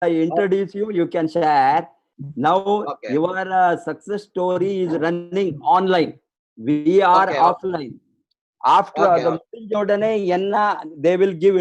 I introduce you, you can share. Now Okay. your success story is running online. We are Okay. offline. After Okay. the முடிஞ்ச enna they will give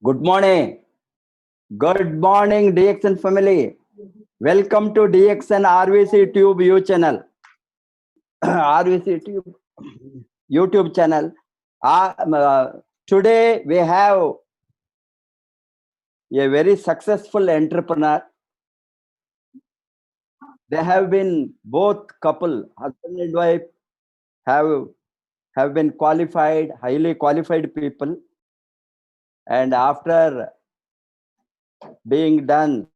good morning. Good morning, DXN family. Welcome to DXN RVC Tube U channel. RVC Tube YouTube channel. Today we have a very successful entrepreneur. They have been both couple, husband and wife, have been qualified, highly qualified people. And after being done,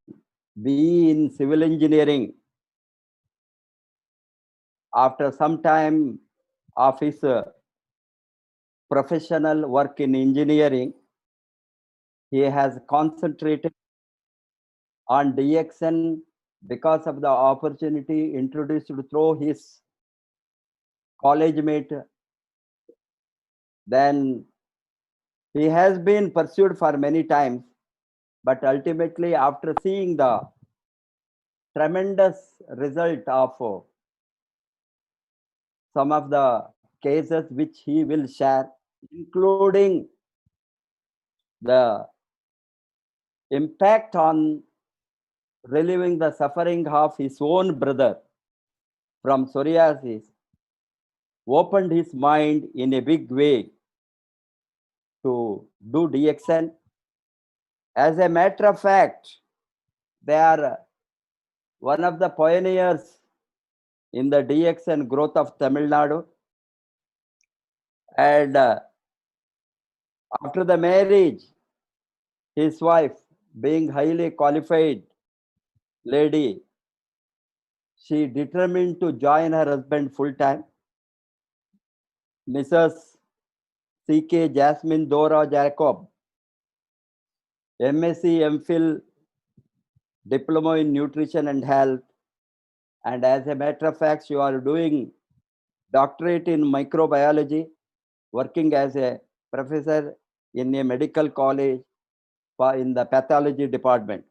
be in civil engineering, after some time of his professional work in engineering, he has concentrated on DXN because of the opportunity introduced through his college mate. Then he has been pursued for many times, but ultimately, after seeing the tremendous result of some of the cases which he will share, including the impact on relieving the suffering of his own brother from psoriasis, opened his mind in a big way to do DXN. As a matter of fact, they are one of the pioneers in the DXN growth of Tamil Nadu. And after the marriage, his wife, being highly qualified lady, she determined to join her husband full time. Mrs. C.K. Jasmine Dora Jacob, MSc, MPhil, Diploma in Nutrition and Health. And as a matter of fact, you are doing doctorate in microbiology, working as a professor in a medical college in the pathology department.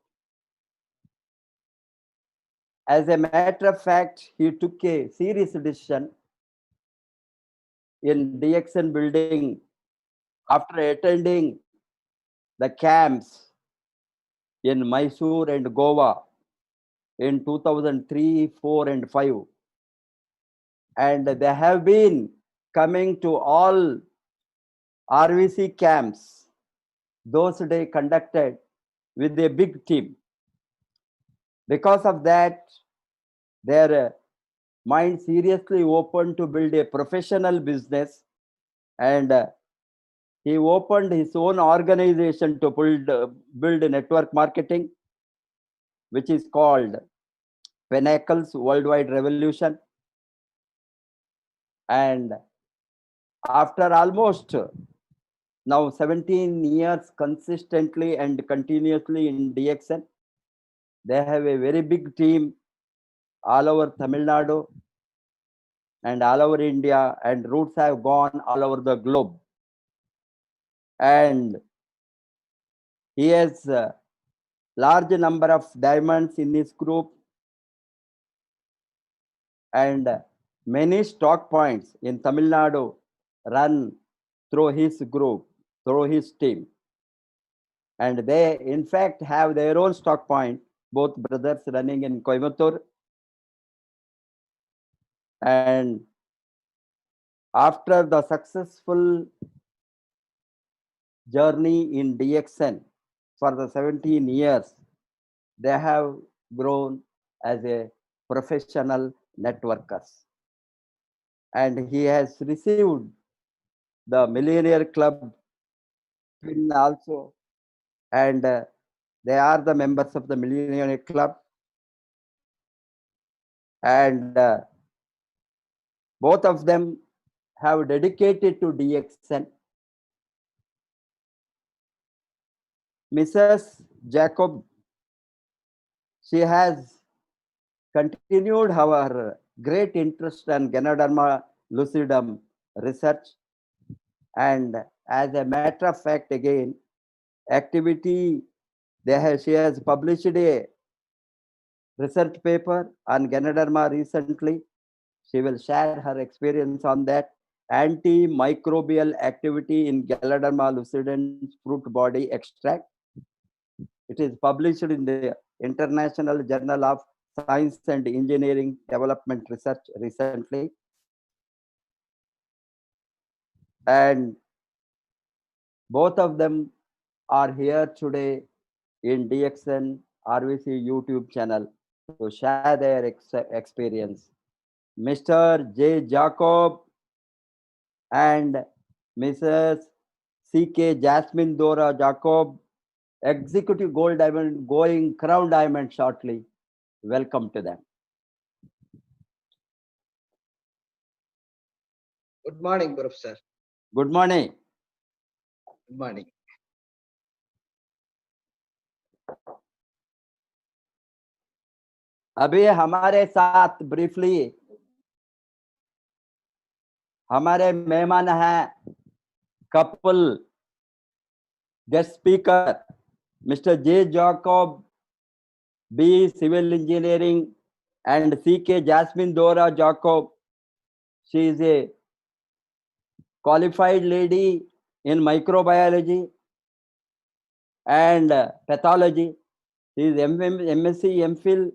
As a matter of fact, he took a serious decision in DXN building after attending the camps in Mysore and Goa in 2003, 4, and 5. And they have been coming to all RVC camps, those days conducted with a big team. Because of that, their mind seriously opened to build a professional business, and he opened his own organization to build network marketing, which is called Pinnacles Worldwide Revolution. And after almost now 17 years consistently and continuously in DXN, they have a very big team all over Tamil Nadu and all over India, and roots have gone all over the globe. And he has a large number of diamonds in his group, and many stock points in Tamil Nadu run through his group, through his team. And they, in fact, have their own stock point, both brothers running in Coimbatore. And after the successful journey in DXN for the 17 years, they have grown as a professional networkers. And he has received the Millionaire Club pin also, and they are the members of the Millionaire Club. And both of them have dedicated to DXN. Mrs. Jacob, she has continued her great interest in Ganoderma lucidum research, and as a matter of fact, again, activity, she has published a research paper on Ganoderma recently. She will share her experience on that. Antimicrobial activity in Ganoderma lucidum fruit body extract. It is published in the International Journal of Science and Engineering Development Research recently. And both of them are here today in DXN RVC YouTube channel to share their experience. Mr. J. Jacob and Mrs. C.K. Jasmine Dora Jacob, Executive Gold Diamond, going Crown Diamond shortly. Welcome to them. Good morning, Professor. Good morning. Good morning. अभी हमारे साथ briefly हमारे मेहमान हैं couple guest speaker mister J Jacob B civil engineering and C.K. Jasmine Dora Jacob. She is a qualified lady in microbiology and pathology. She is MSc, MPhil,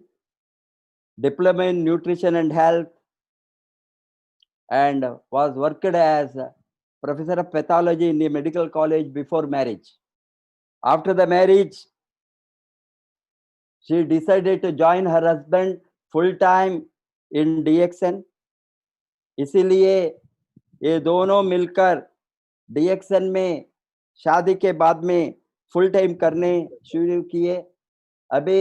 diploma in nutrition and health, and was worked as professor of pathology in the medical college before marriage. After the marriage, she decided to join her husband full time in DXN. इसीलिए ये दोनों मिलकर DXN में शादी के बाद में full time करने शुरू किए। अभी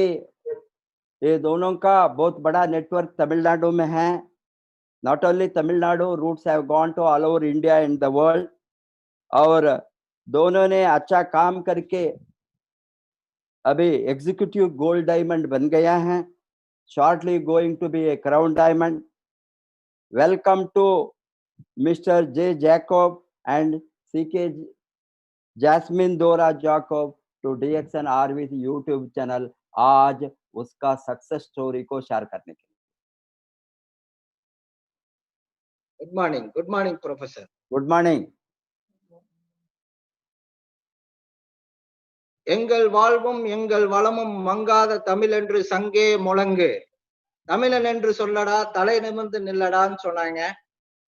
ये दोनों का बहुत बड़ा नेटवर्क तमिलनाडु में है। Not only Tamil Nadu, roots have gone to all over India and the world. और दोनों ने अच्छा काम करके अभी एग्जीक्यूटिव गोल्ड डायमंड बन गया है। Shortly going to be a crown diamond. Welcome to mister J Jacob and C.K. Jasmine Dora Jacob to DXN RVC YouTube channel. आज उसका सक्सेस स्टोरी को शेयर करने के लिए। Good morning, Professor. Good morning. எங்கள் வாழ்வும் எங்கள் வளமும் மங்காத தமிழ் என்று சங்கே முழங்கு, தமிழன் என்று சொல்லடா தலை நிமிர்ந்து நில்லடான்னு சொன்னாங்க.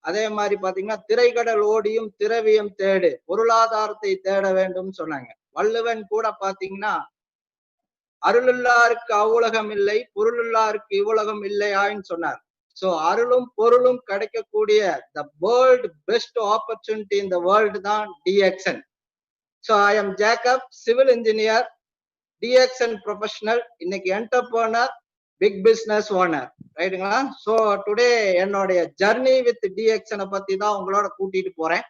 அதே மாதிரி பாத்தீங்கன்னா திரைக்கடல் ஓடியும் திரவியம் தேடு, பொருளாதாரத்தை தேட வேண்டும் சொன்னாங்க. வள்ளுவன் கூட பாத்தீங்கன்னா அருளுள்ளாருக்கு அவ்வுலகம் இல்லை, பொருளுள்ளாருக்கு இவ்வுலகம் இல்லையான்னு சொன்னார். சோ அருளும் பொருளும் கிடைக்கக்கூடிய the world best opportunity in the world தான் DXN. So I am Jacob, civil engineer, DXN professional, இன்னைக்கு entrepreneur, big business owner, ரைட்டுங்களா? So today என்னுடைய journey with DXN பத்தி தான் உங்களோட கூட்டிட்டு போறேன்.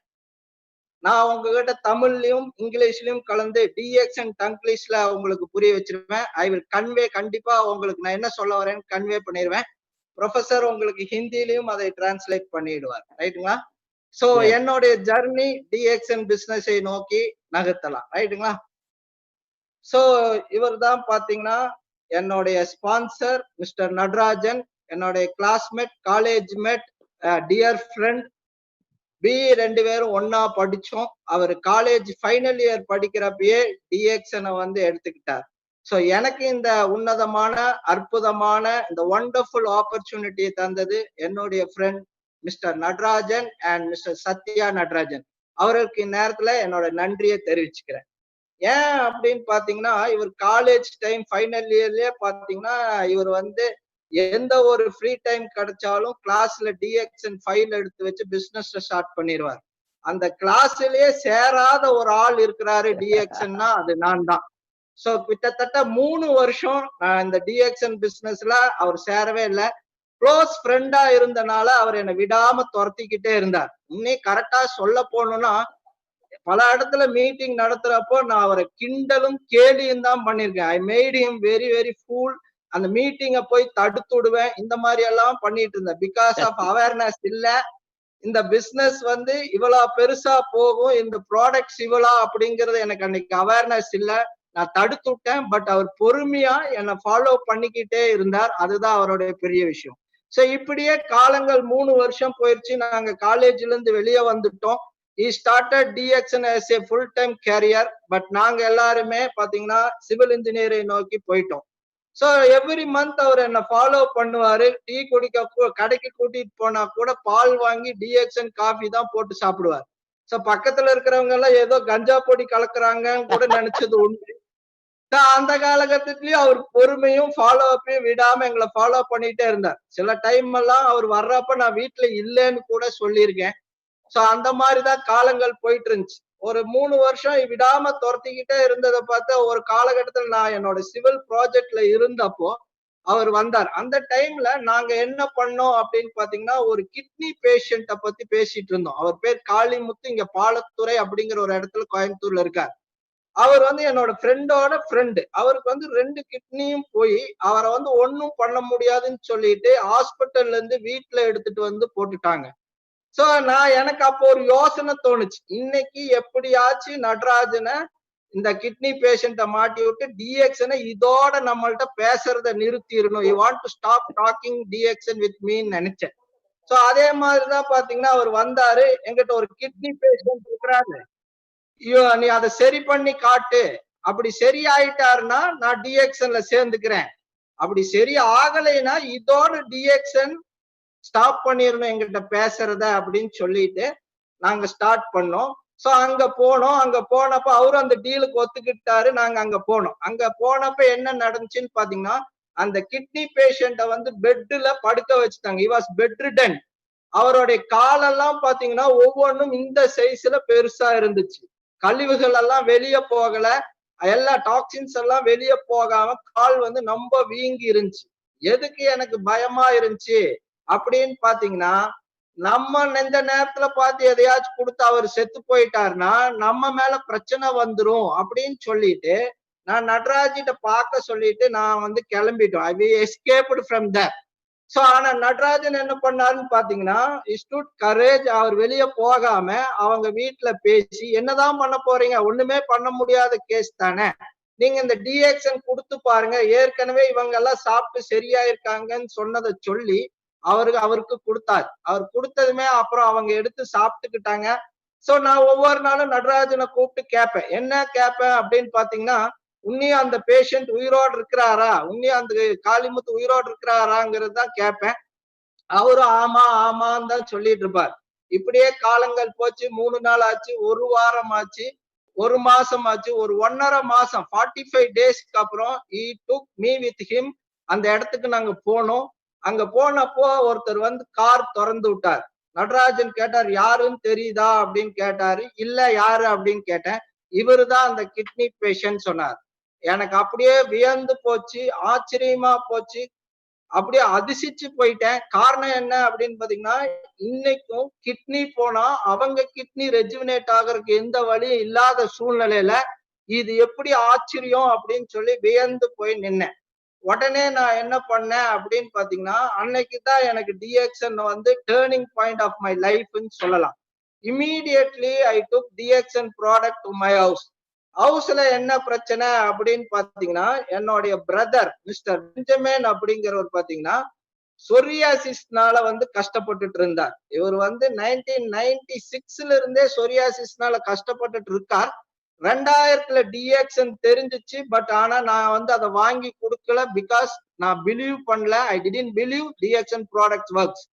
நான் உங்ககிட்ட தமிழ்லயும் இங்கிலீஷ்லயும் கலந்து DXN டங்கிலீஷ்ல உங்களுக்கு புரிய வச்சிருவேன். ஐ வில் கன்வே, கண்டிப்பா உங்களுக்கு நான் என்ன சொல்ல வரேன்னு கன்வே பண்ணிடுவேன். ப்ரொஃபசர் உங்களுக்கு ஹிந்திலையும் அதை டிரான்ஸ்லேட் பண்ணிடுவார், ரைட்டுங்களா? சோ என்னுடைய ஜர்னி DXN பிசினஸை நோக்கி நகர்த்தலாம், ரைட்டுங்களா? சோ இவர் தான் பாத்தீங்கன்னா என்னுடைய ஸ்பான்சர் மிஸ்டர் நடராஜன், என்னுடைய classmate, college mate, dear friend. ரெண்டு பேரும் ஒன்னா படிச்சோம். அவர் காலேஜ் ஃபைனல் இயர் படிக்கிறப்பயே DXN வந்து எடுத்துக்கிட்டார். சோ எனக்கு இந்த உன்னதமான அற்புதமான இந்த ஒண்டர்ஃபுல் ஆப்பர்ச்சுனிட்டியை தந்தது என்னுடைய friend mister Natarajan and mister Sathya Natarajan. அவருக்கு இந்நேரத்துல என்னோட நன்றியை தெரிவிச்சுக்கிறேன். ஏன் அப்படின்னு பாத்தீங்கன்னா இவர் காலேஜ் டைம் ஃபைனல் இயர்லயே பாத்தீங்கன்னா இவர் வந்து எந்த ஒரு ஃப்ரீ டைம் கிடைச்சாலும் கிளாஸ்ல DXN ஃபைல் எடுத்து வச்சு பிசினஸ் ஸ்டார்ட் பண்ணிடுவார். அந்த கிளாஸ்லயே சேராத ஒரு ஆள் இருக்கிறாரு DXNனா அது நான் தான். சோ கிட்டத்தட்ட 3 வருஷம் இந்த DXN பிசினஸ்ல அவர் சேரவே இல்லை. க்ளோஸ் ஃப்ரெண்டா இருந்தனால அவர் என்னை விடாம துரத்திக்கிட்டே இருந்தார். இன்னும் கரெக்டா சொல்ல போனோம்னா பல இடத்துல மீட்டிங் நடத்துறப்போ நான் அவரை கிண்டலும் கேலியும் தான் பண்ணிருக்கேன். I made him very very fool. அந்த மீட்டிங்கை போய் தடுத்து விடுவேன், இந்த மாதிரி எல்லாம் பண்ணிட்டு இருந்தேன். பிகாஸ் ஆஃப் அவேர்னஸ் இல்ல, இந்த பிசினஸ் வந்து இவ்வளவு பெருசா போகும், இந்த ப்ராடக்ட்ஸ் இவ்வளோ அப்படிங்கிறது எனக்கு அன்னைக்கு அவேர்னஸ் இல்ல. நான் தடுத்து விட்டேன். பட் அவர் பொறுமையா என்னை ஃபாலோ பண்ணிக்கிட்டே இருந்தார். அதுதான் அவருடைய பெரிய விஷயம். சோ இப்படியே காலங்கள் 3 வருஷம் போயிடுச்சு. நாங்க காலேஜ்ல இருந்து வெளியே வந்துட்டோம். he started DXN as a full time career. But நாங்க எல்லாருமே பாத்தீங்கன்னா சிவில் இன்ஜினியரை நோக்கி போயிட்டோம். சோ எவ்ரி மந்த் அவர் என்ன ஃபாலோ பண்ணுவாரு. டீ குடிக்க கடைக்கு கூட்டிட்டு போனா கூட பால் வாங்கி DXN காஃபி தான் போட்டு சாப்பிடுவார். சோ பக்கத்துல இருக்கிறவங்க எல்லாம் ஏதோ கஞ்சா பொடி கலக்குறாங்கன்னு கூட நினைச்சது உண்டு. அந்த காலகட்டத்திலயும் அவர் பொறுமையும் ஃபாலோ அப்பையும் விடாம எங்களை ஃபாலோ பண்ணிட்டே இருந்தார். சில டைம் எல்லாம் அவர் வர்றப்ப நான் வீட்டுல இல்லைன்னு கூட சொல்லியிருக்கேன். சோ அந்த மாதிரிதான் காலங்கள் போயிட்டு இருந்துச்சு. ஒரு 3 வருஷம் விடாம துரத்திக்கிட்டே இருந்ததை பார்த்து ஒரு காலகட்டத்துல நான் என்னோட சிவில் ப்ராஜெக்ட்ல இருந்தப்போ அவர் வந்தார். அந்த டைம்ல நாங்க என்ன பண்ணோம் அப்படின்னு பாத்தீங்கன்னா ஒரு கிட்னி பேஷண்ட்டை பத்தி பேசிட்டு இருந்தோம். அவர் பேர் காளிமுத்து, இங்க பாலத்துறை அப்படிங்கிற ஒரு இடத்துல கோயம்புத்தூர்ல இருக்கார். அவர் வந்து என்னோட ஃப்ரெண்டோட ஃப்ரெண்டு. அவருக்கு வந்து 2 கிட்னியும் போய் அவரை வந்து ஒன்னும் பண்ண முடியாதுன்னு சொல்லிட்டு ஹாஸ்பிட்டல்ல இருந்து வீட்டுல எடுத்துட்டு வந்து போட்டுட்டாங்க. சோ எனக்கு அப்போ ஒரு யோசனை தோணுச்சு, இன்னைக்கு எப்படியாச்சும் நடராஜனை இந்த கிட்னி பேஷண்ட மாட்டி விட்டு டிஎக்ஷனை இதோட நம்மள்ட்ட பேசுறத நிறுத்திடணும். You want to stop talking DXN with மீன்னு நினைச்சேன். சோ அதே மாதிரிதான் பாத்தீங்கன்னா அவர் வந்தாரு, எங்கிட்ட ஒரு கிட்னி பேஷண்ட் இருக்கிறாரு, நீ அதை சரி பண்ணி காட்டு, அப்படி சரியாயிட்டாருன்னா நான் டிஎக்ஷன்ல சேர்ந்துக்கிறேன், அப்படி சரி ஆகலைன்னா இதோட டிஎக்ஷன் ஸ்டாப் பண்ணிடணும் எங்கிட்ட பேசுறத அப்படின்னு சொல்லிட்டு நாங்க ஸ்டார்ட் பண்ணோம். சோ அங்க போனோம். அங்க போனப்ப அவரும் அந்த டீலுக்கு ஒத்துக்கிட்டாரு. நாங்க அங்க போனோம். அங்க போனப்ப என்ன நடந்துச்சுன்னு பாத்தீங்கன்னா, அந்த கிட்னி பேஷண்ட வந்து பெட்ல படுக்க வச்சுட்டாங்க. He was bedridden. அவருடைய காலெல்லாம் பாத்தீங்கன்னா ஒவ்வொன்றும் இந்த சைஸ்ல பெருசா இருந்துச்சு. கழிவுகள் எல்லாம் வெளியே போகல, எல்லா டாக்ஸின்ஸ் எல்லாம் வெளியே போகாம கால் வந்து ரொம்ப வீங்கி இருந்துச்சு. எதுக்கு எனக்கு பயமா இருந்துச்சு அப்படின்னு பாத்தீங்கன்னா, நம்ம இந்த நேரத்துல பார்த்து எதையாச்சும் கொடுத்து அவர் செத்து போயிட்டாருன்னா நம்ம மேல பிரச்சனை வந்துரும் அப்படின்னு சொல்லிட்டு நான் நடராஜிட்ட பார்க்க சொல்லிட்டு நான் வந்து கிளம்பிட்டோம். ஐ எஸ்கேப்டு ஃப்ரம் தட். சோ ஆனா நடராஜன் என்ன பண்ணாருன்னு பாத்தீங்கன்னா, ஸ்டூட் கரேஜ். அவர் வெளியே போகாம அவங்க வீட்டுல பேசி, என்னதான் பண்ண போறீங்க, ஒண்ணுமே பண்ண முடியாத கேஸ் தானே, நீங்க இந்த டிஎக்ஷன் கொடுத்து பாருங்க, ஏற்கனவே இவங்க எல்லாம் சாப்பிட்டு சரியா இருக்காங்கன்னு சொன்னதை சொல்லி அவருக்கு கொடுத்தாரு. அவர் கொடுத்ததுமே அப்புறம் அவங்க எடுத்து சாப்பிட்டுக்கிட்டாங்க. சோ நான் ஒவ்வொரு நாளும் நடராஜனை கூப்பிட்டு கேட்பேன். என்ன கேட்பேன் அப்படின்னு பாத்தீங்கன்னா, உன்னியும் அந்த பேஷண்ட் உயிரோடு இருக்கிறாரா, உன்னியும் அந்த காளிமுத்து உயிரோடு இருக்கிறாராங்கிறது தான் கேட்பேன். அவரும் ஆமா ஆமான்னு தான் சொல்லிட்டு இருப்பார். இப்படியே காலங்கள் போச்சு. 3 நாள் ஆச்சு, 1 வாரம் ஆச்சு, 1 மாசம் ஆச்சு, ஒரு 1.5 மாசம் 45 டேஸ்க்கு அப்புறம் he took me with him. அந்த இடத்துக்கு நாங்க போனோம். அங்க போனப்போ ஒருத்தர் வந்து கார் திறந்து விட்டார். நடராஜன் கேட்டார், யாருன்னு தெரியுதா அப்படின்னு கேட்டாரு. இல்ல, யாரு அப்படின்னு கேட்டேன். இவருதான் அந்த கிட்னி பேஷண்ட் சொன்னார். எனக்கு அப்படியே வியந்து போச்சு, ஆச்சரியமா போச்சு, அப்படியே அதிர்ச்சிச்சு போயிட்டேன். காரணம் என்ன அப்படின்னு பாத்தீங்கன்னா, இன்னைக்கும் கிட்னி போனா அவங்க கிட்னி ரெஜுவினேட் ஆகிறதுக்கு எந்த வழியும் இல்லாத சூழ்நிலையில இது எப்படி ஆச்சரியம் அப்படின்னு சொல்லி வியந்து போய் நின்னேன். உடனே நான் என்ன பண்ணேன் அப்படின்னு பாத்தீங்கன்னா, அன்னைக்குதான் எனக்கு டிஎக்ஷன் வந்து டேர்னிங் பாயிண்ட் ஆஃப் மை லைஃப்னு சொல்லலாம். Immediately I took DXN product to my house. ஹவுஸ்ல என்ன பிரச்சனை அப்படின்னு பாத்தீங்கன்னா, என்னுடைய பிரதர் மிஸ்டர் பெஞ்சமின் அப்படிங்கிறவர் பாத்தீங்கன்னா சொரியாசிஸ்னால வந்து கஷ்டப்பட்டுட்டு இருந்தார். இவர் வந்து 1996ல இருந்தே சொரியாசிஸ்னால கஷ்டப்பட்டுட்டு இருக்கார். 2000ல டிஎக்ஷன் தெரிஞ்சிச்சு. பட் ஆனா நான் வந்து அதை வாங்கி கொடுக்கல. பிகாஸ் நான் பிலீவ் பண்ணல. I didn't believe DXN products works.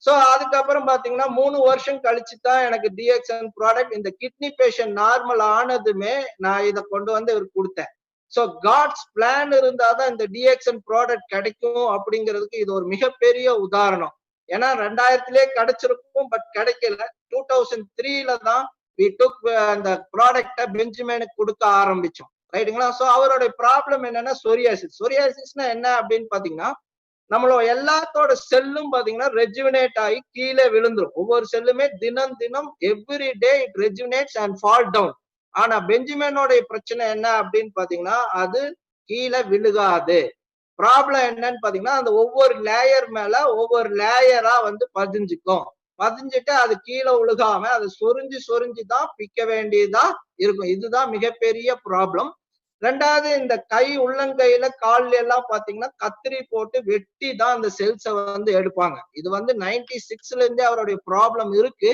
So அதுக்கப்புறம் பாத்தீங்கன்னா 3 வருஷம் கழிச்சு தான் எனக்கு டிஎக்ஷன் ப்ராடக்ட், இந்த கிட்னி பேஷண்ட் நார்மல் ஆனதுமே நான் இதை கொண்டு வந்து இவருக்கு கொடுத்தேன். சோ காட்ஸ் பிளான் இருந்தாதான் இந்த டிஎக்ஷன் ப்ராடக்ட் கிடைக்கும் அப்படிங்கிறதுக்கு இது ஒரு மிகப்பெரிய உதாரணம். ஏன்னா 2000லே கிடைச்சிருக்கும், பட் கிடைக்கல. 2003ல தான் we took அந்த ப்ராடக்ட பெஞ்சமினுக்கு கொடுக்க ஆரம்பிச்சோம். ரைட்டுங்களா? சோ அவருடைய ப்ராப்ளம் என்னன்னா சொரியாசிஸ். சொரியாசிஸ்னா என்ன அப்படின்னு பாத்தீங்கன்னா, நம்மளோட எல்லாத்தோட செல்லும் பாத்தீங்கன்னா ரெஜுவினேட் ஆகி கீழே விழுந்துரும். ஒவ்வொரு செல்லுமே தினம் தினம் every day it rejuvenates and fall down. ஆனா பெஞ்சமினோட பிரச்சனை என்ன அப்படின்னு பாத்தீங்கன்னா, அது கீழே விழுகாது. ப்ராப்ளம் என்னன்னு பாத்தீங்கன்னா, அந்த ஒவ்வொரு லேயர் மேல ஒவ்வொரு லேயரா வந்து பதிஞ்சுக்கும். பதிஞ்சிட்டு அது கீழே விழுகாம அது சொரிஞ்சு சொரிஞ்சு தான் பிக்க வேண்டியதா இருக்கும். இதுதான் மிகப்பெரிய ப்ராப்ளம். 2வது, இந்த கை உள்ளங்கையில கால்ல எல்லாம் பாத்தீங்கன்னா கத்திரி போட்டு வெட்டி தான் அந்த செல்ஸை வந்து எடுப்பாங்க. இது வந்து 96ல இருந்தே அவருடைய ப்ராப்ளம் இருக்கு.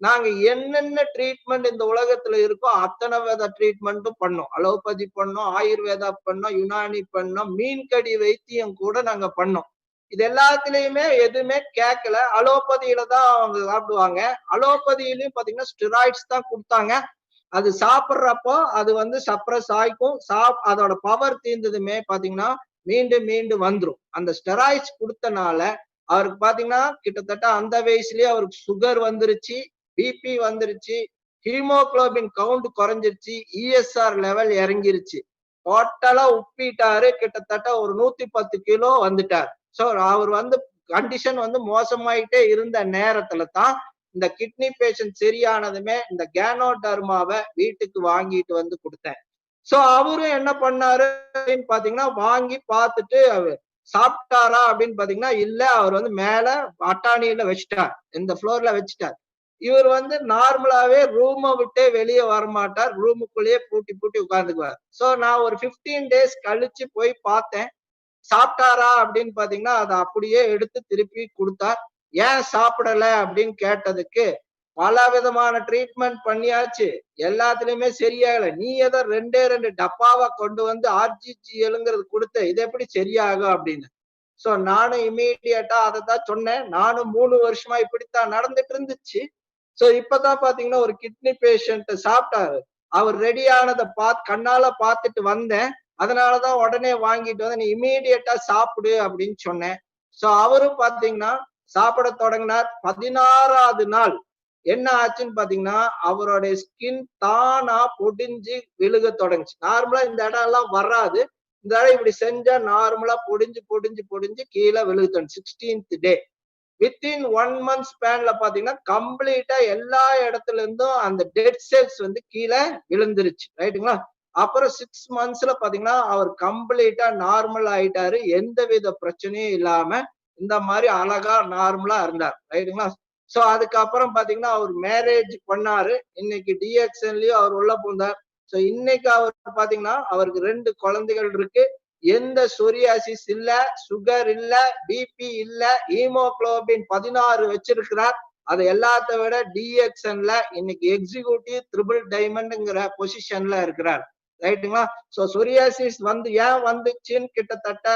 நாங்க என்னென்ன ட்ரீட்மெண்ட் இந்த உலகத்துல இருக்கோ அத்தனை வித ட்ரீட்மெண்ட்டும் பண்ணோம். அலோபதி பண்ணோம், ஆயுர்வேதா பண்ணோம், யுனானி பண்ணோம், மீன்கடி வைத்தியம் கூட நாங்க பண்ணோம். இது எல்லாத்துலயுமே எதுவுமே கேட்கல. அலோபதியில தான் அவங்க சாப்பிடுவாங்க. அலோபதியிலயும் பாத்தீங்கன்னா ஸ்டெராய்ட்ஸ் தான் கொடுத்தாங்க. அது சாப்பிட்றப்போ அது வந்து சப்ரஸ் ஆயிக்கும். அதோட பவர் தீர்ந்ததுமே பாத்தீங்கன்னா மீண்டும் மீண்டும் வந்துரும். அந்த ஸ்டெராய்ட்ஸ் கொடுத்தனால அவருக்கு பாத்தீங்கன்னா கிட்டத்தட்ட அந்த வயசுலயே அவருக்கு சுகர் வந்துருச்சு, பிபி வந்துருச்சு, ஹீமோகுளோபின் கவுண்ட் குறைஞ்சிருச்சு, இஎஸ்ஆர் லெவல் இறங்கிருச்சு, டோட்டலா உப்பிட்டாரு. கிட்டத்தட்ட ஒரு 110 கிலோ வந்துட்டார். சோ அவர் வந்து கண்டிஷன் வந்து மோசமாயிட்டே இருந்த நேரத்துல தான் இந்த கிட்னி பேஷண்ட் சரியானதுமே இந்த கேனோடர்மாவை வீட்டுக்கு வாங்கிட்டு வந்து கொடுத்தேன். சோ அவரும் என்ன பண்ணாரு அப்படின்னு பாத்தீங்கன்னா, வாங்கி பார்த்துட்டு சாப்பிட்டாரா அப்படின்னு பாத்தீங்கன்னா இல்ல, அவர் வந்து மேல அட்டாணியில வச்சுட்டார், இந்த ஃப்ளோர்ல வச்சுட்டார். இவர் வந்து நார்மலாவே ரூமை விட்டே வெளியே வரமாட்டார், ரூமுக்குள்ளேயே பூட்டி பூட்டி உட்கார்ந்துக்குவார். சோ நான் ஒரு 15 டேஸ் கழிச்சு போய் பார்த்தேன். சாப்பிட்டாரா அப்படின்னு பாத்தீங்கன்னா அதை அப்படியே எடுத்து திருப்பி கொடுத்தார். ஏன் சாப்பிடல அப்படின்னு கேட்டதுக்கு பல விதமான ட்ரீட்மெண்ட் பண்ணியாச்சு, எல்லாத்துலயுமே சரியாகல. நீ ஏதோ 2 டப்பாவா கொண்டு வந்து ஆர்ஜிஜிஎல்ங்கிறது கொடுத்த, இது எப்படி சரியாகும் அப்படின்னு. சோ நானும் இமீடியட்டா அதை தான் சொன்னேன். நானும் 3 வருஷமா இப்படித்தான் நடந்துட்டு இருந்துச்சு. சோ இப்பதான் பாத்தீங்கன்னா ஒரு கிட்னி பேஷண்ட் சாப்பிட்டாரு. அவர் ரெடி ஆனதை கண்ணால பார்த்துட்டு வந்தேன். அதனாலதான் உடனே வாங்கிட்டு வந்து நீ இமீடியட்டா சாப்பிடு அப்படின்னு சொன்னேன். சோ அவரும் பாத்தீங்கன்னா சாப்பிட தொடங்கினார். 16வது நாள் என்ன ஆச்சுன்னு பாத்தீங்கன்னா அவருடைய ஸ்கின் தானா பொடிஞ்சு விழுக தொடங்குச்சு. நார்மலா இந்த இடம் எல்லாம் வராது, இந்த இடம் இப்படி செஞ்சா நார்மலா பொடிஞ்சு பொடிஞ்சு பொடிஞ்சு கீழே விழுக தொடங்குச்சு. 16th டே வித்தின் 1 month ஸ்பேன்ல பாத்தீங்கன்னா கம்ப்ளீட்டா எல்லா இடத்துல இருந்தும் அந்த டெட் செல்ஸ் வந்து கீழே விழுந்துருச்சு. ரைட்டுங்களா? அப்புறம் 6 monthsல பாத்தீங்கன்னா அவர் கம்ப்ளீட்டா நார்மல் ஆயிட்டாரு, எந்த வித பிரச்சனையும் இல்லாம இந்த மாதிரி அழகா நார்மலா இருந்தார். ரைட்டுங்களா? சோ அதுக்கப்புறம் பாத்தீங்கன்னா அவர் மேரேஜ் பண்ணாரு. இன்னைக்கு டிஎக்ஸ்என்லயும் அவர் உள்ள பூந்தார். சோ இன்னைக்கு அவர் பாத்தீங்கன்னா அவருக்கு 2 குழந்தைகள் இருக்கு. எந்த சொரியாசிஸ் இல்ல, சுகர் இல்ல, பிபி இல்ல, ஹீமோகுளோபின் 16 வச்சிருக்கிறார். அது எல்லாத்த விட டிஎக்ஸ்என்ல இன்னைக்கு எக்ஸிக்யூட்டிவ் ட்ரிபிள் டைமண்ட்ங்கிற பொசிஷன்ல இருக்கிறார். ரைட்டுங்களா? சோ சொரியாசிஸ் வந்து ஏன் வந்துச்சுன்னு கிட்டத்தட்ட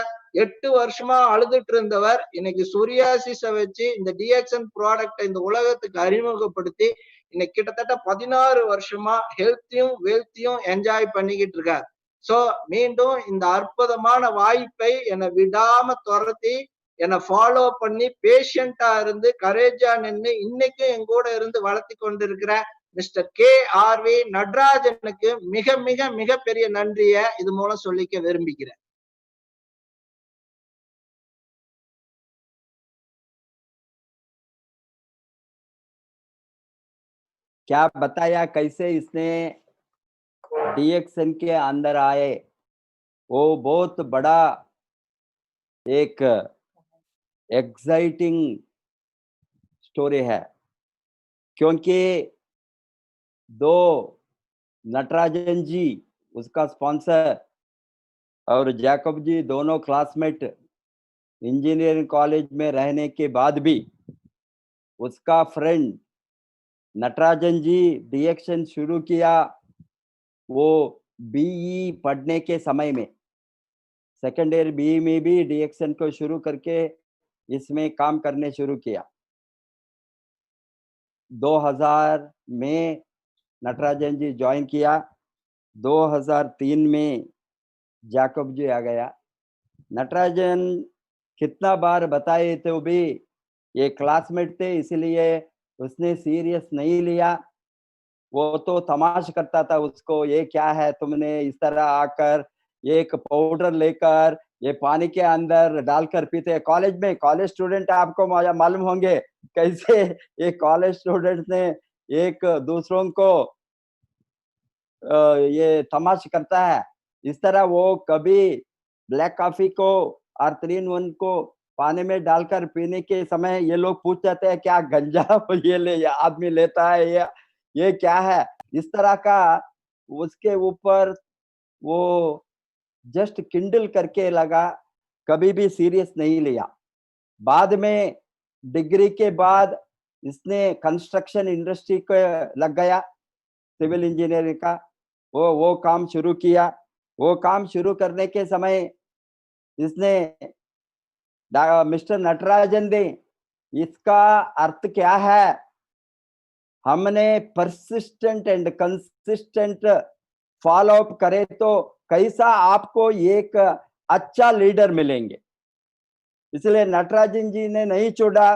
8 வருஷமா அழுதுட்டு இருந்தவர் இன்னைக்கு சொரியாசிஸ வச்சு இந்த டிஎக்ஸ்என் ப்ராடக்ட் இந்த உலகத்துக்கு அறிமுகப்படுத்தி இன்னைக்கு கிட்டத்தட்ட 16 வருஷமா ஹெல்த்தையும் வெல்த்தையும் என்ஜாய் பண்ணிக்கிட்டு இருக்கார். சோ மீண்டும் இந்த அற்புதமான வாய்ப்பை என்னை விடாம துரத்தி என்னை ஃபாலோ பண்ணி பேஷண்டா இருந்து கரேஜா நின்று இன்னைக்கும் என் கூட இருந்து வளர்த்தி கொண்டிருக்கிற மிஸ்டர் KRV நடராஜனுக்கு மிக மிக மிக பெரிய நன்றிய இது மூலம் சொல்லிக்க விரும்புகிறேன். क्या बताया कैसे इसने डीएक्सएन के अंदर आए, वो बहुत बड़ा एक एक्साइटिंग स्टोरी है, क्योंकि दो नटराजन जी उसका स्पॉन्सर और जैकब जी दोनों क्लासमेट इंजीनियरिंग कॉलेज में रहने के बाद भी उसका फ्रेंड नटराजन जी डीएक्सएन शुरू किया। वो बीई पढ़ने के समय में सेकेंड ईयर बीई में भी डीएक्सएन को शुरू करके इसमें काम करने शुरू किया। 2000 में नटराजन जी ज्वाइन किया। 2003 में जैकब जी आ गया। नटराजन कितना बार बताए तो भी ये क्लासमेट थे, इसलिए उसने सीरियस नहीं लिया। वो तो तमाश करता था उसको, ये क्या है तुमने इस तरह आकर एक पाउडर लेकर ये पानी के अंदर डालकर पीते। कॉलेज में कॉलेज स्टूडेंट आपको मालूम होंगे कैसे ये कॉलेज स्टूडेंट ने एक दूसरों को ये तमाश करता है। इस तरह वो कभी ब्लैक कॉफी को और 3-in-1 को पानी में डालकर पीने के समय ये लोग पूछ जाते हैं क्या गंजा ये आदमी लेता है, ये क्या है, इस तरह का उसके ऊपर वो जस्ट किंडल करके लगा, कभी भी सीरियस नहीं लिया। बाद में डिग्री के बाद इसने कंस्ट्रक्शन इंडस्ट्री को लग गया, सिविल इंजीनियरिंग का वो काम शुरू किया। वो काम शुरू करने के समय इसने मिस्टर नटराजन ने इसका अर्थ क्या है, हमने persistent and consistent follow up करे तो कैसा आपको एक अच्छा लीडर मिलेंगे। इसलिए नटराजन जी ने नहीं छोड़ा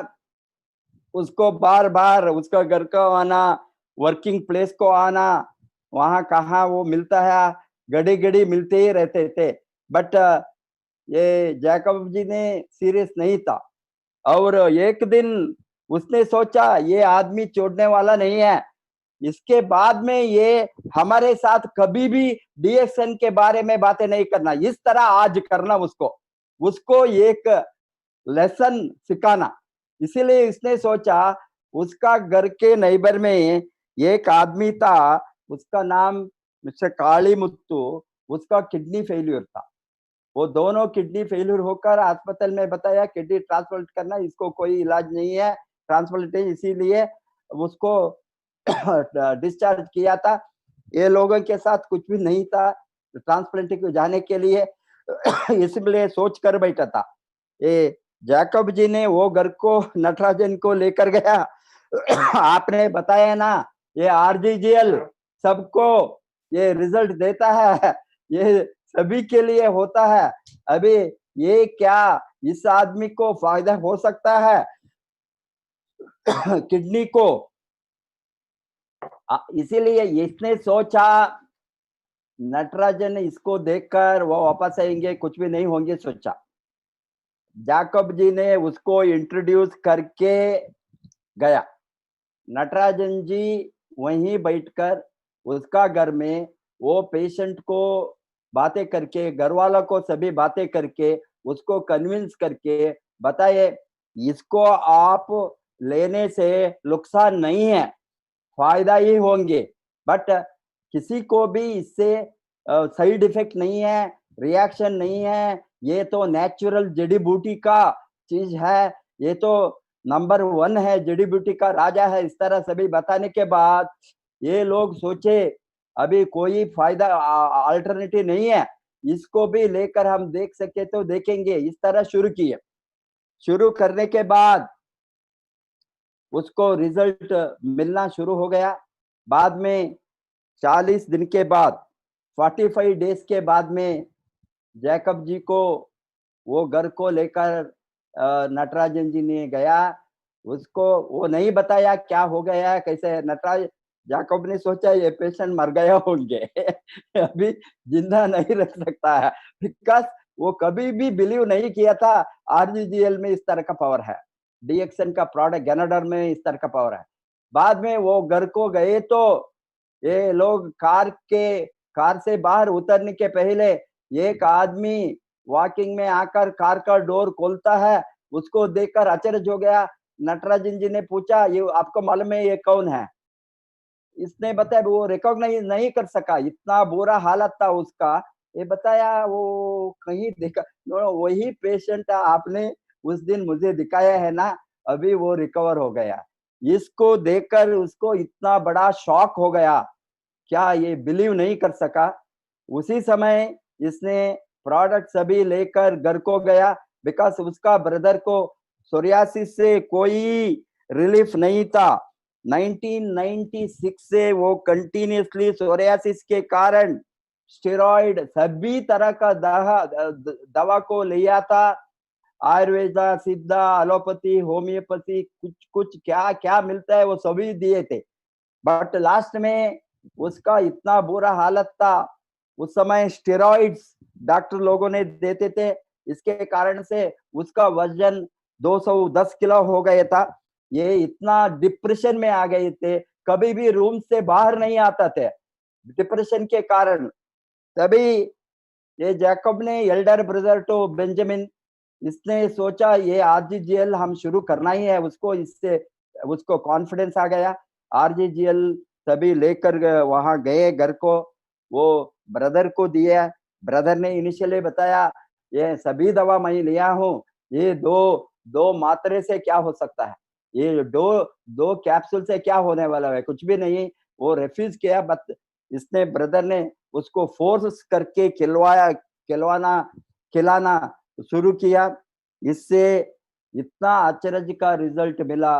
उसको, बार बार उसका घर को आना, वर्किंग प्लेस को आना, वहां कहाँ वो मिलता है, घड़ी घड़ी मिलते ही रहते थे। बट ये जैकब जी ने सीरियस नहीं था। और एक दिन उसने सोचा ये आदमी छोड़ने वाला नहीं है, इसके बाद में ये हमारे साथ कभी भी डीएक्सएन के बारे में बातें नहीं करना, इस तरह आज करना उसको। उसको एक लेसन सिखाना। इसीलिए इसने सोचा, उसका घर के नेबर में एक आदमी था, उसका नाम मिस्टर काली मुत्तू, उसका किडनी फेल्यूर था। वो दोनों किडनी फेल्यूर होकर अस्पताल में बताया किडनी ट्रांसप्लांट करना, इसको कोई इलाज नहीं है ट्रांसप्लांटेशन, इसीलिए उसको डिस्चार्ज किया था। ये लोगों के साथ कुछ भी नहीं था ट्रांसप्लांट को जाने के लिए, इसलिए सोच कर बैठा था। ये जैकब जी ने वो घर को नटराजन को लेकर गया। आपने बताया ना, ये आरजीजीएल सबको ये रिजल्ट देता है, ये सभी के लिए होता है। अभी ये क्या इस आदमी को फायदा हो सकता है किडनी को? इसीलिए इसने सोचा, नटराजन इसको देखकर वो वापस आएंगे, कुछ भी नहीं होंगे सोचा। जैकब जी ने उसको इंट्रोड्यूस करके गया। नटराजन जी वहीं बैठकर उसका घर में वो पेशेंट को बातें करके, घर वालों को सभी बातें करके, उसको कन्विंस करके बताए, इसको आप लेने से नुकसान नहीं है, फायदा ही होंगे, बट किसी को भी इससे साइड इफेक्ट नहीं है, रिएक्शन नहीं है, ये तो नेचुरल जड़ी बूटी का चीज है, ये तो नंबर 1 है, जड़ी बूटी का राजा है। इस तरह सभी बताने के बाद ये लोग सोचे अभी कोई फायदा अल्टरनेटिव नहीं है, इसको भी लेकर हम देख सके तो देखेंगे। इस तरह शुरू किए। शुरू करने के बाद उसको रिजल्ट मिलना शुरू हो गया। बाद में 40 दिन के बाद, 45 डेज के बाद में जैकब जी को वो घर को लेकर नटराजन जी ने गया। उसको वो नहीं बताया क्या हो गया है, कैसे नटराज जैकब ने सोचा ये पेशेंट मर गया होंगे अभी जिंदा नहीं रह सकता है, बिकॉज वो कभी भी बिलीव नहीं किया था आरजीजीएल में इस तरह का पावर है, डीएक्सन का प्रोडक्ट गैनाडर में इस तरह का पावर है। बाद में वो घर को गए तो ये लोग कार से बाहर उतरने के पहले एक आदमी वॉकिंग में आकर कार का डोर खोलता है, उसको देखकर अचरज हो गया। नटराजन जी ने पूछा, ये आपको मालूम है ये कौन है? इसने बताया, वो रिकॉग्नाइज नहीं कर सका, इतना बुरा हालत था उसका। ये बताया वो कहीं देखा, वही पेशेंट आपने उस दिन मुझे दिखाया है ना, अभी वो रिकवर हो गया। इसको देखकर उसको इतना बड़ा शॉक हो गया, क्या ये बिलीव नहीं कर सका। उसी समय इसने प्रोडक्ट सभी लेकर घर को गया, बिकॉज उसका ब्रदर को सोरियासिस से कोई रिलीफ नहीं था। 1996 से वो कंटिन्यूसली सोरियासिस के कारण स्टेरॉइड सभी तरह का दवा को लिया था, आयुर्वेदा, सिद्धा, एलोपैथी, होम्योपैथी, कुछ कुछ क्या क्या मिलता है वो सभी दिए थे। बट लास्ट में उसका इतना बुरा हालत था, उस समय स्टेरॉइड्स डॉक्टर लोगों ने देते थे, इसके कारण से उसका वजन 210 किलो हो गया था। ये इतना डिप्रेशन में आ गए थे, कभी भी रूम से बाहर नहीं आता थे डिप्रेशन के कारण। तभी ये जैकब ने, एल्डर ब्रदर टू बेंजामिन, इसने सोचा ये आरजीजीएल हम शुरू करना ही है। उसको इससे उसको कॉन्फिडेंस आ गया। आरजीजीएल सभी लेकर वहां गए घर को, वो ब्रदर को दिया। ब्रदर ने इनिशियली बताया ये सभी दवा मैं लिया हूँ, ये दो दो मात्रे से क्या हो सकता है, ये दो कैप्सूल से क्या होने वाला है, कुछ भी नहीं। वो रिफ्यूज किया, बट इसने ब्रदर ने उसको फोर्स करके खिलाना शुरू किया। इससे इतना आश्चर्य का रिजल्ट मिला।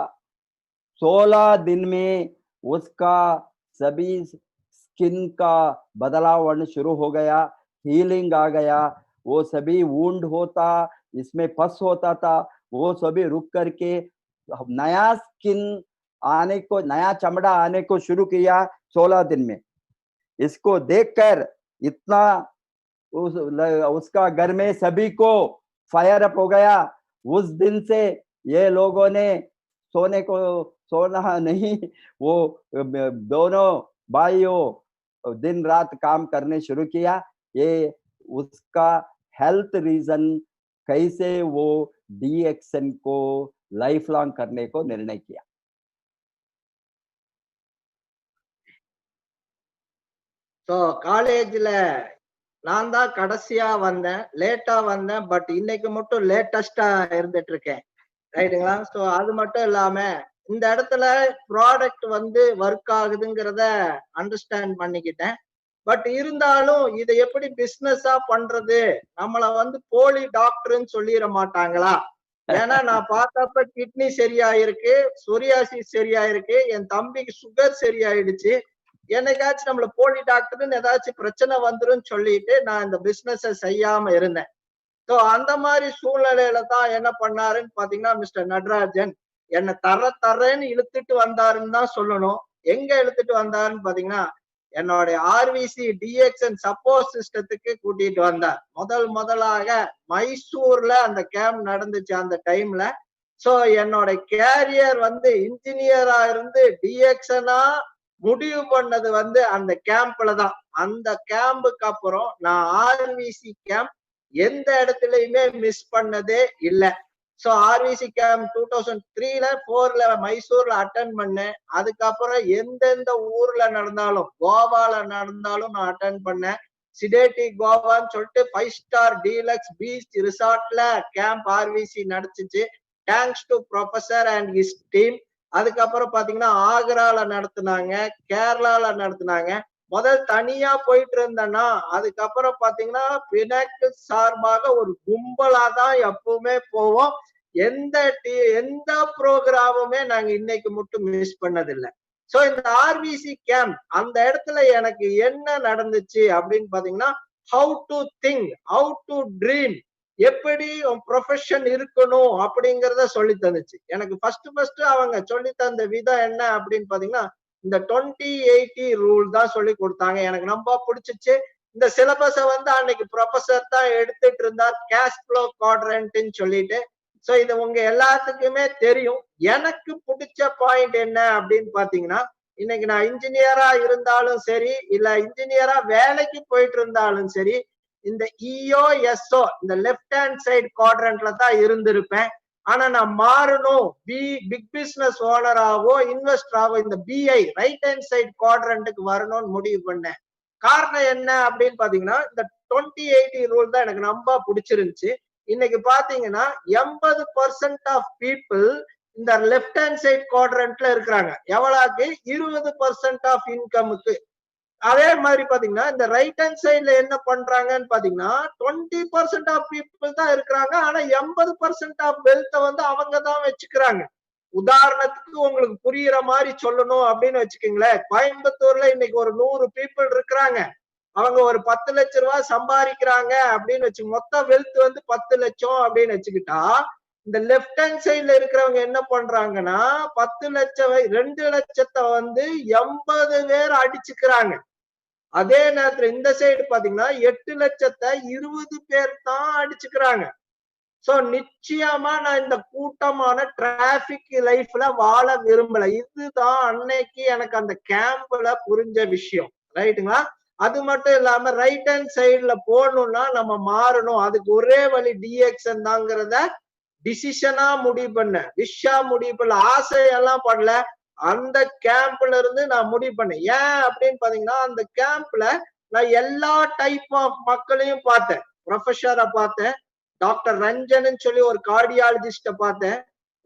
16 दिन में उसका सभी स्किन का बदलाव आना शुरू हो गया, हीलिंग आ गया। वो सभी वुंड होता, इसमें पस होता था, वो सभी रुक करके नया स्किन आने को, नया चमड़ा आने को शुरू किया 16 दिन में। इसको देखकर इतना उसका घर में सभी को फायर अप हो गया। उस दिन से ये लोगों ने सोना नहीं, वो दोनों भाइयों दिन रात काम करने शुरू किया। ये उसका हेल्थ रीजन कैसे वो DXN को लाइफ लॉन्ग करने को निर्णय किया? ஸோ காலேஜ்ல நான் தான் கடைசியா வந்தேன், லேட்டா வந்தேன். பட் இன்னைக்கு மட்டும் லேட்டஸ்டா இருந்துட்டு இருக்கேன். ரைட்டுங்களா? ஸோ அது மட்டும் இல்லாம இந்த இடத்துல ப்ராடக்ட் வந்து ஒர்க் ஆகுதுங்கிறத அண்டர்ஸ்டாண்ட் பண்ணிக்கிட்டேன். பட் இருந்தாலும் இதை எப்படி பிசினஸா பண்றது, நம்மள வந்து போலி டாக்டர்ன்னு சொல்லிட மாட்டாங்களா? ஏன்னா நான் பார்த்தப்ப கிட்னி சரியாயிருக்கு, சொரியாசிஸ் சரியாயிருக்கு, என் தம்பிக்கு சுகர் சரியாயிடுச்சு. என்னைக்காச்சும் நம்மள போலி டாக்டர்னு ஏதாச்சும் பிரச்சனை வந்துரும் சொல்லிட்டு நான் இந்த பிசினஸ செய்யாம இருந்தேன். சோ அந்த மாதிரி சூழ்நிலையில தான் என்ன பண்ணாருன்னு பாத்தீங்கன்னா மிஸ்டர் நடராஜன் என்ன தரேன்னு இழுத்துட்டு வந்தாருன்னு தான் சொல்லணும். எங்க இழுத்துட்டு வந்தாருன்னு பாத்தீங்கன்னா என்னுடைய RVC DXN சப்போர்ட் சிஸ்டத்துக்கு கூட்டிட்டு வந்தார். முதலாக மைசூர்ல அந்த கேம்ப் நடந்துச்சு அந்த டைம்ல. சோ என்னோட கேரியர் வந்து இன்ஜினியரா இருந்து DXNஆ முடிவு பண்ணது வந்து அந்த கேம்ப்ல தான். அந்த கேம்புக்கு அப்புறம் நான் RVC கேம்ப் எந்த இடத்துலயுமே மிஸ் பண்ணதே இல்ல. சோ RVC கேம்ப் 2003ல 4ல மைசூர்ல அட்டன் பண்ணேன். அதுக்கப்புறம் எந்தெந்த ஊர்ல நடந்தாலும், கோவால நடந்தாலும் நான் அட்டன் பண்ணேன். சிடேட்டி கோவான்னு சொல்லிட்டு 5 ஸ்டார் டீலக்ஸ் பீச் ரிசார்ட்ல கேம்ப் RVC நடத்துச்சு. Thanks to professor and his team. அதுக்கப்புறம் பாத்தீங்கன்னா ஆக்ரால நடத்துனாங்க, கேரளால நடத்துனாங்க. முதல் தனியா போயிட்டு இருந்தேன்னா அதுக்கப்புறம் பாத்தீங்கன்னா பினாக்கு சார்பாக ஒரு கும்பலா தான் எப்பவுமே போவோம். எந்த ப்ரோக்ராமுமே நாங்க இன்னைக்கு மட்டும் மிஸ் பண்ணதில்லை. சோ இந்த RVC கேம்ப் அந்த இடத்துல எனக்கு என்ன நடந்துச்சு அப்படின்னு பாத்தீங்கன்னா how to think, how to dream, எப்படி ப்ரொஃபஷன் இருக்கணும் அப்படிங்கறத சொல்லி தந்துச்சு. எனக்கு ஃபர்ஸ்ட் அவங்க சொல்லி தந்த விதம் என்ன அப்படின்னு பாத்தீங்கன்னா இந்த 2080 ரூல் தான் சொல்லி கொடுத்தாங்க. எனக்கு ரொம்ப பிடிச்சிச்சு. இந்த சிலபஸை வந்து அன்னைக்கு ப்ரொஃபசர் தான் எடுத்துட்டு இருந்தார், கேஷ் ஃப்ளோ குவாட்ரண்ட்னு சொல்லிட்டு. சோ இது உங்க எல்லாத்துக்குமே தெரியும். எனக்கு பிடிச்ச பாயிண்ட் என்ன அப்படின்னு பாத்தீங்கன்னா இன்னைக்கு நான் இன்ஜினியரா இருந்தாலும் சரி, இல்ல இன்ஜினியரா வேலைக்கு போயிட்டு இருந்தாலும் சரி, இந்த EOSO இந்த லெஃப்ட் ஹேண்ட் சைடு குவாட்ரண்ட்ல தான் இருந்திருப்பேன். ஆனா நான் மாறணும், பிக் பிசினஸ் ஓனராவோ இன்வெஸ்டராவோ இந்த BI ரைட் ஹேண்ட் சைடு குவாட்ரண்ட்டுக்கு வரணும்னு முடிவு பண்ணேன். காரணம் என்ன அப்படின்னு பாத்தீங்கன்னா இந்த 2080 ரூல் தான் எனக்கு ரொம்ப பிடிச்சிருந்துச்சு. இன்னைக்கு பாத்தீங்கன்னா 80% ஆஃப் பீப்புள் இந்த லெஃப்ட் ஹேண்ட் சைடு குவாட்ரண்ட்ல இருக்கிறாங்க. எவ்வளவுக்கு? 20% ஆஃப் இன்கமுக்கு. அதே மாதிரி பாத்தீங்கன்னா இந்த ரைட் ஹேண்ட் சைட்ல என்ன பண்றாங்கன்னு பாத்தீங்கன்னா 20% ஆஃப் பீப்புள் தான் இருக்கிறாங்க. ஆனா 80% ஆஃப் வெல்த்தை வந்து அவங்க தான் வச்சுக்கிறாங்க. உதாரணத்துக்கு உங்களுக்கு புரியுற மாதிரி சொல்லணும் அப்படின்னு வச்சுக்கோங்களேன். கோயம்புத்தூர்ல இன்னைக்கு ஒரு 100 பீப்புள் இருக்கிறாங்க. அவங்க ஒரு 10 லட்சம் ரூபாய் சம்பாதிக்கிறாங்க அப்படின்னு வச்சு மொத்த வெல்த் வந்து 10 லட்சம் அப்படின்னு வச்சுக்கிட்டா இந்த லெஃப்ட் ஹேண்ட் சைட்ல இருக்கிறவங்க என்ன பண்றாங்கன்னா 10 லட்சம் 2 லட்சத்தை வந்து 80 பேர் அடிச்சுக்கிறாங்க. அதே நேரத்துல இந்த சைடு பாத்தீங்கன்னா 8 லட்சத்தை 20 பேர் தான் அடிச்சுக்கிறாங்க. சோ நிச்சயமா நான் இந்த கூட்டமான டிராபிக் லைஃப்ல வாழ விரும்பல. இதுதான் அன்னைக்கு எனக்கு அந்த கேம்ப்ல புரிஞ்ச விஷயம். ரைட்டுங்களா? அது மட்டும் இல்லாம ரைட் ஹேண்ட் சைட்ல போகணும்னா நம்ம மாறணும். அதுக்கு ஒரே வழி DXN தாங்கிறத டிசிஷனா முடிவு பண்ண, விஷா முடிவு பண்ணல, ஆசையெல்லாம் பண்ணல. அந்த கேம்ப்ல இருந்து நான் முடிவு பண்ணேன். ஏன் அப்படின்னு பாத்தீங்கன்னா அந்த கேம்ப்ல நான் எல்லா டைப் ஆஃப் மக்களையும் பார்த்தேன். ப்ரொஃபஸரை பார்த்தேன், டாக்டர் ரஞ்சன் சொல்லி ஒரு கார்டியாலஜிஸ்ட பார்த்தேன்,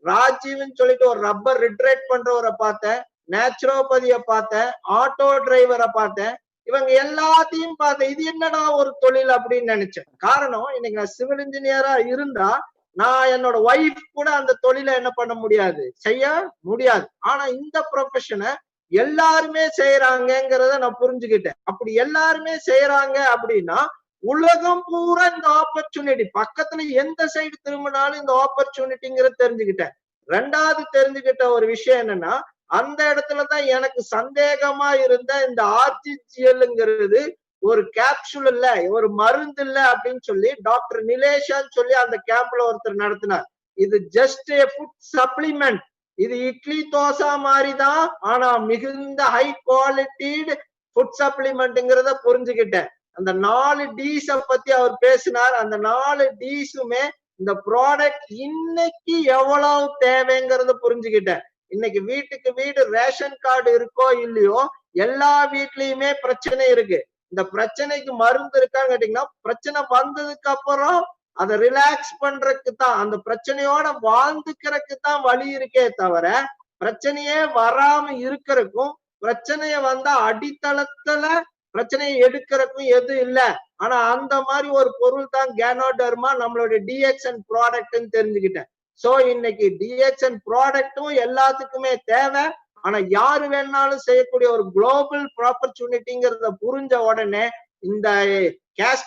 ராஜீவ்னு சொல்லிட்டு ஒரு ரப்பர் ரிட்ரேட் பண்றவரை பார்த்தேன், நேச்சுரோபதிய பார்த்தேன், ஆட்டோ டிரைவரை பார்த்தேன். இவங்க எல்லாத்தையும் பார்த்தேன். இது என்னடா ஒரு தொழில் அப்படின்னு நினைச்சேன். காரணம் இன்னைக்கு நான் சிவில் இன்ஜினியரா இருந்தா நான் என்னோட ஒய்ஃப் கூட அந்த தொழிலை என்ன பண்ண முடியாது, செய்ய முடியாது. ஆனா இந்த ப்ரொஃபஷனை எல்லாருமே செய்யறாங்கிறத நான் புரிஞ்சுக்கிட்டேன். அப்படி எல்லாருமே செய்யறாங்க அப்படின்னா உலகம் பூரா இந்த ஆப்பர்ச்சுனிட்டி, பக்கத்துல எந்த சைடு திரும்பினாலும் இந்த ஆப்பர்ச்சுனிட்டிங்கிறத தெரிஞ்சுக்கிட்டேன். ரெண்டாவது தெரிஞ்சுக்கிட்ட ஒரு விஷயம் என்னன்னா அந்த இடத்துலதான் எனக்கு சந்தேகமா இருந்த இந்த RGGLங்கிறது ஒரு கேப்சூல் இல்ல, ஒரு மருந்து இல்ல அப்படின்னு சொல்லி டாக்டர் நிலேஷான்னு சொல்லி அந்த கேம்ப்ல ஒருத்தர் நடத்தினார். இது ஜஸ்ட் ஏ ஃபுட் சப்ளிமெண்ட். இது இட்லி தோசை மாதிரிதான், ஆனா மிகுந்த ஹை குவாலிட்டி ஃபுட் சப்ளிமெண்ட்ங்கிறத புரிஞ்சுக்கிட்டேன். அந்த 4 D's பத்தி அவர் பேசினார். அந்த 4 Dஸுமே இந்த ப்ராடக்ட் இன்னைக்கு எவ்வளவு தேவைங்கிறத புரிஞ்சுக்கிட்டேன். இன்னைக்கு வீட்டுக்கு வீடு ரேஷன் கார்டு இருக்கோ இல்லையோ, எல்லா வீட்லயுமே பிரச்சனை இருக்கு. இந்த பிரச்சனைக்கு மருந்து இருக்கான்னு கேட்டீங்கன்னா, பிரச்சனை வந்ததுக்கு அப்புறம் அதை ரிலாக்ஸ் பண்றதுக்கு தான், அந்த பிரச்சனையோட வாழ்ந்துக்கிறதுக்கு தான் வழி இருக்கே தவிர, பிரச்சனையே வராம இருக்கிறதுக்கும் பிரச்சனைய வந்தா அடித்தளத்துல பிரச்சனையை எடுக்கிறதுக்கும் எது இல்ல. ஆனா அந்த மாதிரி ஒரு பொருள் தான் கேனோடர்மா, நம்மளுடைய டிஎக்ஸ்என் ப்ராடக்ட்னு தெரிஞ்சுக்கிட்டேன். சோ இன்னைக்கு டிஎக்ஸ்என் ப்ராடக்டும் எல்லாத்துக்குமே தேவை. ஆனா யாரு வேணாலும் செய்யக்கூடிய ஒரு குளோபல் ஆப்பர்ச்சுனிட்டிங்கிறத புரிஞ்ச உடனே இந்த கேஷ்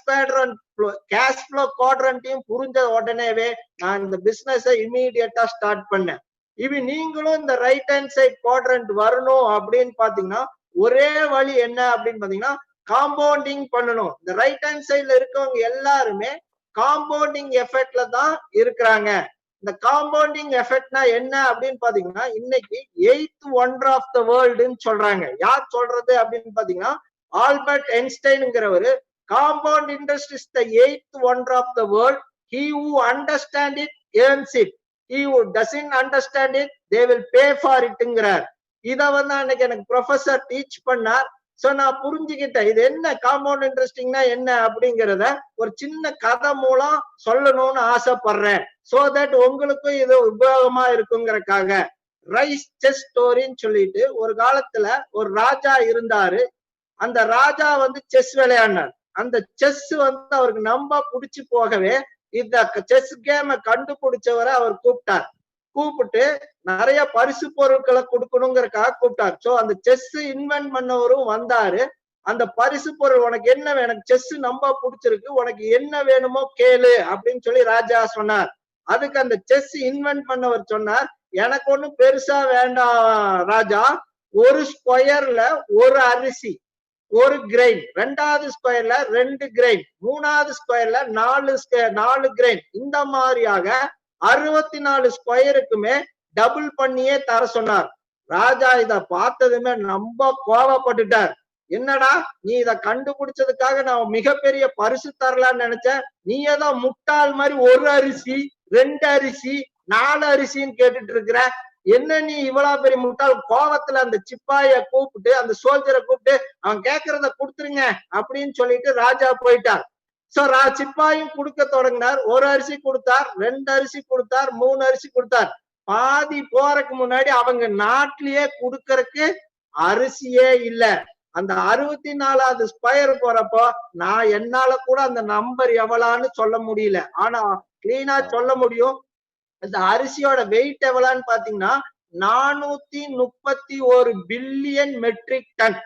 ஃப்ளோ குவாட்ரண்ட்டையும் புரிஞ்ச உடனேவே நான் இந்த பிசினஸ் இமீடியட்டா ஸ்டார்ட் பண்ணேன். இவ நீங்களும் இந்த ரைட் ஹேண்ட் சைட் குவாட்ரண்ட் வரணும் அப்படின்னு பாத்தீங்கன்னா, ஒரே வழி என்ன அப்படின்னு பாத்தீங்கன்னா, காம்பவுண்டிங் பண்ணணும். இந்த ரைட் ஹேண்ட் சைட்ல இருக்கவங்க எல்லாருமே காம்பவுண்டிங் எஃபெக்ட்ல தான் இருக்கிறாங்க. இந்த காம்பவுண்டிங் எஃபெக்ட்னா என்ன அப்படின்னு பாத்தீங்கன்னா, இன்னைக்கு 8th wonder ஆஃப் த வேர்ல்டுன்னு சொல்றாங்க. யார் சொல்றது அப்படின்னு பாத்தீங்கன்னா, ஆல்பர்ட் ஐன்ஸ்டைன்ங்கிறவரு, compound interest is the 8th wonder of the world. He who understand it earns it. He who doesn't understand it, they will pay for itங்கிறார். இத வந்து அன்னைக்கு எனக்கு ப்ரொஃபசர் டீச் பண்ணார். சோ நான் புரிஞ்சுக்கிட்டேன் இது என்ன காம்பவுண்ட் இன்ட்ரெஸ்டிங்னா என்ன அப்படிங்கிறத ஒரு சின்ன கதை மூலம் சொல்லணும்னு ஆசைப்படுறேன். சோ தட் உங்களுக்கும் இது உபயோகமா இருக்குங்கிறக்காக. ரைஸ் செஸ் ஸ்டோரின்னு சொல்லிட்டு ஒரு காலத்துல ஒரு ராஜா இருந்தாரு. அந்த ராஜா வந்து செஸ் விளையாடினார். அந்த செஸ் வந்து அவருக்கு ரொம்ப பிடிச்சு போகவே இந்த செஸ் கேம கண்டுபிடிச்சவரை அவர் கூப்பிட்டு நிறைய பரிசு பொருட்களை கொடுக்கணுங்கிறதுக்காக கூப்பிட்டார். சோ அந்த செஸ் இன்வென்ட் பண்ணவரும் வந்தாரு. அந்த பரிசு பொருள், உனக்கு என்ன வேணும், எனக்கு செஸ் ரொம்ப பிடிச்சிருக்கு, உனக்கு என்ன வேணுமோ கேளு அப்படின்னு சொல்லி ராஜா சொன்னார். அதுக்கு அந்த செஸ் இன்வென்ட் பண்ணவர் சொன்னார், எனக்கு ஒண்ணும் பெருசா வேண்டாம் ராஜா, ஒரு ஸ்கொயர்ல ஒரு அரிசி, ஒரு கிரெயின், ரெண்டாவது ஸ்கொயர்ல 2 கிரெயின், மூணாவது ஸ்கொயர்ல 4 கிரெயின், இந்த மாதிரியாக 64 ஸ்கொயருக்குமே டபுள் பண்ணியே தர சொன்னார். ராஜா இத பார்த்ததுமே ரொம்ப கோவப்பட்டுட்டார். என்னடா நீ இத கண்டுபிடிச்சதுக்காக நான் மிகப்பெரிய பரிசு தரலான்னு நினைச்சேன், நீ ஏதோ முட்டாள் மாதிரி ஒரு அரிசி, 2 அரிசி, 4 அரிசின்னு கேட்டுட்டு இருக்கிற, என்ன நீ இவ்வளவு பெரிய முட்டாள்? கோவத்துல அந்த சிப்பாய கூப்பிட்டு, அந்த சோல்ஜரை கூப்பிட்டு, அவன் கேட்கறத கொடுத்துருங்க அப்படின்னு சொல்லிட்டு ராஜா போயிட்டார். சோ சிப்பாயும் கொடுக்க தொடங்கினார். 1 அரிசி கொடுத்தார், 2 அரிசி கொடுத்தார், 3 அரிசி கொடுத்தார். பாதி போறதுக்கு முன்னாடி அவங்க நாட்டிலேயே கொடுக்கறதுக்கு அரிசியே இல்ல. அந்த 64வது ஸ்கொயர் போறப்போ நான் என்னால கூட அந்த நம்பர் எவ்வளவுன்னு சொல்ல முடியல. ஆனா கிளீனா சொல்ல முடியும், இந்த அரிசியோட வெயிட் எவ்வளவுன்னு பாத்தீங்கன்னா 431 பில்லியன் மெட்ரிக் டன்.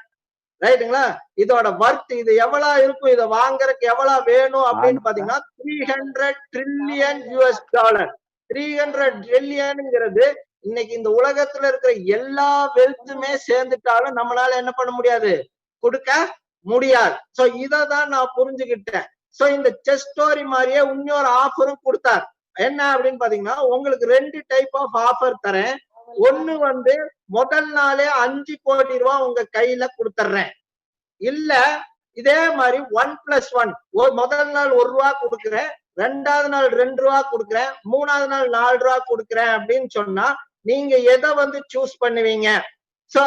ரைட்டுங்களா? இதோட வர்த் இது எவ்வளவு இருக்கும், இதை வாங்குறதுக்கு எவ்வளவு வேணும் அப்படின்னு பாத்தீங்கன்னா 300 ட்ரில்லியன் US டாலர். 300 ட்ரில்லியன்ங்கிறது இன்னைக்கு இந்த உலகத்துல இருக்கிற எல்லா வெல்த்துமே சேர்ந்துட்டாலும் நம்மளால என்ன பண்ண முடியாது, கொடுக்க முடியாது. சோ இததான் நான் புரிஞ்சுக்கிட்டேன். சோ இந்த செஸ் ஸ்டோரி மாதிரியே இன்னொரு ஆஃபரும் கொடுத்தார். என்ன அப்படின்னு பாத்தீங்கன்னா, உங்களுக்கு 2 டைப் ஆஃப் ஆஃபர் தரேன். ஒண்ணு வந்து முதல் நாளே 5 கோடி ரூபாய் உங்க கையில கொடுத்துறேன். இல்ல இதே மாதிரி 1+1, முதல் நாள் 1 ரூபா கொடுக்குறேன், 2வது நாள் 2 ரூபா கொடுக்குறேன், 3வது நாள் 4 ரூபா கொடுக்குறேன் அப்படின்னு சொன்னா நீங்க எதை வந்து சூஸ் பண்ணுவீங்க? சோ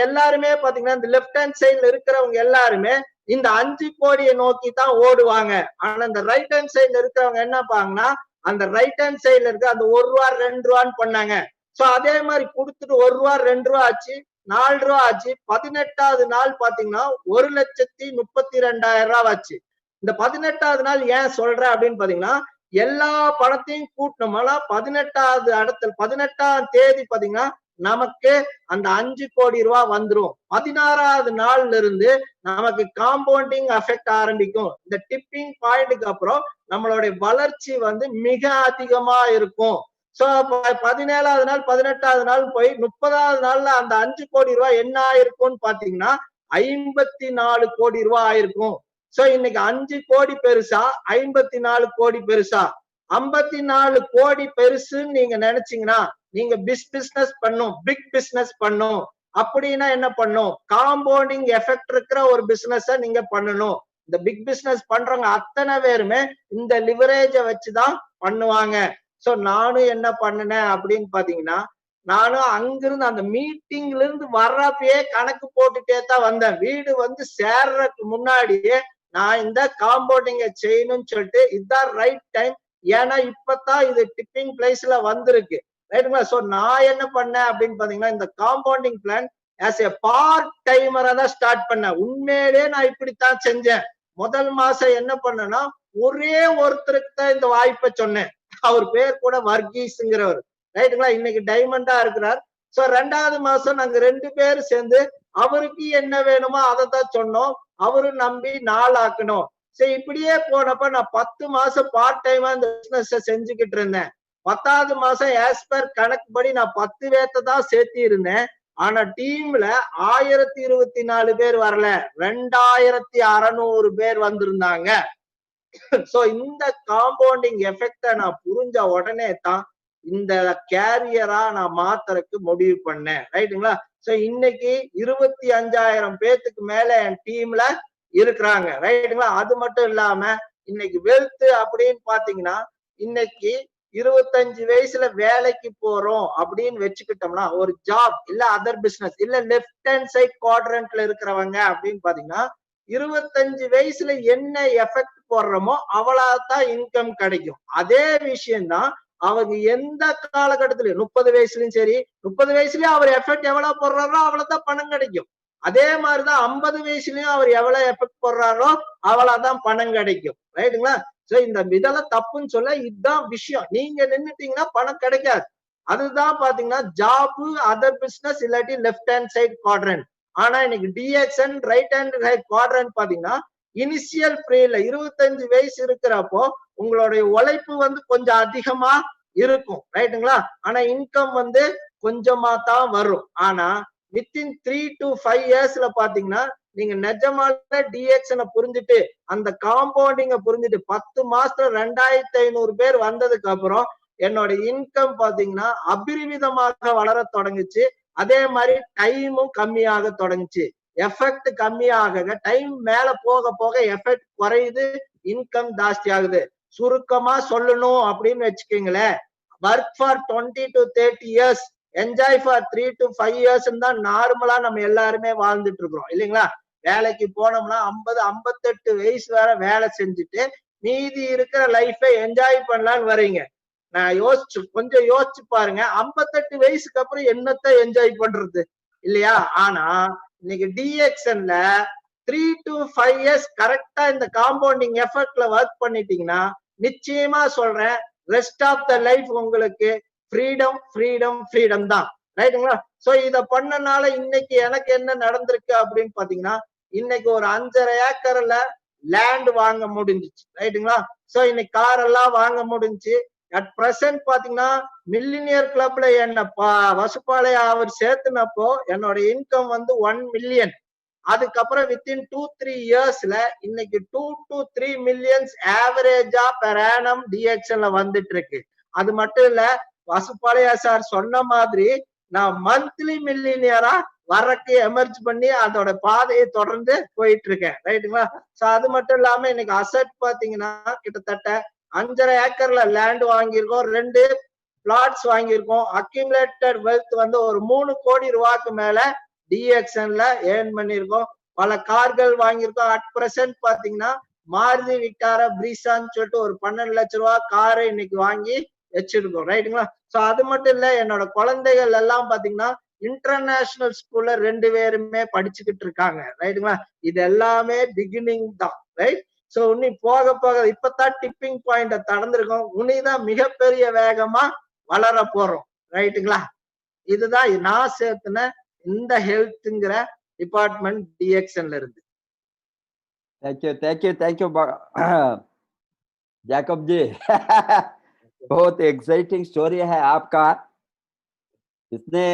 எல்லாருமே பாத்தீங்கன்னா இந்த லெப்ட் ஹேண்ட் சைட்ல இருக்கிறவங்க எல்லாருமே இந்த 5 கோடியை நோக்கி தான் ஓடுவாங்க. ஆனா இந்த ரைட் ஹேண்ட் சைட்ல இருக்கிறவங்க என்ன பாங்கன்னா, அந்த ரைட் ஹேண்ட் சைட்ல இருக்க அந்த 1 ரூபா 2 ரூபான்னு பண்ணாங்க. சோ அதே மாதிரி கொடுத்துட்டு 1 ரூபா 2 ரூபா ஆச்சு, 4 ரூபா ஆச்சு. 18வது நாள் பாத்தீங்கன்னா 1,32,000 ரூபாய் ஆச்சு. இந்த 18வது நாள் ஏன் சொல்றேன் அப்படின்னு பாத்தீங்கன்னா, எல்லா பணத்தையும் கூட்டணும்னா 18ஆம் தேதி பாத்தீங்கன்னா நமக்கு அந்த 5 கோடி ரூபாய் வந்துரும். 16வது நாள்ல இருந்து நமக்கு காம்பவுண்டிங் எஃபெக்ட் ஆரம்பிக்கும். இந்த டிப்பிங் பாயிண்ட்க்கு அப்புறம் நம்மளுடைய வளர்ச்சி வந்து மிக அதிகமா இருக்கும். சோ 17வது நாள் 18வது நாள் போய் 30வது நாள்ல அந்த 5 கோடி ரூபாய் என்ன ஆயிருக்கும்னு பாத்தீங்கன்னா 54 கோடி ரூபாய் ஆயிருக்கும். சோ இன்னைக்கு 5 கோடி பெருசா, 54 கோடி பெருசா? 54 கோடி பெருசுன்னு நீங்க நினைச்சீங்கன்னா நீங்க பிசினஸ் பண்ணும், பிக் பிசினஸ் பண்ணும். அப்படின்னா என்ன பண்ணும், காம்பவுண்டிங் எஃபெக்ட் இருக்கிற ஒரு பிசினஸ நீங்க பண்ணணும். இந்த பிக் பிசினஸ் பண்றவங்க அத்தனை பேருமே இந்த லிவரேஜை வச்சுதான் பண்ணுவாங்க. சோ நானும் என்ன பண்ணினேன் அப்படின்னு பாத்தீங்கன்னா, நானும் அங்கிருந்து அந்த மீட்டிங்ல இருந்து வர்றப்பயே கணக்கு போட்டுட்டே தான் வந்தேன். வீடு வந்து சேர்றதுக்கு முன்னாடியே நான் இந்த காம்பவுண்டிங்க செய்யணும்னு சொல்லிட்டு இதுதான் ரைட் டைம். ஏன்னா இப்பதான் இது டிப்பிங் பிளேஸ்ல வந்திருக்கு. ரைட்டுங்களா? சோ நான் என்ன பண்ணேன் அப்படின்னு பாத்தீங்கன்னா, இந்த compounding plan as a part டைமரா தான் ஸ்டார்ட் பண்ணேன். உண்மையிலேயே நான் இப்படித்தான் செஞ்சேன். முதல் மாசம் என்ன பண்ணேன்னா, ஒரே ஒருத்தருக்கு தான் இந்த வாய்ப்பை சொன்னேன். அவர் பேர் கூட வர்கீஸ்ங்கிறவர். ரைட்டுங்களா? இன்னைக்கு டைமண்டா இருக்கிறார். சோ 2வது மாசம் நாங்க 2 பேரும் சேர்ந்து அவருக்கு என்ன வேணுமோ அதை தான் சொன்னோம். அவரு நம்பி 4 ஆக்கணும். சரி, இப்படியே போனப்ப நான் 10 மாசம் பார்ட் டைமா இந்த பிசினஸ் செஞ்சுக்கிட்டு இருந்தேன். 10வது மாசம் ஆஸ் பர் கணக்குப்படி நான் 10 பேர்த்த தான் சேர்த்தி இருந்தேன். ஆனா டீம்ல 1024 பேர் வரல, 2600 பேர் வந்திருந்தாங்க. சோ இந்த காம்பவுண்டிங் எஃபெக்ட நான் புரிஞ்ச உடனே தான் இந்த கேரியரா நான் மாத்துறதுக்கு முடிவு பண்ணேன். ரைட்டுங்களா? சோ இன்னைக்கு 25,000 பேத்துக்கு மேல என் டீம்ல இருக்கிறாங்க. ரைட்டுங்களா? அது மட்டும் இல்லாம இன்னைக்கு வெல்த் அப்படின்னு பாத்தீங்கன்னா, இன்னைக்கு 25 வயசுல வேலைக்கு போறோம் அப்படின்னு வச்சுக்கிட்டோம்னா, ஒரு ஜாப் இல்ல அதர் பிசினஸ் இல்ல லெஃப்ட் ஹேண்ட் சைட் குவாட்ரண்ட்ல இருக்கிறவங்க அப்படின்னு பாத்தீங்கன்னா, 25 வயசுல என்ன எஃபெக்ட் போடுறோமோ அவ்வளவுதான் இன்கம் கிடைக்கும். அதே விஷயம்தான் அவங்க எந்த காலகட்டத்திலயும் 30 வயசுலயும் சரி, 30 வயசுலயும் அவர் எஃபெக்ட் எவ்வளவு போடுறாரோ அவ்வளவுதான் பணம் கிடைக்கும். அதே மாதிரிதான் 50 வயசுலயும் அவர் எவ்வளவு எஃபெக்ட் போடுறாரோ அவ்வளவுதான் பணம் கிடைக்கும். ரைட்டுங்களா? சோ இந்த இதெல்லாம் தப்புன்னு சொல்ல, இதுதான் விஷயம். நீங்க நின்னுட்டீங்கன்னா பணம் கிடைக்காது. அதுதான் பாத்தீங்கன்னா ஜாப், அதர் பிசினஸ் இல்லாட்டி லெஃப்ட் ஹேண்ட் சைட் குவாட்ரண்ட். ஆனா இன்னைக்கு DXN right hand side quadrant பாத்தீங்கன்னா, இனிஷியல் ஃப்ரீல 25 வயசு இருக்கிறப்போ உங்களுடைய உழைப்பு வந்து கொஞ்சம் அதிகமா இருக்கும். ரைட்டுங்களா? ஆனா இன்கம் வந்து கொஞ்சமா தான் வரும். ஆனா வித்தின் 3 to 5 இயர்ஸ்ல பாத்தீங்கன்னா, நீங்க நிஜமான டிஎக்ஸ்என புரிஞ்சுட்டு அந்த காம்பவுண்டிங்க புரிஞ்சுட்டு 10 மாசத்துல 2500 பேர் வந்ததுக்கு அப்புறம் என்னோட இன்கம் பாத்தீங்கன்னா அபிரிவிதமாக வளர தொடங்குச்சு. அதே மாதிரி டைமும் கம்மியாக தொடங்குச்சு. எஃபெக்ட் கம்மியாக டைம் மேல போக போக எஃபெக்ட் குறையுது, இன்கம் ஜாஸ்தி ஆகுது. சுருக்கமா சொல்லணும் அப்படின்னு வச்சுக்கீங்களேன், work for 20 to 30 years, enjoy for 3 to 5 years தான் நார்மலா நம்ம எல்லாருமே வாழ்ந்துட்டு இருக்கிறோம் இல்லைங்களா? வேலைக்கு போனோம்னா 50, 58 வயசு வரை வேலை செஞ்சுட்டு மீதி இருக்கிற லைஃபை என்ஜாய் பண்ணலான்னு வரீங்க. நான் கொஞ்சம் யோசிச்சு பாருங்க, 58 வயசுக்கு அப்புறம் என்னத்த என்ஜாய் பண்றது இல்லையா? ஆனா இன்னைக்கு டிஎக்ஸ்என்ல 3 to 5 இயர்ஸ் கரெக்டா இந்த காம்பவுண்டிங் எஃபெக்ட்ல ஒர்க் பண்ணிட்டீங்கன்னா, நிச்சயமா சொல்றேன், ரெஸ்ட் ஆஃப் த லைஃப் உங்களுக்கு ஃப்ரீடம் ஃப்ரீடம் ஃப்ரீடம் தான். ரைட்டுங்களா? சோ இத பண்ணனால இன்னைக்கு எனக்கு என்ன நடந்திருக்கு அப்படின்னு பாத்தீங்கன்னா, இன்னைக்கு ஒரு 5.5 ஏக்கர்ல லேண்ட் வாங்க முடிஞ்சிச்சு. ரைட்டுங்களா? சோ இன்னைக்கு கார் எல்லாம் வாங்க முடிஞ்சு. அட் பிரசன்ட் பாத்தீங்கன்னா, மில்லினியர் கிளப்ல என்ன வசுப்பாளைய அவர் சேர்த்துனப்போ என்னோட இன்கம் வந்து 1 மில்லியன். அதுக்கப்புறம் வித்தின் 2-3 இயர்ஸ்ல இன்னைக்கு 2 to 3 மில்லியன்ஸ் ஆவரேஜா பெர் ஆனம் டிஎக்ஸ்என்ல வந்துட்டு இருக்கு. அது மட்டும் இல்ல, வசுப்பாளையா சார் சொன்ன மாதிரி நான் மந்த்லி மில்லினியரா வர்றக்கு எமர்ஜ் பண்ணி அதோட பாதையை தொடர்ந்து போயிட்டு இருக்கேன். ரைட்டுங்களா? சோ அது மட்டும் இல்லாம இன்னைக்கு அசட் பாத்தீங்கன்னா கிட்டத்தட்ட 5.5 ஏக்கர்ல லேண்ட் வாங்கியிருக்கோம், 2 பிளாட்ஸ் வாங்கியிருக்கோம். அக்யூமுலேட்டட் வெல்த் வந்து ஒரு 3 கோடி ரூபாய்க்கு மேல டிஎக்ஸ்என்ல ஏர்ன் பண்ணியிருக்கோம். பல கார்கள் வாங்கியிருக்கோம். அட் பிரசன்ட் பாத்தீங்கன்னா மாருதி விக்டாரா பிரீசான்னு சொல்லிட்டு ஒரு 12 லட்சம் ரூபாய் காரை இன்னைக்கு வாங்கி வச்சிருக்கோம். ரைட்டுங்களா? சோ அது மட்டும் இல்ல, என்னோட குழந்தைகள் எல்லாம் பாத்தீங்கன்னா இன்டர்நேஷனல் ஸ்கூல்ல 2 பேருமே படிச்சுக்கிட்டு இருக்காங்க. ரைட்டுங்களா? இது எல்லாமே பிகினிங் தான். ரைட்? சோ உன்னி போக போக இப்பதான் டிப்பிங் பாயிண்ட கடந்திருக்கோம். உன்னிதான் மிகப்பெரிய வேகமா வளர போறோம். ரைட்டுங்களா? இதுதான் நான் சேர்த்துன இந்த ஹெல்த்ங்கிற டிபார்ட்மெண்ட் டிஎக்ஸ்என்ல இருந்து. थैंक यू जैकब जी। बहुत एक्साइटिंग स्टोरी है आपका। इसने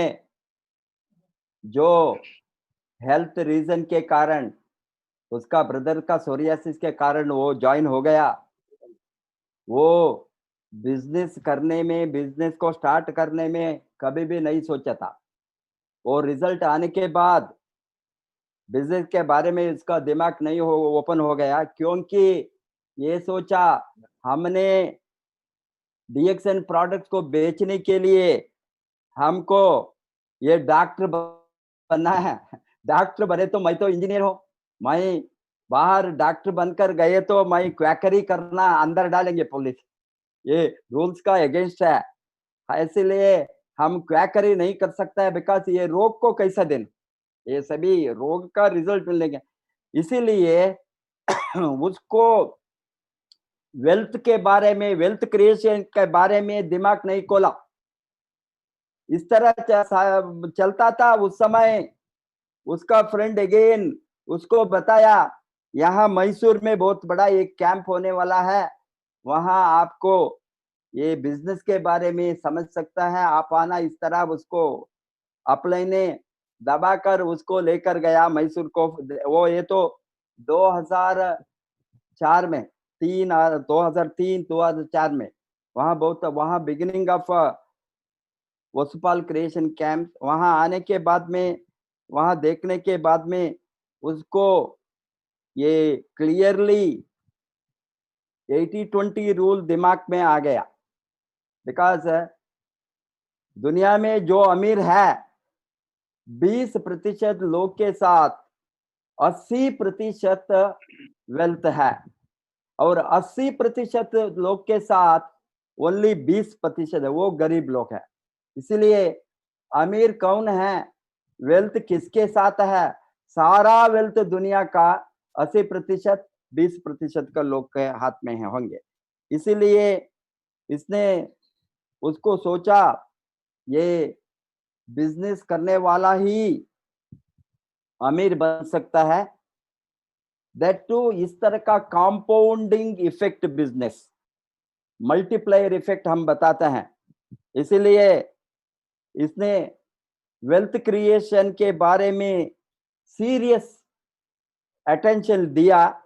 जो हेल्थ रीजन के कारण उसका ब्रदर का सोरियासिस के कारण वो ज्वाइन हो गया। वो बिजनेस करने में, बिजनेस को स्टार्ट करने में कभी भी नहीं सोचा था। और रिजल्ट आने के बाद बिजनेस के बारे में इसका दिमाग नहीं हो ओपन हो गया, क्योंकि ये सोचा हमने डीएक्सएन प्रोडक्ट्स को बेचने के लिए हमको ये डॉक्टर बनना है। डॉक्टर बने तो मैं तो इंजीनियर हूँ, मैं बाहर डॉक्टर बनकर गए तो मैं क्वैकरी करना अंदर डालेंगे पुलिस, ये रूल्स का अगेंस्ट है। इसीलिए हम क्वैकरी नहीं कर सकता है, बिकॉज ये रोग को कैसा देना, ये सभी रोग का रिजल्ट मिलेंगे। इसीलिए उसको वेल्थ के बारे में, वेल्थ क्रिएशन के बारे में दिमाग नहीं खोला। इस तरह चलता था उस समय। उसका फ्रेंड अगेन उसको बताया, यहाँ मैसूर में बहुत बड़ा एक कैंप होने वाला है, वहां आपको ये बिजनेस के बारे में समझ सकता है, आप आना। इस तरह उसको अपने ने दबाकर उसको लेकर गया मैसूर को। वो ये तो 2004 में 2003-2004 में वहां beginning of Vasupal creation camp. वहां आने के बाद में, वहां देखने के बाद में उसको ये क्लियरली 80-20 रूल दिमाग में आ गया। बिकॉज दुनिया में जो अमीर है 20% लोग के साथ 80% वेल्थ है, और 80% लोग के साथ ओनली 20% है, वो गरीब लोग है। इसलिए अमीर कौन है, वेल्थ किसके साथ है, सारा वेल्थ दुनिया का 80% 20% का लोग के हाथ में है होंगे। इसीलिए इसने उसको सोचा ये बिजनेस करने वाला ही अमीर बन सकता है, दैट टू इस तरह का compounding effect business, multiplier effect हम बताते हैं। इसीलिए इसने वेल्थ क्रिएशन के बारे में सीरियस अटेंशन दिया।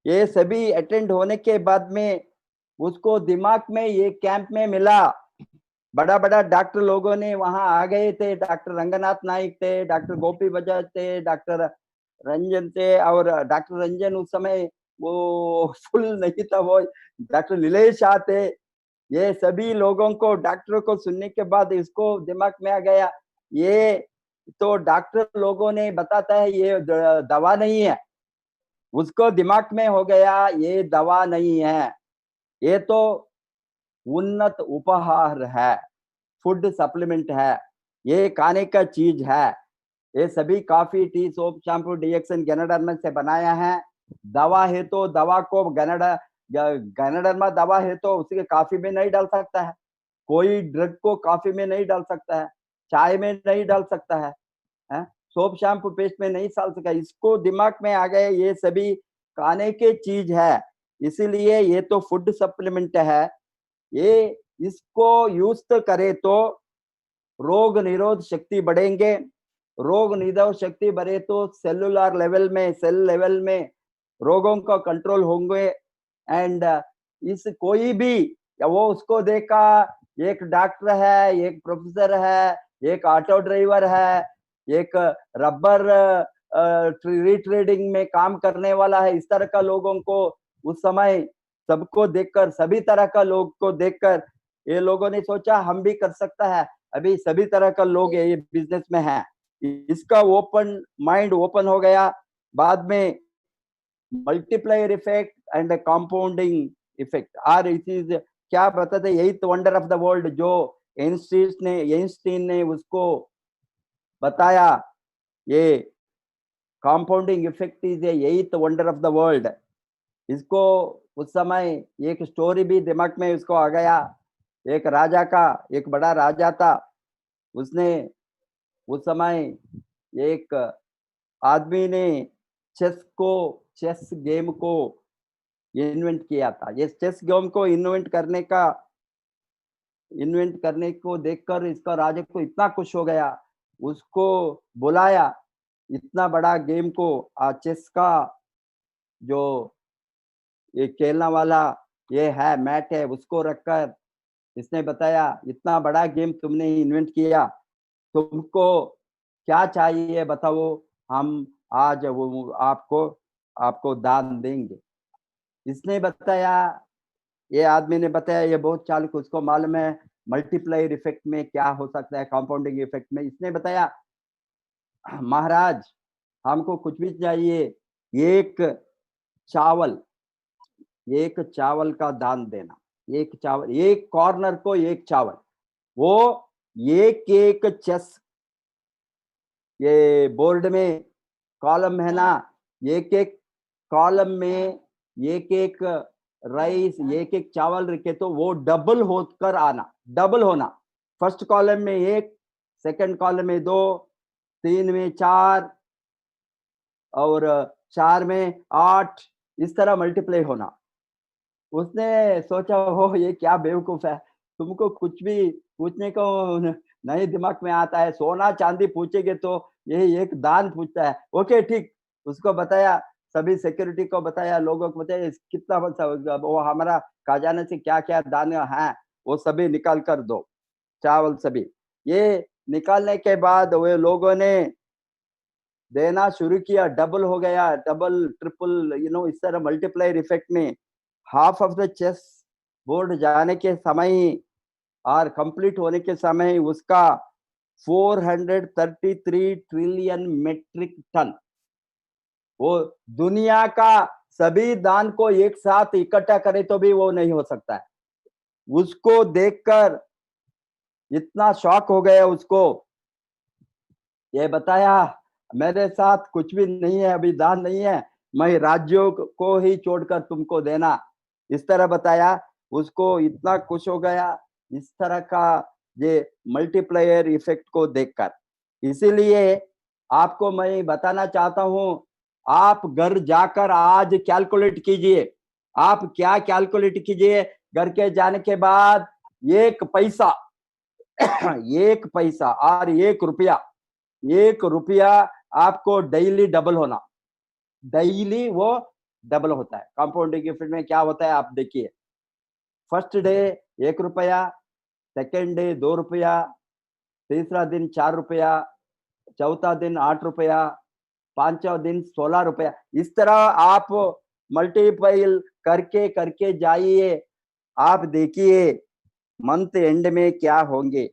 ये सभी अटेंड होने के बाद में उसको दिमाग में ये कैंप में मिला, बड़ा बड़ा डॉक्टर लोगों ने वहां आ गए थे, डॉक्टर रंगनाथ नाइक थे, डॉक्टर गोपी बजाज थे, डॉक्टर रंजन थे। और डॉक्टर रंजन उस समय वो फुल नहीं था, वो डॉक्टर नीलेश शाह थे। ये सभी लोगों को, डॉक्टरों को सुनने के बाद इसको दिमाग में आ गया, ये तो डॉक्टर लोगों ने बताता है ये दवा नहीं है। उसको दिमाग में हो गया ये दवा नहीं है, ये तो उन्नत उपहार है, फूड सप्लीमेंट है, ये खाने का चीज है। ये सभी coffee, tea, soap, shampoo DXN ganoderma से बनाया है। दवा है तो दवा को गैनाडर्मा दवा है तो उसके कॉफी में नहीं डाल सकता है, कोई ड्रग को कॉफी में नहीं डाल सकता है, चाय में नहीं डाल सकता है? सोप शैम्पू पेस्ट में नहीं डाल सकता। इसको दिमाग में आ गए ये सभी खाने के चीज है, इसीलिए ये तो फूड सप्लीमेंट है। ये इसको यूज करे तो रोग निरोध शक्ति बढ़ेंगे, रोग निरोध शक्ति बढ़े तो सेलुलर लेवल में, सेल लेवल में रोगों का कंट्रोल होंगे। एंड इस कोई भी, या वो उसको देखा एक डॉक्टर है, एक प्रोफेसर है, एक ऑटो ड्राइवर है, एक रबर रिट्रेडिंग में काम करने वाला है, इस तरह का लोगों को उस समय सबको देखकर, सभी तरह का लोग को देखकर ये लोगों ने सोचा हम भी कर सकता है। अभी सभी तरह का लोग ये बिजनेस में है। इसका ओपन माइंड ओपन हो गया। बाद में multiplier effect and compounding effect, और इट इज क्या बताते, एथ वंडर ऑफ द वर्ल्ड जो एइंस्टीन ने उसको बताया, ये कंपाउंडिंग इफेक्ट इज एथ वंडर ऑफ द वर्ल्ड। इसको उस समय एक स्टोरी भी दिमाग में इसको आ गया। एक राजा का, एक बड़ा राजा था, उसने उस समय एक आदमी ने चेस गेम को इन्वेंट किया था। ये चेस गेम को इन्वेंट करने को देखकर इसका राजा को इतना खुश हो गया, उसको बुलाया। इतना बड़ा गेम को चेस का जो ये खेलने वाला ये है मैट है, उसको रखकर इसने बताया इतना बड़ा गेम तुमने इन्वेंट किया, तुमको क्या चाहिए बताओ। हम आज वो आपको दान देंगे। इसने बताया, ये आदमी ने बताया, ये बहुत चालू, उसको मालूम है मल्टीप्लायर इफेक्ट में क्या हो सकता है, कंपाउंडिंग इफेक्ट में। इसने बताया महाराज हमको कुछ भी चाहिए, एक चावल का दान देना, एक चावल, एक कॉर्नर को एक चावल, वो एक चेस, ये बोर्ड में कॉलम है ना, एक कॉलम में एक राइस, एक चावल रखे तो वो डबल होकर आना, डबल होना। फर्स्ट कॉलम में 1, सेकंड कॉलम में 2, 3 में 4 और 4 में 8, इस तरह मल्टीप्लाई होना। उसने सोचा हो ये क्या बेवकूफ है, तुमको कुछ भी पूछने को नहीं दिमाग में आता है, सोना चांदी पूछेंगे तो यही एक दान पूछता है। ओके ठीक, उसको बताया, सभी सिक्योरिटी को बताया, लोगों को बताया कितना बचा, वो हमारा खजाने से क्या क्या दान है वो सभी निकाल कर दो, चावल सभी। ये निकालने के बाद वे लोगों ने देना शुरू किया, डबल हो गया, डबल ट्रिपल, इस तरह मल्टीप्लायर इफेक्ट में half of the chess board जाने के समय और कंप्लीट होने के समय उसका 433 ट्रिलियन मेट्रिक टन, वो दुनिया का सभी दान को एक साथ इकट्ठा करे तो भी वो नहीं हो सकता है। उसको देखकर इतना शॉक हो गया उसको, ये बताया मेरे साथ कुछ भी नहीं है, अभी दान नहीं है, मैं राज्यों को ही छोड़कर तुमको देना, इस तरह बताया। उसको इतना खुश हो गया इस तरह का ये मल्टीप्लायर इफेक्ट को देखकर। इसीलिए आपको मैं बताना चाहता हूं, आप घर जाकर आज कैलकुलेट कीजिए, आप क्या कैलकुलेट कीजिए, घर के जाने के बाद 1 पैसा 1 पैसा और 1 रुपया, 1 रुपया आपको डेली डबल होना, डेली वो डबल होता है। कंपाउंडिंग इफेक्ट में क्या होता है आप देखिए, फर्स्ट डे 1 रुपया, सेकेंड डे 2 रुपया, तीसरा दिन 4 रुपया, चौथा दिन 8 रुपया, पांचवा दिन 16 रुपया, इस तरह आप मल्टीपल करके करके जाइए। आप देखिए मंथ एंड में क्या होंगे,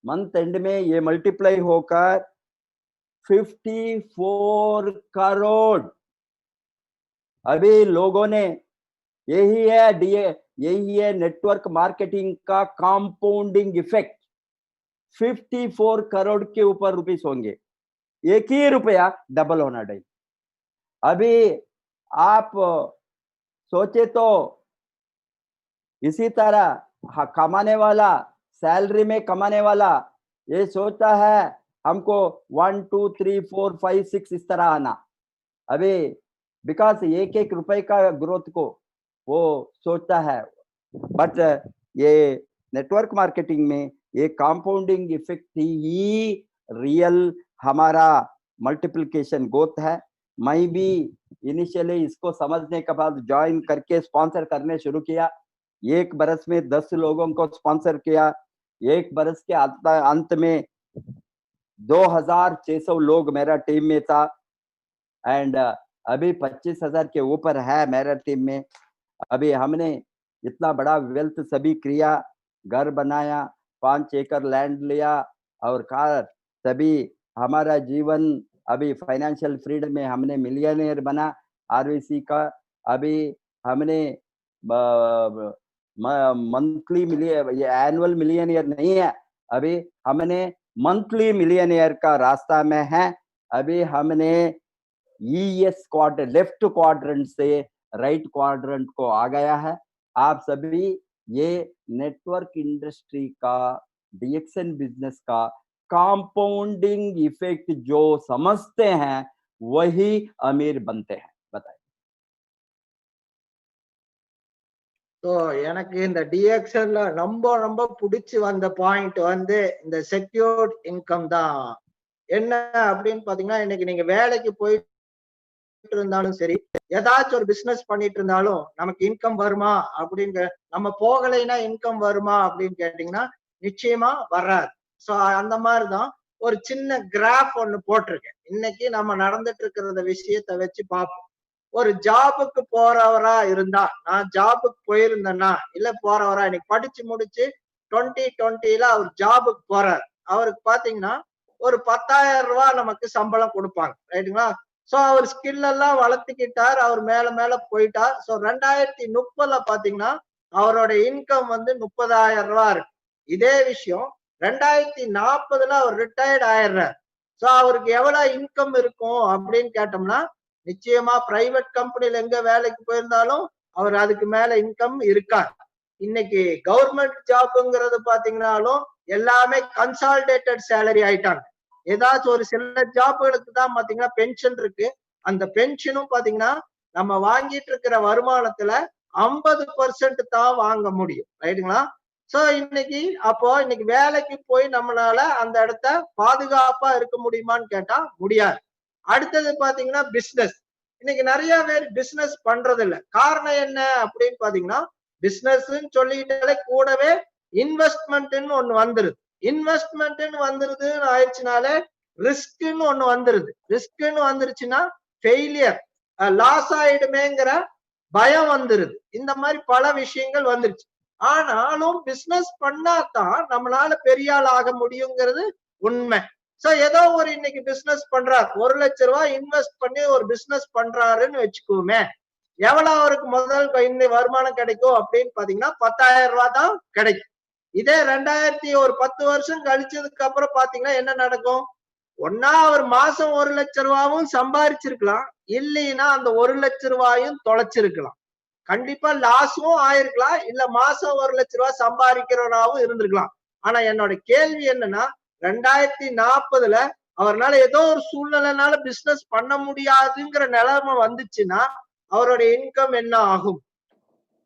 मंथ एंड में ये मल्टीप्लाई होकर 54 करोड़, अभी लोगों ने, यही है नेटवर्क मार्केटिंग का कंपाउंडिंग इफेक्ट, 54 करोड़ के ऊपर रुपीस होंगे, एक ही रुपया डबल होना डेली। अभी आप सोचे तो इसी तरह कमाने वाला, सैलरी में कमाने वाला ये सोचता है हमको 1 2 3 4 5 6 इस तरह आना, अभी बिकॉज एक रुपए का ग्रोथ को वो सोचता है। बट ये नेटवर्क मार्केटिंग में ये कंपाउंडिंग इफेक्ट ही रियल हमारा मल्टीप्लिकेशन ग्रोथ है। मैं भी इनिशियली इसको समझने के बाद ज्वाइन करके स्पॉन्सर करने शुरू किया, 1 बरस में 10 लोगों को स्पॉन्सर किया, 1 बरस के अंत में 2600 लोग मेरा टीम में था, एंड अभी 25,000 के ऊपर है मेरा टीम में। अभी हमने इतना बड़ा वेल्थ सभी किया, घर बनाया, 5 एकड़ लैंड लिया और कार सभी, हमारा जीवन अभी फाइनेंशियल फ्रीडम में हमने मिलियनियर बना आरवीसी का। अभी हमने मंथली मिलियन, ये एनुअल मिलियनियर नहीं है, अभी हमने मंथली मिलियनियर का रास्ता में है। अभी हमने ईएस क्वाड्रेंट, लेफ्ट क्वाड्रेंट से राइट क्वाड्रेंट को आ गया है। आप सभी ये नेटवर्क इंडस्ट्री का, डीएक्सएन बिजनेस का कंपाउंडिंग इफेक्ट जो समझते हैं वही अमीर बनते हैं। बताइए। ஸோ எனக்கு இந்த டிஎக்ஸ்எல்ல ரொம்ப ரொம்ப பிடிச்சி வந்த பாயிண்ட் வந்து இந்த செக்யூர்ட் இன்கம் தான். என்ன அப்படின்னு பாத்தீங்கன்னா, இன்னைக்கு நீங்க வேலைக்கு போயிட்டு இருந்தாலும் சரி, ஏதாச்சும் ஒரு பிசினஸ் பண்ணிட்டு இருந்தாலும் நமக்கு இன்கம் வருமா அப்படின்னு, நம்ம போகலைன்னா இன்கம் வருமா அப்படின்னு கேட்டீங்கன்னா நிச்சயமா வராது. ஸோ அந்த மாதிரிதான் ஒரு சின்ன கிராஃப் ஒண்ணு போட்டிருக்கேன். இன்னைக்கு நம்ம நடந்துட்டு இருக்கிற விஷயத்தை வச்சு பார்ப்போம். ஒரு ஜாபுக்கு போறவரா இருந்தா, நான் ஜாபுக்கு போயிருந்தேன்னா இல்ல போறவரா இன்னைக்கு படிச்சு முடிச்சு 2020ல அவர் ஜாபுக்கு போறாரு. அவருக்கு பாத்தீங்கன்னா ஒரு 10,000 ரூபாய் நமக்கு சம்பளம் கொடுப்பாங்க, ரைட்டுங்களா? சோ அவர் ஸ்கில் எல்லாம் வளர்த்துக்கிட்டார், அவர் மேல மேல போயிட்டார். சோ 2030ல பாத்தீங்கன்னா அவரோட இன்கம் வந்து 30,000 ரூபாய் இருக்கு. இதே விஷயம் 2040ல அவர் ரிட்டையர்ட் ஆயிடுறாரு. சோ அவருக்கு எவ்வளவு இன்கம் இருக்கும் அப்படின்னு கேட்டோம்னா, நிச்சயமா பிரைவேட் கம்பெனில எங்க வேலைக்கு போயிருந்தாலும் அவர் அதுக்கு மேல இன்கம் இருக்காது. இன்னைக்கு கவர்மெண்ட் ஜாப்ங்கிறது பாத்தீங்கன்னாலும் எல்லாமே கன்சாலிடேட்டட் சேலரி ஆயிட்டாங்க. ஏதாச்சும் ஒரு சில ஜாப்களுக்கு தான் பாத்தீங்கன்னா பென்ஷன் இருக்கு. அந்த பென்ஷனும் பாத்தீங்கன்னா நம்ம வாங்கிட்டு இருக்கிற வருமானத்துல 50% தான் வாங்க முடியும், ரைட்டுங்களா? சோ இன்னைக்கு வேலைக்கு போய் நம்மளால அந்த இடத்த பாதுகாப்பா இருக்க முடியுமான்னு கேட்டா முடியாது. அடுத்தது பாத்தீங்கன்னா பிசினஸ். இன்னைக்கு நிறைய பேர் பிசினஸ் பண்றது இல்ல. காரணம் என்ன அப்படின்னு பாத்தீங்கன்னா, பிசினஸ் சொல்லிட்டாலே கூடவே இன்வெஸ்ட்மெண்ட்னு ஒண்ணு வந்துருது. இன்வெஸ்ட்மெண்ட்னு வந்துருதுன்னு ஆயிடுச்சுனாலே ரிஸ்க்னு ஒண்ணு வந்துருது. ரிஸ்க்னு வந்துருச்சுன்னா ஃபெயிலியர், லாஸ் ஆயிடுமேங்கிற பயம் வந்துருது. இந்த மாதிரி பல விஷயங்கள் வந்துருச்சு. ஆனாலும் பிசினஸ் பண்ணாதான் நம்மளால பெரிய ஆள் ஆக முடியுங்கிறது உண்மை. சோ ஏதோ ஒரு இன்னைக்கு பிசினஸ் பண்றாரு, 1 லட்சம் ரூபாய் இன்வெஸ்ட் பண்ணி ஒரு பிசினஸ் பண்றாருன்னு வச்சுக்கோமே, எவ்வளவு அவருக்கு முதல் வருமானம் கிடைக்கும் அப்படின்னு பாத்தீங்கன்னா 10,000 ரூபாய் தான் கிடைக்கும். இதே 10 வருஷம் கழிச்சதுக்கு அப்புறம் பாத்தீங்கன்னா என்ன நடக்கும்? ஒன்னா அவர் மாசம் 1 லட்சம் ரூபாயும் சம்பாரிச்சிருக்கலாம், இல்லைன்னா அந்த 1 லட்சம் ரூபாயும் தொலைச்சிருக்கலாம். கண்டிப்பா லாஸும் ஆயிருக்கலாம், இல்ல மாசம் 1 லட்சம் ரூபாய் சம்பாதிக்கிறவராகவும் இருந்திருக்கலாம். ஆனா என்னோட கேள்வி என்னன்னா, 2040ல அவரால் ஏதோ ஒரு சூழ்நிலைனால பிசினஸ் பண்ண முடியாதுங்கிற நிலைமை வந்துச்சுன்னா அவரோட இன்கம் என்ன ஆகும்?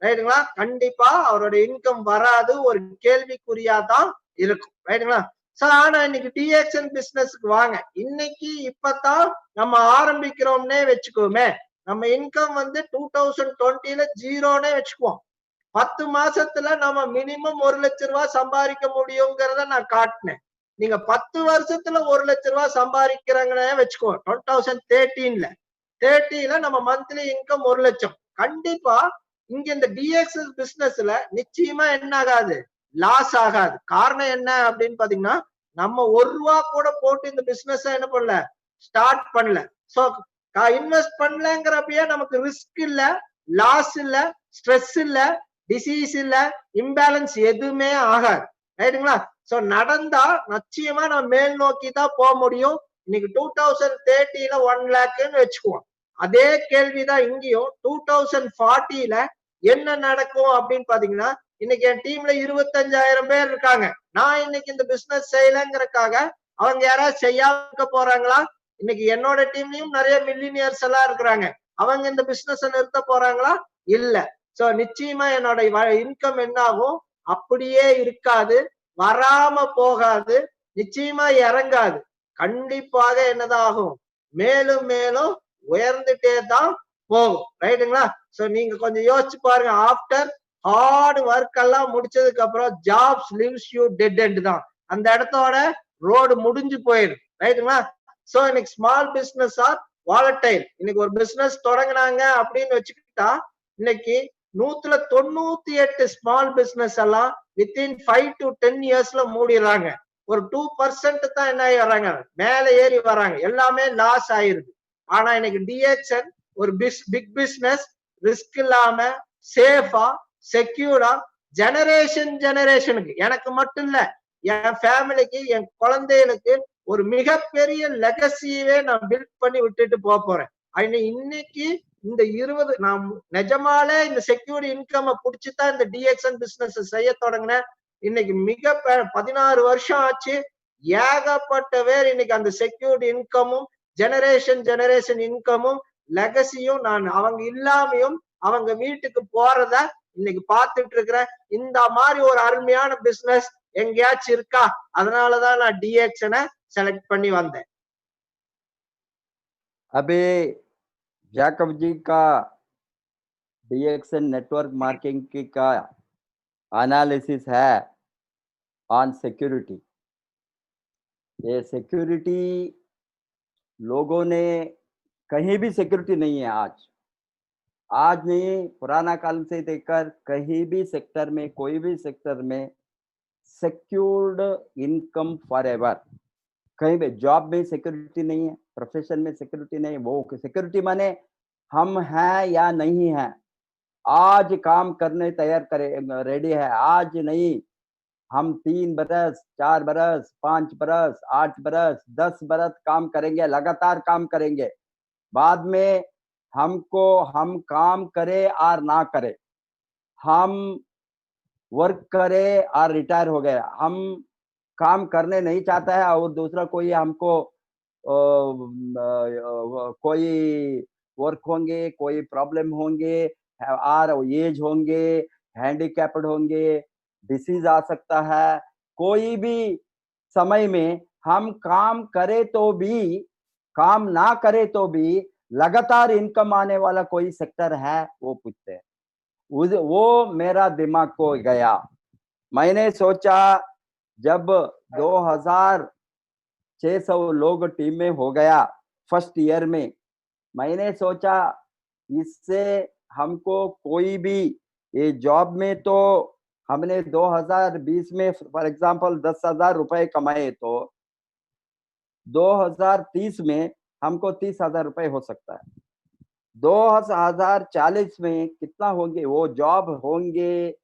ரைட்டுங்களா? கண்டிப்பா அவரோட இன்கம் வராது, ஒரு கேள்விக்குறியா தான் இருக்கும், ரைட்டுங்களா? சோ ஆனா இன்னைக்கு டிஎக்ஸ்என் பிசினஸ்க்கு வாங்க. இன்னைக்கு இப்பதான் நம்ம ஆரம்பிக்கிறோம்னே வச்சுக்கோமே, நம்ம இன்கம் வந்து 2020ல ஜீரோனே வச்சுக்குவோம். 10 மாசத்துல நம்ம மினிமம் 1 லட்சம் ரூபாய் சம்பாதிக்க முடியுங்கிறத நான் காட்டினேன். நீங்க 10 வருஷத்துல 1 லட்சம் ரூபாய் சம்பாதிக்கிறாங்கன்னே வச்சுக்கோ. 2030ல நம்ம மந்த்லி இன்கம் 1 லட்சம். கண்டிப்பா இங்க இந்த டிஎக்ஸ்எஸ் பிசினஸ்ல நிச்சயமா என்ன ஆகாது? லாஸ் ஆகாது. காரணம் என்ன அப்படின்னு பாத்தீங்கன்னா, நம்ம 1 ரூபா கூட போட்டு இந்த பிசினஸ் என்ன பண்ணல, ஸ்டார்ட் பண்ணல. சோ இன்வெஸ்ட் பண்ணலங்கிறப்பயே நமக்கு ரிஸ்க் இல்ல, லாஸ் இல்ல, ஸ்ட்ரெஸ் இல்ல, டிசீஸ் இல்ல, இம்பேலன்ஸ் எதுவுமே ஆகாது, ரைட்டுங்களா? சோ நடந்தா நிச்சயமா நம்ம மேல் நோக்கி தான் போக முடியும். இன்னைக்கு 2030ல 1 லேக்னு வச்சுக்குவோம். அதே கேள்விதான் இங்கேயும் 2040ல என்ன நடக்கும் அப்படின்னு பாத்தீங்கன்னா, இன்னைக்கு என் டீம்ல 25,000 பேர் இருக்காங்க. நான் இன்னைக்கு இந்த பிசினஸ் செய்யலங்கிறதுக்காக அவங்க யாராவது செய்யாம போறாங்களா? இன்னைக்கு என்னோட டீம்லயும் நிறைய மில்லினியர்ஸ் எல்லாம் இருக்கிறாங்க. அவங்க இந்த பிசினஸ் நிறுத்த போறாங்களா? இல்ல. சோ நிச்சயமா என்னோட இன்கம் என்ன ஆகும்? அப்படியே இருக்காது, வராம போகாது, நிச்சயமா இறங்காது. கண்டிப்பாக என்னதான் ஆகும்? மேலும் மேலும் உயர்ந்துட்டே தான் போகும், ரைட்டுங்களா? சோ நீங்க கொஞ்சம் யோசிச்சு பாருங்க. ஆஃப்டர் ஹார்ட் ஒர்க் எல்லாம் முடிச்சதுக்கு அப்புறம் jobs lives you dead end தான். அந்த இடத்தோட ரோடு முடிஞ்சு போயிடும், ரைட்டுங்களா? சோ இன்னைக்கு ஸ்மால் பிசினஸ் ஆர் வாலட்டைல். இன்னைக்கு ஒரு பிசினஸ் தொடங்கினாங்க அப்படின்னு வச்சுக்கிட்டா, இன்னைக்கு 198 ஸ்மால் பிசினஸ் எல்லாம் வித்தின் 5 to 10 இயர்ஸ்ல மூடிடுறாங்க. ஒரு 2% தான் என்ன ஆகி வர்றாங்க, மேல ஏறி வராங்க. எல்லாமே லாஸ் ஆயிருது. ஆனா இன்னைக்கு டிஎக்ஸ்என் ஒரு பிக் பிசினஸ், ரிஸ்க் இல்லாம சேஃபா செக்யூரா ஜெனரேஷனுக்கு, எனக்கு மட்டும் இல்ல, என் ஃபேமிலிக்கு, என் குழந்தைகளுக்கு ஒரு மிகப்பெரிய லெகசியவே நான் பில்ட் பண்ணி விட்டுட்டு போறேன். இன்னைக்கு இந்த 20 நான் நிஜமாலே இந்த செக்யூர் இன்கம் புடிச்சுதான் இந்த டிஎக்ஸ்என் பிசினஸ் செய்ய தொடங்கினேன். இன்னைக்கு 16 வருஷம் ஆச்சு. ஏகப்பட்ட பேர் இன்னைக்கு அந்த செக்யூர்ட் இன்கமும் ஜெனரேஷன் இன்கமும் லெகசியும் நான் அவங்க இல்லாமையும் அவங்க வீட்டுக்கு போறத இன்னைக்கு பார்த்துட்டு இருக்கிறேன். இந்த மாதிரி ஒரு அருமையான பிசினஸ் எங்கேயாச்சும் இருக்கா? அதனாலதான் நான் டிஎக்ஸ்எனை செலக்ட் பண்ணி வந்தேன். अभी जैकब जी का डीएक्सएन नेटवर्क मार्केटिंग का एनालिसिस है ऑन सिक्योरिटी. ये सिक्योरिटी लोगों ने कहीं भी सिक्योरिटी नहीं है आज नहीं, पुराना काल से देखकर कहीं भी सेक्टर में, कोई भी सेक्टर में सिक्योर्ड इनकम फॉरएवर। कहीं भी जॉब में सिक्योरिटी नहीं है, प्रोफेशन में सिक्योरिटी नहीं है। वो सिक्योरिटी माने हम हैं या नहीं हैं, आज काम करने तैयार करे रेडी है, आज नहीं हम 3 बरस, 4 बरस, 5 बरस, 8 बरस, 10 बरस काम करेंगे, लगातार काम करेंगे। बाद में हम काम करें और ना करें, हम वर्क करे और रिटायर हो गए, हम काम करने नहीं चाहता है और दूसरा कोई हमको कोई वर्क होंगे, कोई प्रॉब्लम होंगे और एज होंगे, हैंडीकैप्ड होंगे, डिसीज आ सकता है। कोई भी समय में हम काम करें तो भी, काम ना करें तो भी लगातार इनकम आने वाला कोई सेक्टर है, वो पूछते हैं। वो मेरा दिमाग को गया। मैंने सोचा जब 2600 लोग टीम में हो गया फर्स्ट ईयर में, मैंने सोचा इससे हमको कोई भी ये जॉब में तो हमने 2020 में फॉर एग्जांपल 10,000 रुपए कमाए, तो 2030 में हमको 30,000 रुपए हो सकता है। 2040 में कितना होंगे वो जॉब होंगे,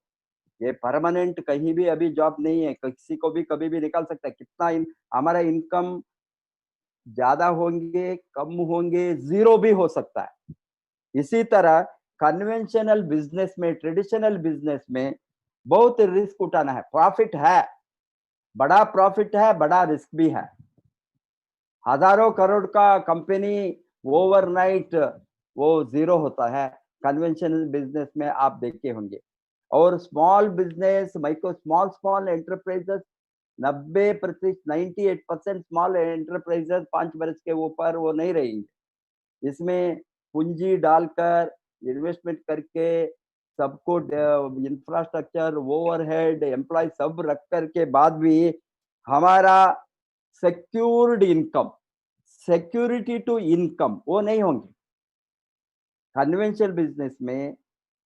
ये परमानेंट कहीं भी अभी जॉब नहीं है, किसी को भी कभी भी निकाल सकता है। कितना हमारा इनकम ज्यादा होंगे, कम होंगे, जीरो भी हो सकता है। इसी तरह कन्वेंशनल बिजनेस में, ट्रेडिशनल बिजनेस में बहुत रिस्क उठाना है। प्रॉफिट है, बड़ा प्रॉफिट है, बड़ा रिस्क भी है। हजारों करोड़ का कंपनी ओवरनाइट वो जीरो होता है, कन्वेंशनल बिजनेस में आप देखे होंगे। और small business, micro small enterprises 90% 98% small enterprises 5 वर्ष के ऊपर वो नहीं रहेंगे। इसमें पूंजी डालकर इन्वेस्टमेंट करके सबको इंफ्रास्ट्रक्चर, ओवरहेड, एम्प्लॉय सब रख कर के बाद भी हमारा secured income, security to income वो नहीं होंगे। कन्वेंशनल बिजनेस में,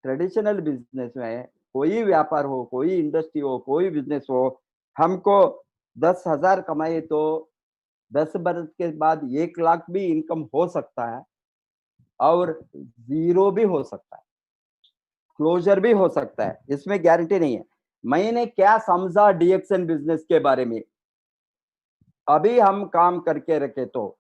ट्रेडिशनल बिजनेस में, कोई व्यापार हो, कोई इंडस्ट्री हो, कोई बिजनेस हो, हमको 10,000 कमाए तो 10 बरस के बाद 1 लाख भी इनकम हो सकता है और जीरो भी हो सकता है, क्लोजर भी हो सकता है, इसमें गारंटी नहीं है। मैंने क्या समझा डीएक्सएन बिजनेस के बारे में, अभी हम काम करके रखे तो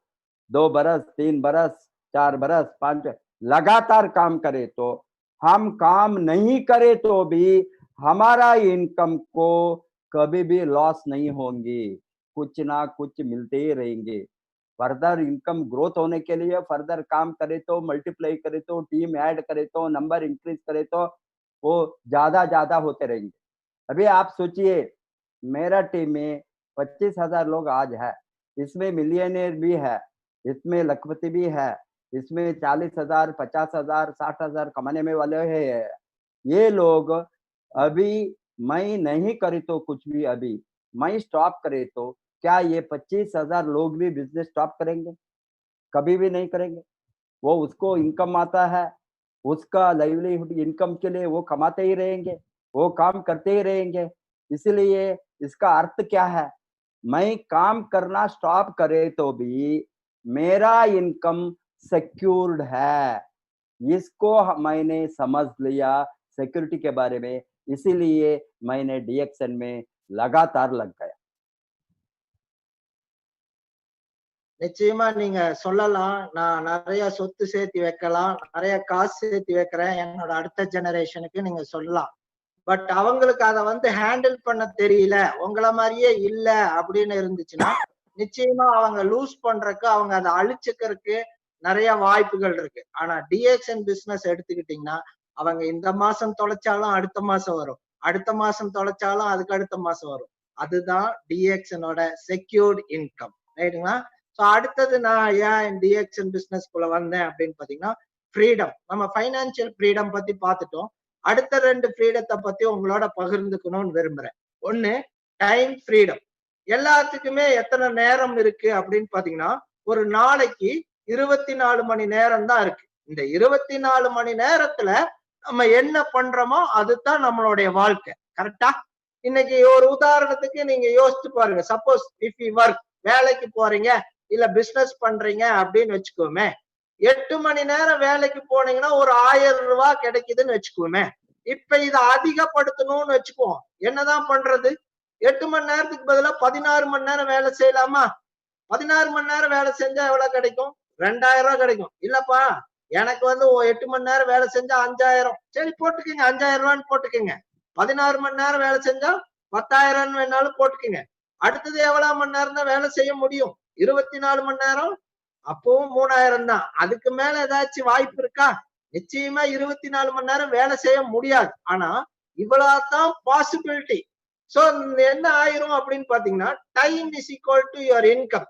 2 बरस, 3 बरस, 4 बरस, 5 लगातार काम करे तो, हम काम नहीं करे तो भी हमारा इनकम को कभी भी लॉस नहीं होंगी, कुछ ना कुछ मिलते ही रहेंगे। फर्दर इनकम ग्रोथ होने के लिए फर्दर काम करे तो, मल्टीप्लाई करे तो, टीम ऐड करे तो, नंबर इंक्रीज करे तो वो ज्यादा होते रहेंगे। अभी आप सोचिए, मेरा टीम में 25,000 लोग आज है, इसमें मिलियनियर भी है, इसमें लखपति भी है, इसमें 40,000, 50,000, 60,000 कमाने में वाले हैं। ये लोग अभी मैं नहीं करे तो कुछ भी, अभी मैं स्टॉप करे तो क्या ये 25,000 लोग भी बिजनेस स्टॉप करेंगे? कभी भी नहीं करेंगे। वो उसको इनकम आता है, उसका लाइवलीहुड इनकम के लिए वो कमाते ही रहेंगे, वो काम करते ही रहेंगे। इसलिए इसका अर्थ क्या है? मैं काम करना स्टॉप करे तो भी मेरा इनकम सिक्योर्ड है। इसको मैंने समझ लिया सिक्योरिटी के बारे में, इसीलिए मैंने डीएक्सएन में लगातार लग गया। நிச்சயமா நீங்க சொல்லலாம், நான் நிறைய சொத்து சேர்த்து வைக்கலாம், நிறைய காசு சேர்த்து வைக்கிறேன் என்னோட அடுத்த ஜெனரேஷனுக்கு நீங்க சொல்லலாம். பட் அவங்களுக்கு அதை வந்து ஹேண்டில் பண்ண தெரியல, உங்களை மாதிரியே இல்ல அப்படின்னு இருந்துச்சுன்னா நிச்சயமா அவங்க லூஸ் பண்றதுக்கு, அவங்க அதை அழிச்சுக்கிறதுக்கு நிறைய வாய்ப்புகள் இருக்கு. ஆனா டிஎக்ஸ்என் பிசினஸ் எடுத்துக்கிட்டீங்கன்னா அவங்க இந்த மாசம் தொலைச்சாலும் அடுத்த மாசம் வரும், அடுத்த மாசம் தொலைச்சாலும் அதுக்கு அடுத்த மாசம் வரும். அதுதான் டிஎக்ஸ்எனோட செக்யூர்ட் இன்கம், ரைட்டுங்களா? ஸோ அடுத்தது நான் ஏன் டிஎக்ஸ்என் பிசினஸ்குள்ள வந்தேன் அப்படின்னு பாத்தீங்கன்னா, ஃப்ரீடம். நம்ம ஃபைனான்சியல் ஃப்ரீடம் பத்தி பார்த்துட்டோம். அடுத்த 2 ஃப்ரீடத்தை பத்தி உங்களோட பகிர்ந்துக்கணும்னு விரும்புறேன். ஒண்ணு டைம் ஃப்ரீடம். எல்லாத்துக்குமே எத்தனை நேரம் இருக்கு அப்படின்னு பாத்தீங்கன்னா, ஒரு நாளைக்கு 24 மணி நேரம் தான் இருக்கு. இந்த 24 மணி நேரத்துல நம்ம என்ன பண்றோமோ அதுதான் நம்மளுடைய வாழ்க்கை. கரெக்டா? இன்னைக்கு ஒரு உதாரணத்துக்கு நீங்க யோசிச்சு பாருங்க. சப்போஸ் இஃப் யூ ஒர்க், வேலைக்கு போறீங்க இல்ல பிசினஸ் பண்றீங்க அப்படின்னு வச்சுக்கோமே. 8 மணி நேரம் வேலைக்கு போனீங்கன்னா ஒரு 1000 ரூபாய் கிடைக்குதுன்னு வச்சுக்கோமே. இப்ப இதை அதிகப்படுத்தணும்னு வச்சுக்குவோம். என்னதான் பண்றது? 8 மணி நேரத்துக்கு பதிலா 16 மணி நேரம் வேலை செய்யலாமா? 16 மணி நேரம் வேலை செஞ்சா எவ்வளவு கிடைக்கும்? 2000 ரூபாய் கிடைக்கும். இல்லப்பா, எனக்கு வந்து 8 மணி நேரம் வேலை செஞ்சா 5000. சரி போட்டுக்கங்க, 5000 ரூபான்னு போட்டுக்கங்க. 16 மணி நேரம் வேலை செஞ்சா 10,000 வேணாலும் போட்டுக்கங்க. அடுத்தது எவ்வளவு மணி நேரம் தான் வேலை செய்ய முடியும்? 24 மணி நேரம், அப்பவும் 3000 தான். அதுக்கு மேல ஏதாச்சும் வாய்ப்பு இருக்கா? நிச்சயமா 24 மணி நேரம் வேலை செய்ய முடியாது. ஆனா இவ்வளவுதான் பாசிபிலிட்டி. சோ என்ன ஆயிரும் அப்படின்னு பாத்தீங்கன்னா, time is equal to your income.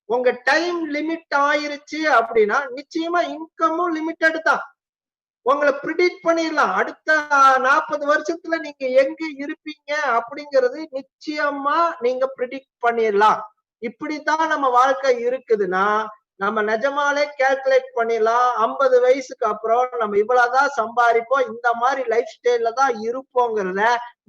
உங்க டைம் லிமிட் ஆயிருச்சு அப்படின்னா நிச்சயமா இன்கமும் லிமிட்டட் தான். உங்களை ப்ரிடிக்ட் பண்ணிடலாம். அடுத்த 40 வருஷத்துல நீங்க எங்க இருப்பீங்க அப்படிங்கிறது நிச்சயமா நீங்க ப்ரிடிக்ட் பண்ணிடலாம். இப்படித்தான் நம்ம வாழ்க்கை இருக்குதுன்னா நம்ம நிஜமாலே கால்குலேட் பண்ணிடலாம். 50 வயசுக்கு அப்புறம் நம்ம இவ்வளவுதான் சம்பாதிப்போம், இந்த மாதிரி லைஃப் ஸ்டைல்ல தான் இருப்போங்கிறத,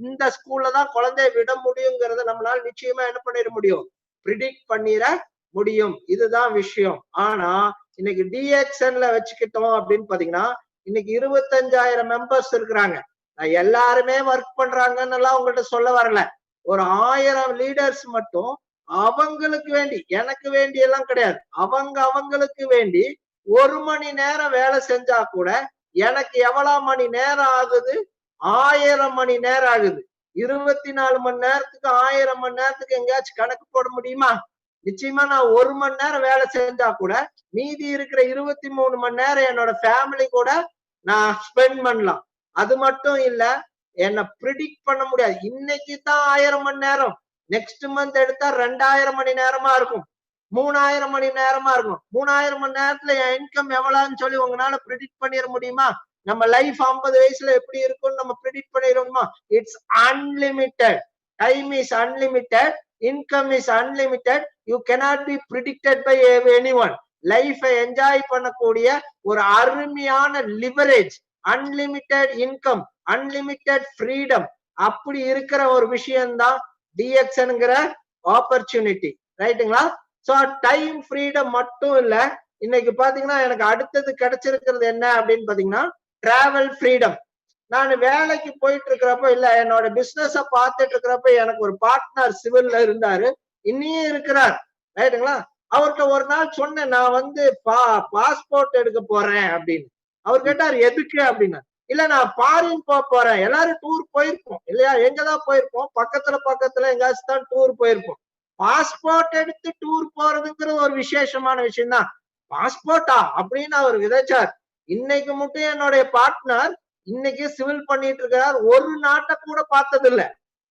இந்த ஸ்கூல்ல தான் குழந்தைய விட முடியுங்கிறத நம்மளால நிச்சயமா என்ன பண்ணிட முடியும்? ப்ரிடிக்ட் பண்ணிட முடியும். இதுதான் விஷயம். ஆனா இன்னைக்கு டிஎக்ஸ்என்ல வச்சுக்கிட்டோம் அப்படின்னு பாத்தீங்கன்னா, இன்னைக்கு 25,000 மெம்பர்ஸ் இருக்கிறாங்க. எல்லாருமே ஒர்க் பண்றாங்கன்னு எல்லாம் உங்கள்கிட்ட சொல்ல வரல. ஒரு 1000 லீடர்ஸ் மட்டும் அவங்களுக்கு வேண்டி, எனக்கு வேண்டி எல்லாம் கிடையாது, அவங்களுக்கு வேண்டி 1 மணி நேரம் வேலை செஞ்சா கூட எனக்கு எவ்வளவு மணி நேரம் ஆகுது? 1000 மணி நேரம் ஆகுது. 24 மணி நேரத்துக்கு 1000 மணி நேரத்துக்கு எங்கேயாச்சும் கணக்கு போட முடியுமா? நிச்சயமா நான் 1 மணி நேரம் வேலை செஞ்சா கூட மீதி இருக்கிற 23 மணி நேரம் என்னோட ஃபேமிலி கூட நான் ஸ்பெண்ட் பண்ணலாம். அது மட்டும் இல்ல, என்ன ப்ரிடிக்ட் பண்ண முடியாது. இன்னைக்கு தான் 1000 மணி நேரம், நெக்ஸ்ட் மந்த் எடுத்தா 2000 மணி நேரமா இருக்கும், 3000 மணி நேரமா இருக்கும். 3000 மணி நேரத்துல என் இன்கம் எவ்வளவுன்னு சொல்லி உங்களால ப்ரிடிக்ட் பண்ணிட முடியுமா? நம்ம லைஃப் 50 வயசுல எப்படி இருக்கும்னு நம்ம ப்ரிடிக்ட் பண்ணிடுவோமா? It's unlimited. Time is unlimited, income is unlimited. You cannot be predicted by anyone. லைஃபை என்ஜாய் பண்ணக்கூடிய ஒரு அருமையான leverage, unlimited income, unlimited freedom, அப்படி இருக்கிற ஒரு விஷயம்தான் டிஎக்ஸ்என்ங்கிற ஆப்பர்ச்சுனிட்டி. ரைட்டுங்களா? சோ டைம் ஃப்ரீடம் மட்டும் இல்ல, இன்னைக்கு பாத்தீங்கன்னா எனக்கு அடுத்தது கிடைச்சிருக்கிறது என்ன அப்படின்னு பாத்தீங்கன்னா டிராவல் ஃப்ரீடம். நான் வேலைக்கு போயிட்டு இருக்கிறப்ப, இல்ல என்னோட பிசினஸ பார்த்துட்டு இருக்கிறப்ப எனக்கு ஒரு பார்ட்னர் சிவில்ல இருந்தாரு, இன்னியும் இருக்கிறார். ரைட்டுங்களா? அவர்கிட்ட ஒரு நாள் சொன்னேன், நான் வந்து பாஸ்போர்ட் எடுக்க போறேன் அப்படின்னு. அவர் கேட்டார் எதுக்கு அப்படின்னா, இல்ல நான் ஃபாரின் போறேன். எல்லாரும் டூர் போயிருப்போம் இல்லையா? எங்கதான் போயிருப்போம்? பக்கத்துல எங்காச்சும் தான் டூர் போயிருப்போம். பாஸ்போர்ட் எடுத்து டூர் போறதுங்கிறது ஒரு விசேஷமான விஷயம் தான். பாஸ்போர்ட்டா அப்படின்னு அவர் விதைச்சார். இன்னைக்கு மட்டும் என்னுடைய பார்ட்னர் இன்னைக்கு சிவில் பண்ணிட்டு இருக்கிறார். ஒரு நாட்டை கூட பார்த்தது இல்ல.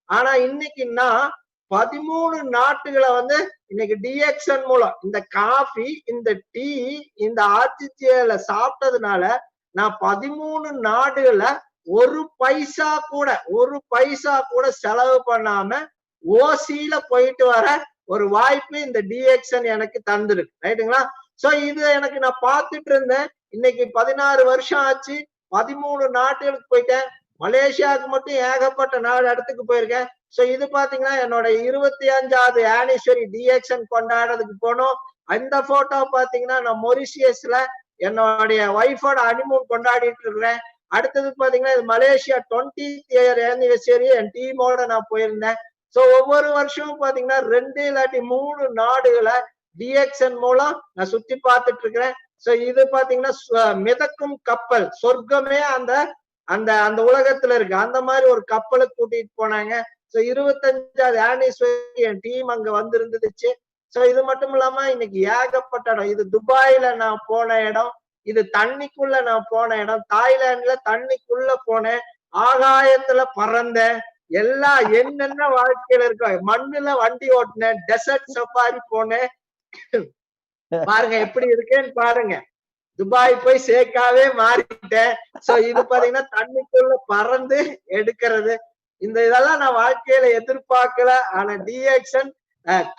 ஆனா இன்னைக்கு நான் 13 நாட்டுகளை வந்து இன்னைக்கு டிஎக்ஸ்என் மூலம் இந்த காஃபி, இந்த டீ, இந்த ஆர்டிஜிஎல சாப்பிட்டதுனால நான் 13 நாடுகளை ஒரு பைசா கூட செலவு பண்ணாம ஓசியில போயிட்டு வர ஒரு வாய்ப்பு இந்த டிஎக்ஸ்என் எனக்கு தந்திருக்கு. ரைட்டுங்களா? சோ இது எனக்கு நான் பார்த்துட்டு இருந்தேன். இன்னைக்கு 16 வருஷம் ஆச்சு, 13 நாட்டுகளுக்கு போயிட்டேன். மலேசியாவுக்கு மட்டும் ஏகப்பட்ட நாடு இடத்துக்கு போயிருக்கேன். சோ இது பாத்தீங்கன்னா என்னோட 25வது ஆனிவர்சரி டிஎக்ஸ்என் கொண்டாடுறதுக்கு போனோம். அந்த போட்டோ பாத்தீங்கன்னா நான் மொரிஷியஸ்ல என்னுடைய ஒய்ஃபோட ஹனிமூன் கொண்டாடிட்டு இருக்கிறேன். அடுத்தது பாத்தீங்கன்னா இது மலேசியா 20th ஆனிவர்சரி என் டீமோட நான் போயிருந்தேன். சோ ஒவ்வொரு வருஷமும் பாத்தீங்கன்னா 2 இல்லாட்டி 3 நாடுகளை டிஎக்ஸ்என் மூலம் நான் சுத்தி பார்த்துட்டு இருக்கிறேன். சோ இது பாத்தீங்கன்னா மிதக்கும் கப்பல், சொர்க்கமே அந்த அந்த அந்த உலகத்துல இருக்கு. அந்த மாதிரி ஒரு கப்பலுக்கு கூட்டிட்டு போனாங்க. சோ 25வது ஆனிவர்சரி என் டீம் அங்க வந்திருந்துச்சு. சோ இது மட்டும் இல்லாம இன்னைக்கு ஏகப்பட்ட இடம். இது துபாயில நான் போன இடம், இது தண்ணிக்குள்ள நான் போன இடம், தாய்லாந்துல தண்ணிக்குள்ள போனேன், ஆகாயத்துல பறந்தேன், எல்லாம் என்னென்ன வாழ்க்கையில இருக்க, மண்ணுல வண்டி ஓட்டினேன், டெசர்ட் சஃபாரி போனேன். பாருங்க எப்படி இருக்கேன்னு பாருங்க. துபாய் போய் சேக்காவே மாறிட்டேன். சோ இது பாத்தீங்கன்னா தண்ணிக்குள்ள பறந்து எடுக்கிறது. இந்த இதெல்லாம் நான் வாழ்க்கையில எதிர்பார்க்கல. ஆனா டிஎக்ஸ்என்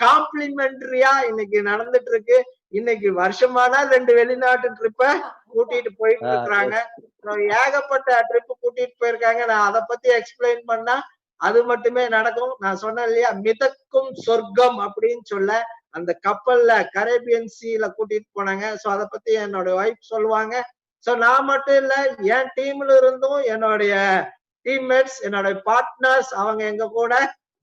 காம்ப்ளிமெண்டரியா இன்னைக்கு நடந்துட்டு இருக்கு. இன்னைக்கு வருஷமானா 2 வெளிநாட்டு ட்ரிப்ப கூட்டிட்டு போயிட்டு இருக்காங்க. ஏகப்பட்ட ட்ரிப் கூட்டிட்டு போயிருக்காங்க. நான் அதை பத்தி எக்ஸ்பிளைன் பண்ணா அது மட்டுமே நடக்கும். நான் சொன்னேன் இல்லையா, மிதக்கும் சொர்க்கம் அப்படின்னு சொல்ல, அந்த கப்பல்ல கரேபியன் சீல கூட்டிட்டு போனாங்க. சோ அதை பத்தி என்னோட ஒய்ஃப் சொல்லுவாங்க. சோ நான் மட்டும் இல்ல, என் டீம்ல இருந்தும் என்னுடைய டீம்மேட்ஸ், என்னோட பார்ட்னர்ஸ் அவங்க எங்க கூட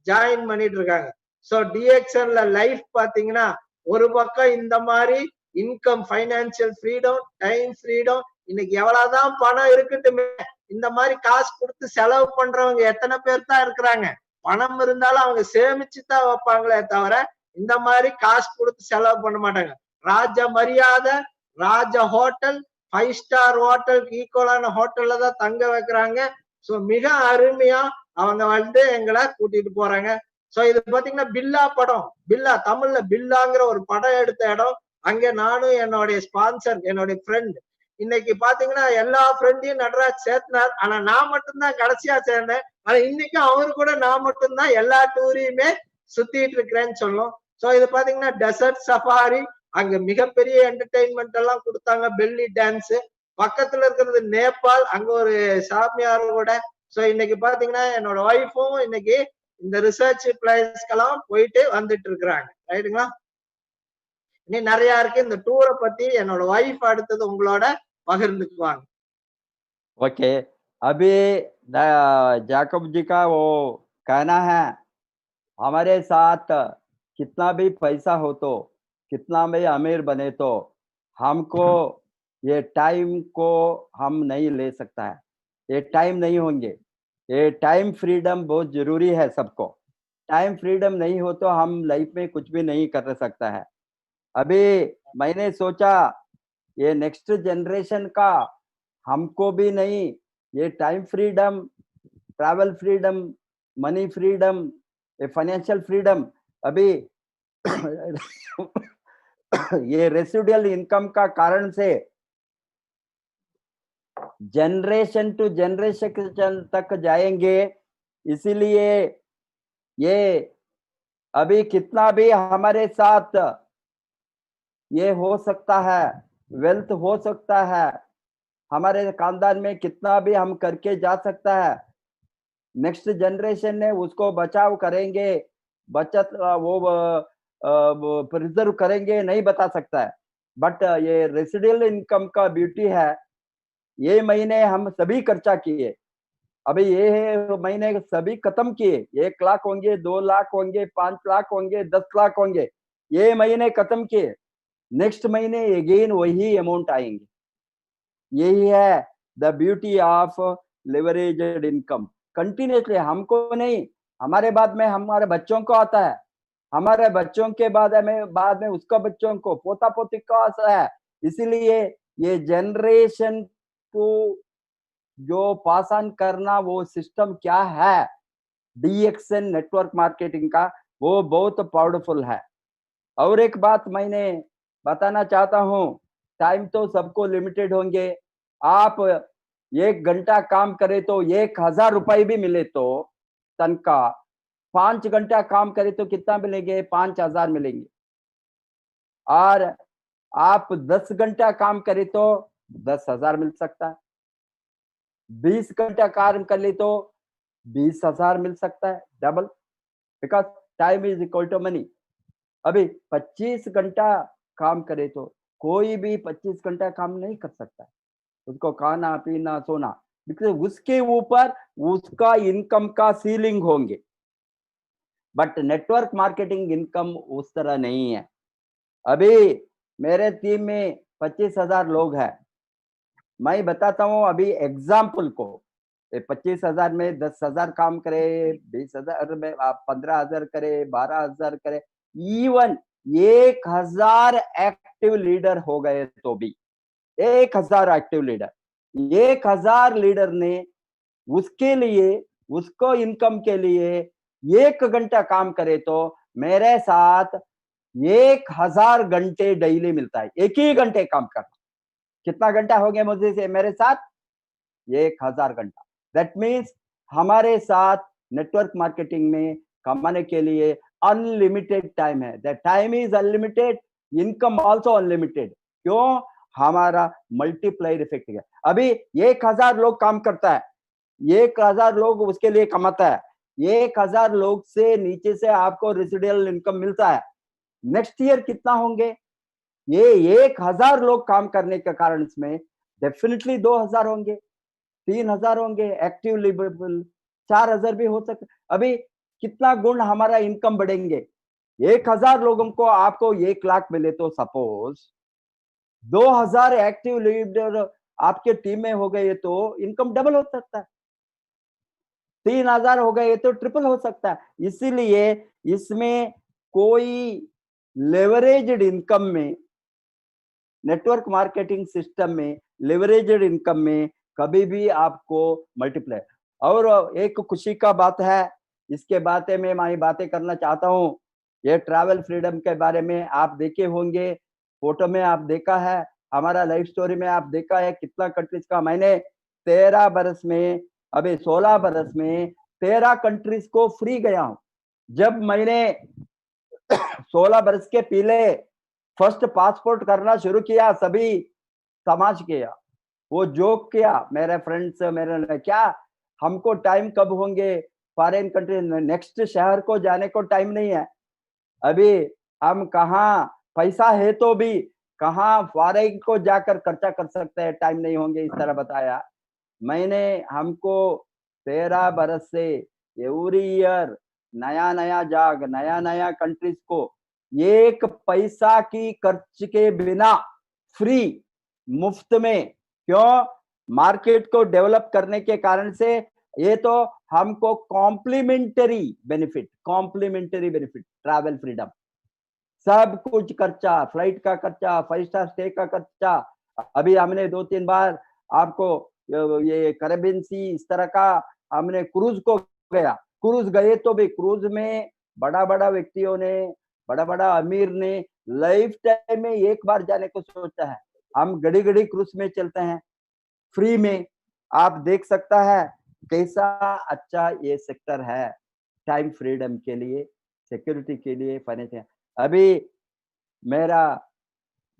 ஜாயின் பண்ணிட்டு இருக்காங்க. சோ டிஎக்ஸ்என்ல லைஃப் பாத்தீங்கன்னா ஒரு பக்கம் இந்த மாதிரி income, financial freedom, time freedom. இன்னைக்கு எவ்வளவுதான் பணம் இருக்கட்டுமே, இந்த மாதிரி காசு கொடுத்து செலவு பண்றவங்க எத்தனை பேர் தான் இருக்கிறாங்க? பணம் இருந்தாலும் அவங்க சேமிச்சு தான் வைப்பாங்களே தவிர இந்த மாதிரி காசு கொடுத்து செலவு பண்ண மாட்டாங்க. ராஜ மரியாதை, ராஜ ஹோட்டல், 5 ஸ்டார் ஹோட்டலுக்கு ஈக்குவலான ஹோட்டல்ல தான் தங்க வைக்கிறாங்க. சோ மிக அருமையா அவங்க வந்து எங்களை கூட்டிட்டு போறாங்க. சோ இது பாத்தீங்கன்னா பில்லா படம், பில்லா தமிழ்ல பில்லாங்கிற ஒரு படம் எடுத்த இடம். அங்க நானும் என்னுடைய ஸ்பான்சர், என்னுடைய ஃப்ரெண்ட், இன்னைக்கு பாத்தீங்கன்னா எல்லா ஃப்ரெண்டையும் நடராஜ் சேர்த்தினார். ஆனா நான் மட்டும்தான் கடைசியா சேர்ந்தேன். ஆனா இன்னைக்கு அவரு கூட நான் மட்டும்தான் எல்லா டூரையுமே சுத்திட்டு இருக்கிறேன்னு சொல்லும். சோ இது பாத்தீங்கன்னா டெசர்ட் சஃபாரி, அங்க மிகப்பெரிய என்டர்டெயின்மெண்ட் எல்லாம் கொடுத்தாங்க, பெல்லி டான்ஸ். பக்கத்துல இருக்கிறது நேபாள், அங்க ஒரு சாமியாரோட. சோ இன்னைக்கு பாத்தீங்கன்னா என்னோட ஒய்ஃபும் இன்னைக்கு இந்த ரிசர்ச் பிளேஸ்க்கெல்லாம் போயிட்டு வந்துட்டு இருக்கிறாங்க. ரைட்டுங்களா? இன்னும் நிறைய இருக்கு. இந்த டூரை பத்தி என்னோட ஒய்ஃப் அடுத்தது உங்களோட பகிர்ந்துக்குவாங்க. ओके, अभी जैकब जी का वो कहना है, हमारे साथ कितना भी पैसा हो तो, कितना भी अमीर बने तो, हमको ये टाइम को हम नहीं ले सकता है। ये टाइम नहीं होंगे। ये टाइम फ्रीडम बहुत जरूरी है सबको। टाइम फ्रीडम नहीं हो तो हम लाइफ में कुछ भी नहीं कर सकता है। अभी मैंने सोचा ये नेक्स्ट जनरेशन का हमको भी नहीं, ये time freedom, travel freedom, money freedom, ये फाइनेंशियल फ्रीडम, अभी ये रेसिडुअल इनकम का कारण से जनरेशन टू जनरेशन तक जाएंगे। इसीलिए ये अभी कितना भी हमारे साथ ये हो सकता है, वेल्थ हो सकता है, हमारे खानदान में कितना भी हम करके जा सकता है, नेक्स्ट जनरेशन ने उसको बचाव करेंगे, बचत वो प्रिजर्व करेंगे, नहीं बता सकता है। बट ये रेसिडुअल इनकम का ब्यूटी है, ये महीने हम सभी खर्चा किए, अभी ये महीने सभी खत्म किए। 1 लाख होंगे, 2 लाख होंगे, 5 लाख होंगे, 10 लाख होंगे, ये महीने खत्म किए। नेक्स्ट महीने अगेन वही अमाउंट आएंगे। यही है the beauty of leveraged income. Continuously हमको नहीं, हमारे बाद में हमारे बच्चों को आता है, हमारे बच्चों के बाद में उसका बच्चों को, पोता पोती को आता है। इसीलिए ये जनरेशन को जो पास ऑन करना वो सिस्टम क्या है, डीएक्सएन नेटवर्क मार्केटिंग का, वो बहुत पावरफुल है। और एक बात मैंने बताना चाहता हूँ, टाइम तो सबको लिमिटेड होंगे। आप 1 घंटा काम करे तो 1000 रुपए भी मिले तो तनख्वाह, 5 घंटा काम करे तो कितना मिलेंगे? 5000 मिलेंगे। और आप 10 घंटा काम करे तो 10,000 मिल सकता है। 20 घंटा काम कर ले तो 20,000 मिल सकता है, double, because time is equal to money. अभी 25 घंटा काम करे तो कोई भी 25 घंटा काम नहीं कर सकता है, उसको खाना पीना सोना, बिकॉज उसके ऊपर उसका इनकम का सीलिंग होंगे। बट नेटवर्क मार्केटिंग इनकम उस तरह नहीं है। अभी मेरे टीम में 25,000 लोग हैं। मैं बताता हूँ अभी एग्जाम्पल को, 25,000 में 10,000 काम करे, 20,000 में आप 15,000 करे, 12,000 करे, इवन 1,000 एक्टिव लीडर हो गए तो भी, 1,000 एक्टिव लीडर, 1,000 लीडर ने उसके लिए, उसको इनकम के लिए 1 घंटा काम करे तो मेरे साथ 1,000 घंटे डेली मिलता है। एक ही घंटे काम करना, कितना घंटा हो गया मुझे से मेरे साथ? 1,000 घंटा। दैट मीन्स हमारे साथ नेटवर्क मार्केटिंग में कमाने के लिए अनलिमिटेड टाइम है, the time is unlimited, income also unlimited. क्यों? हमारा मल्टीप्लायर इफेक्ट है। अभी 1000 लोग काम करता है, 1000 लोग उसके लिए कमाता है, 1000 लोग से नीचे से आपको रेसिडुअल इनकम मिलता है। नेक्स्ट ईयर कितना होंगे? ये 1000 लोग काम करने के कारण इसमें डेफिनेटली 2000 होंगे, 3000 होंगे, एक्टिव लिबरेबल 4000 भी हो सकते। अभी कितना गुण हमारा इनकम बढ़ेंगे? 1000 लोगों को आपको 1 लाख मिले तो सपोज 2000 एक्टिव लीडर आपके टीम में हो गए तो इनकम डबल हो सकता है, 3000 हो गए तो ट्रिपल हो सकता है। इसीलिए इसमें कोई लेवरेज्ड इनकम में, नेटवर्क मार्केटिंग सिस्टम में, लेवरेज्ड इनकम में कभी भी आपको मल्टीप्लाई। और एक खुशी का बात है, इसके बारे में मैं बातें करना चाहता हूँ। ये ट्रैवल फ्रीडम के बारे में आप देखे होंगे, फोटो में आप देखा है, हमारा लाइफ स्टोरी में आप देखा है कितना कंट्रीज का। मैंने 13 बरस में, अभी 16 बरस में 13 कंट्रीज को फ्री गया हूं। जब मैंने 16 बरस के पहले फर्स्ट पासपोर्ट करना शुरू किया, सभी तमाश किया, वो जोक किया मेरे फ्रेंड्स, मेरे क्या हमको टाइम कब होंगे फॉरेन कंट्री, नेक्स्ट शहर को जाने को टाइम नहीं है। अभी हम कहाँ पैसा है तो भी कहाँ फॉरेन को जाकर खर्चा कर सकते हैं, टाइम नहीं होंगे, इस तरह बताया। मैंने हमको 13 बरस से एवरी ईयर नया नया जाग, नया नया कंट्रीज को एक पैसा की खर्च के बिना फ्री, मुफ्त में। क्यों? मार्केट को डेवलप करने के कारण से ये तो हमको कॉम्प्लीमेंटरी बेनिफिट, ट्रैवल फ्रीडम, सब कुछ खर्चा, फ्लाइट का खर्चा, 5 स्टार स्टे का खर्चा। अभी हमने 2-3 बार आपको ये कैरेबियन सी इस तरह का हमने क्रूज को गया, क्रूज गए तो भी क्रूज में बड़ा बड़ा व्यक्तियों ने, बड़ा बड़ा अमीर ने लाइफ टाइम में एक बार जाने को सोचा है। हम घड़ी घड़ी क्रूज में चलते हैं फ्री में। आप देख सकता है कैसा अच्छा ये सेक्टर है टाइम फ्रीडम के लिए, सिक्योरिटी के लिए, फाइनेंशियल। अभी मेरा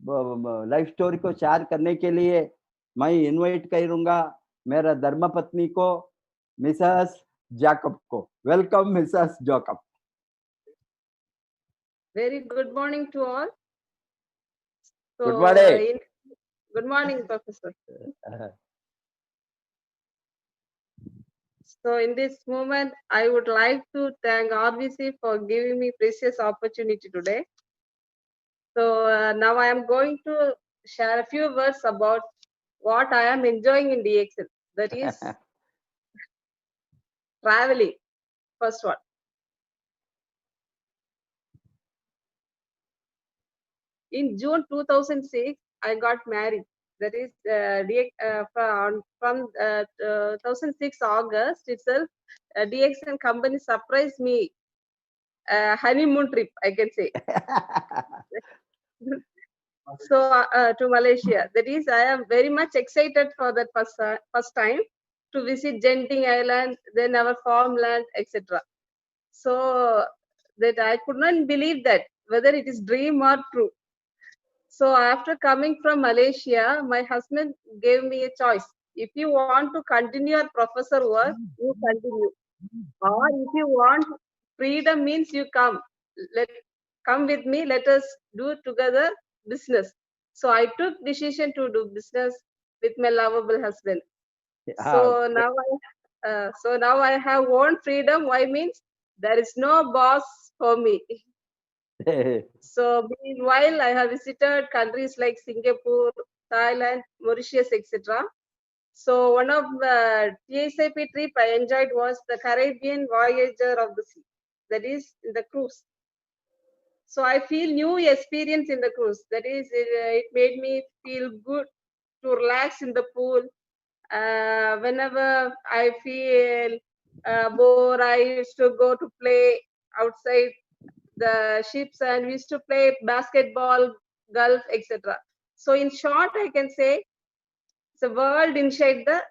लाइफ स्टोरी को शेयर करने के लिए मैं इनवाइट करूंगा मेरा धर्मपत्नी को, मिसेस जैकब को। Welcome Mrs Jacob. Very good morning to all. So, Good morning. Good morning, Professor. So in this moment, I would like to thank RBC for giving me precious opportunity today. So now I am going to share a few words about what I am enjoying in DXL. That is traveling. First one. In June 2006, I got married. That is from 2006 August itself, DXN company surprised me. Honeymoon trip, I can say. So to Malaysia. That is, I am very much excited for that first time to visit Genting Island, then our farmland, etc. So that I could not believe that whether it is dream or true. So after coming from Malaysia, my husband gave me a choice. If you want to continue your professor work, you continue. Or if you want freedom means you come. Come with me, let us do together business. So I took decision to do business with my lovable husband. So now I have own freedom. Why means there is no boss for me. So meanwhile, I have visited countries like Singapore, Thailand, Mauritius, etc. So one of the TSIP trip I enjoyed was the Caribbean Voyager of the Sea, that is in the cruise. So I feel new experience in the cruise. That is, it made me feel good to relax in the pool. Whenever I feel bored, I used to go to play outside the ships and we used to play basketball, golf, etc. So in short, I can say it's a world inside the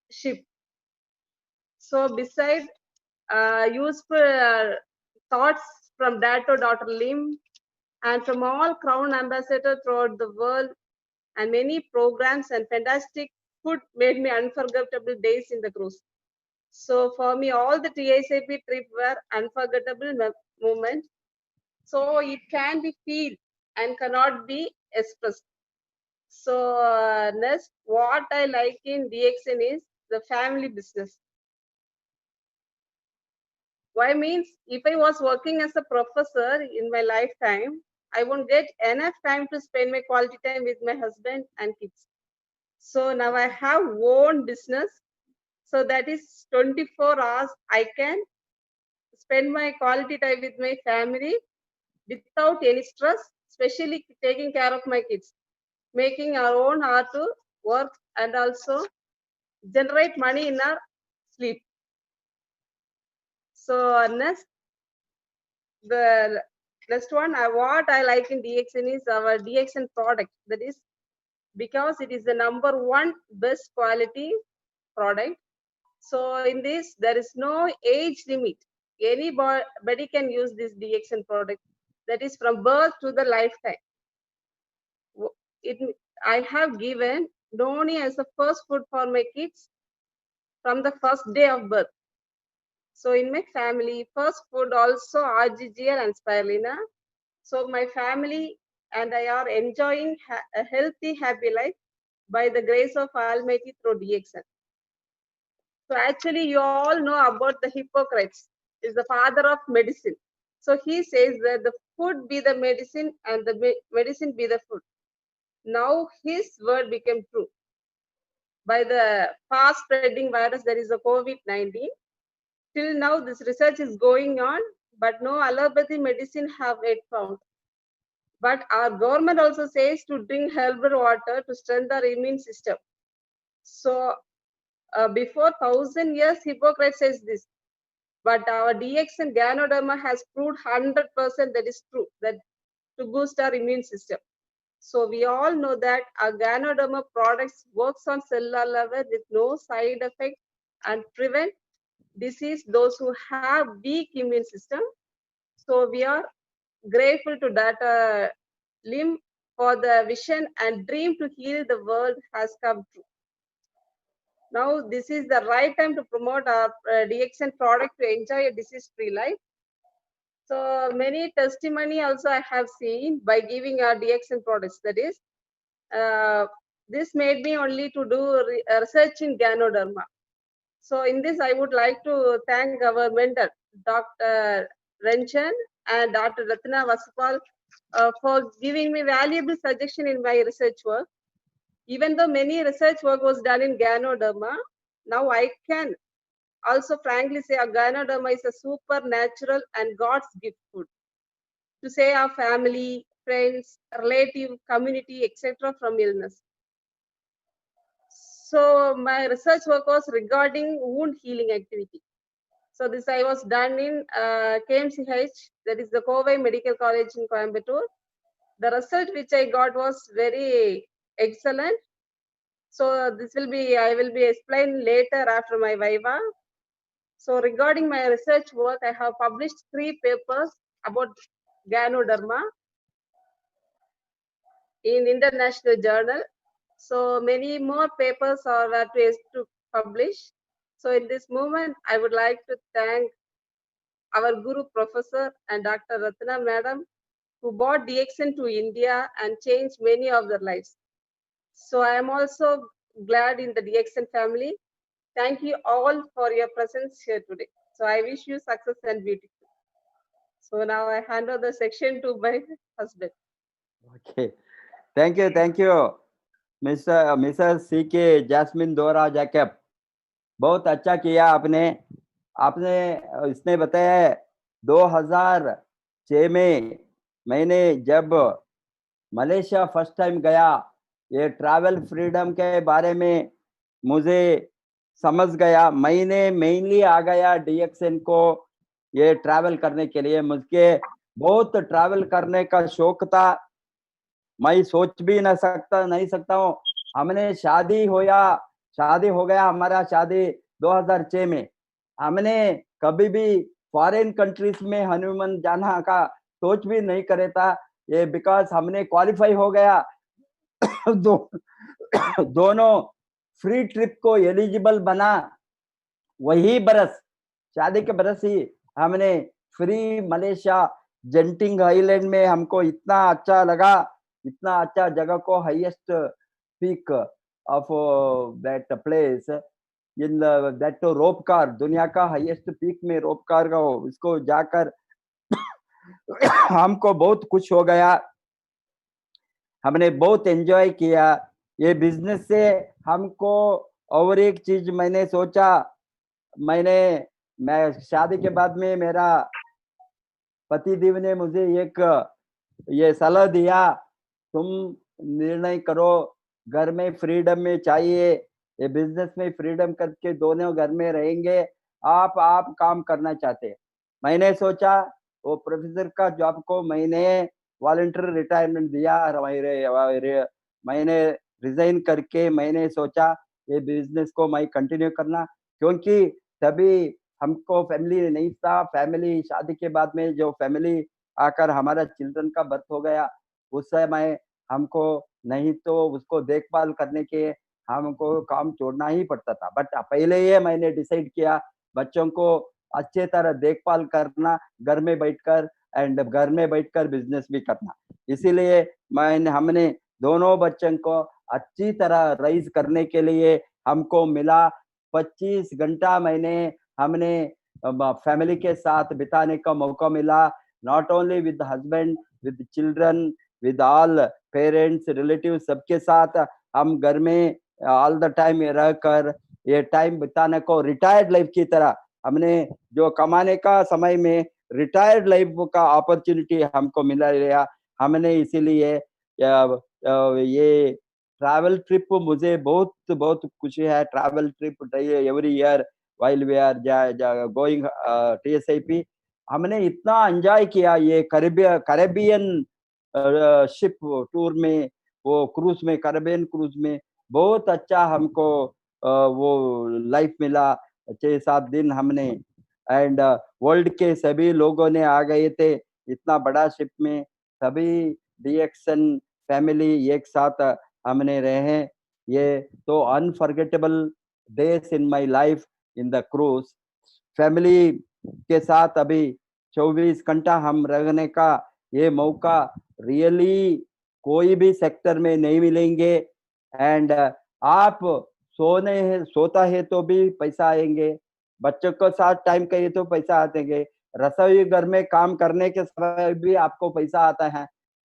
ship. So beside useful thoughts from dad to daughter Lim, and from all crown ambassadors throughout the world, and many programs and fantastic food made me unforgettable days in the cruise. So for me, all the TSAP trip were unforgettable moments. So it can be feel and cannot be expressed. So next, what I like in DXN is the family business. Why means if I was working as a professor in my lifetime, I won't get enough time to spend my quality time with my husband and kids. So now I have own business. So that is 24 hours I can spend my quality time with my family without any stress, especially taking care of my kids, making our own hour to work and also generate money in our sleep. So the next one, what I like in DXN is our DXN product. That is because it is the number one best quality product. So in this, there is no age limit. Anybody can use this DXN product. That is from birth to the lifetime. I have given Noni as the first food for my kids from the first day of birth. So in my family, first food also RGGL and Spirulina. So my family and I are enjoying a healthy, happy life by the grace of Almighty through DXN. So actually, you all know about the Hippocrates, is the father of medicine. So he says that the food be the medicine and the medicine be the food. Now his word became true. By the fast spreading virus, there is a COVID-19. Till now, this research is going on, but no allopathy medicine have yet found. But our government also says to drink herbal water to strengthen our immune system. So before 1,000 years, Hippocrates says this. But our DXN Ganoderma has proved 100% that is true, that to boost our immune system. So we all know that our Ganoderma products works on cellular level with no side effect and prevent disease those who have weak immune system. So we are grateful to Dr. Lim for the vision and dream to heal the world has come true. Now this is the right time to promote our DXN product to enjoy a disease-free life. So many testimony also I have seen by giving our DXN products. That is, this made me only to do research in Ganoderma. So in this, I would like to thank our mentor, Dr. Renchan and Dr. Ratna Vasupal for giving me valuable suggestion in my research work. Even though many research work was done in Ganoderma, now I can also frankly say Ganoderma is a supernatural and God's gift food to save our family, friends, relative, community, etc. from illness. So my research work was regarding wound healing activity. So this I was done in KMCH, that is the Kovai Medical College in Coimbatore. The result which I got was very excellent. So this will be, I will be explained later after my Viva. So regarding my research work, I have published 3 papers about Ganoderma in international journal. So many more papers are to publish. So in this moment, I would like to thank our Guru Professor and Dr. Ratna Madam, who brought DXN to India and changed many of their lives. So I am also glad in the DXN family. Thank you all for your presence here today. So I wish you success and beauty. So now I hand over the section to my husband. Okay. Thank you. Mrs. C.K. Jasmine Dora Jacob. बहुत अच्छा किया आपने इसने बताया 2006 में मैंने जब Malaysia first time गया, ये ट्रैवल फ्रीडम के बारे में मुझे समझ गया। मैंने मेनली आ गया DXN को ये ट्रैवल करने के लिए। मुझे बहुत ट्रैवल करने का शौक था, मैं सोच भी नहीं सकता हूँ। हमने शादी हो गया हमारा शादी 2006 में। हमने कभी भी फॉरेन कंट्रीज में हनीमून जाना का सोच भी नहीं करे था। ये बिकॉज हमने क्वालिफाई हो गया दोनों फ्री ट्रिप को एलिजिबल बना। वही बरस, शादी के बरस ही हमने फ्री मलेशिया जेंटिंग आइलैंड में, हमको इतना अच्छा लगा, इतना अच्छा जगह को, highest peak of that place in that rope car, दुनिया का हाईएस्ट पीक में रोप कार का हो, इसको जाकर हमको बहुत खुश हो गया, हमने बहुत एंजॉय किया ये बिजनेस से हमको। और एक चीज मैंने सोचा, मैं शादी के बाद में मेरा पति देव ने मुझे एक ये सलाह दिया, तुम निर्णय करो, घर में फ्रीडम में चाहिए, ये बिजनेस में फ्रीडम करके दोनों घर में रहेंगे, आप काम करना चाहते। मैंने सोचा वो प्रोफेसर का जॉब को मैंने वॉलंटियर रिटायरमेंट दिया, मैंने रिजाइन करके मैंने सोचा ये बिजनेस को मैं कंटिन्यू करना, क्योंकि तभी हमको फैमिली नहीं था। फैमिली शादी के बाद में जो फैमिली आकर हमारा चिल्ड्रन का बर्थ हो गया, उस समय हमको नहीं तो उसको देखभाल करने के हमको काम छोड़ना ही पड़ता था। बट पहले ये मैंने डिसाइड किया बच्चों को अच्छे तरह देखभाल करना, घर में बैठकर, एंड घर में बैठकर बिजनेस भी करना। इसीलिए हमने दोनों बच्चों को अच्छी तरह राइज करने के लिए हमको मिला 25 घंटा हमने फैमिली के साथ बिताने का मौका मिला, not only with husband, with children, with all parents, relative, सबके साथ हम घर में ऑल द टाइम रहकर ये टाइम बिताने को रिटायर्ड लाइफ की तरह, हमने जो कमाने का समय में रिटायर्ड लाइफ का अपॉर्चुनिटी हमको मिला लिया। हमने इसीलिए ये ट्रैवल ट्रिप मुझे बहुत बहुत खुशी है। Travel trip every year while we are going TSIP, हमने इतना एंजॉय किया ये कैरेबियन शिप टूर में, वो क्रूज में, कैरेबियन क्रूज में बहुत अच्छा हमको वो लाइफ मिला। 6-7 दिन हमने, एंड वर्ल्ड के सभी लोगों ने आ गए थे इतना बड़ा शिप में, सभी DXN फैमिली एक साथ हमने रहे। ये तो unforgettable days in my life in the cruise. Family के साथ अभी 24 घंटा हम रहने का ये मौका रियली कोई भी सेक्टर में नहीं मिलेंगे। एंड आप सोता है तो भी पैसा आएंगे, बच्चों के साथ टाइम करिए तो पैसा आएंगे, रसोई घर में काम करने के समय भी आपको पैसा आता है,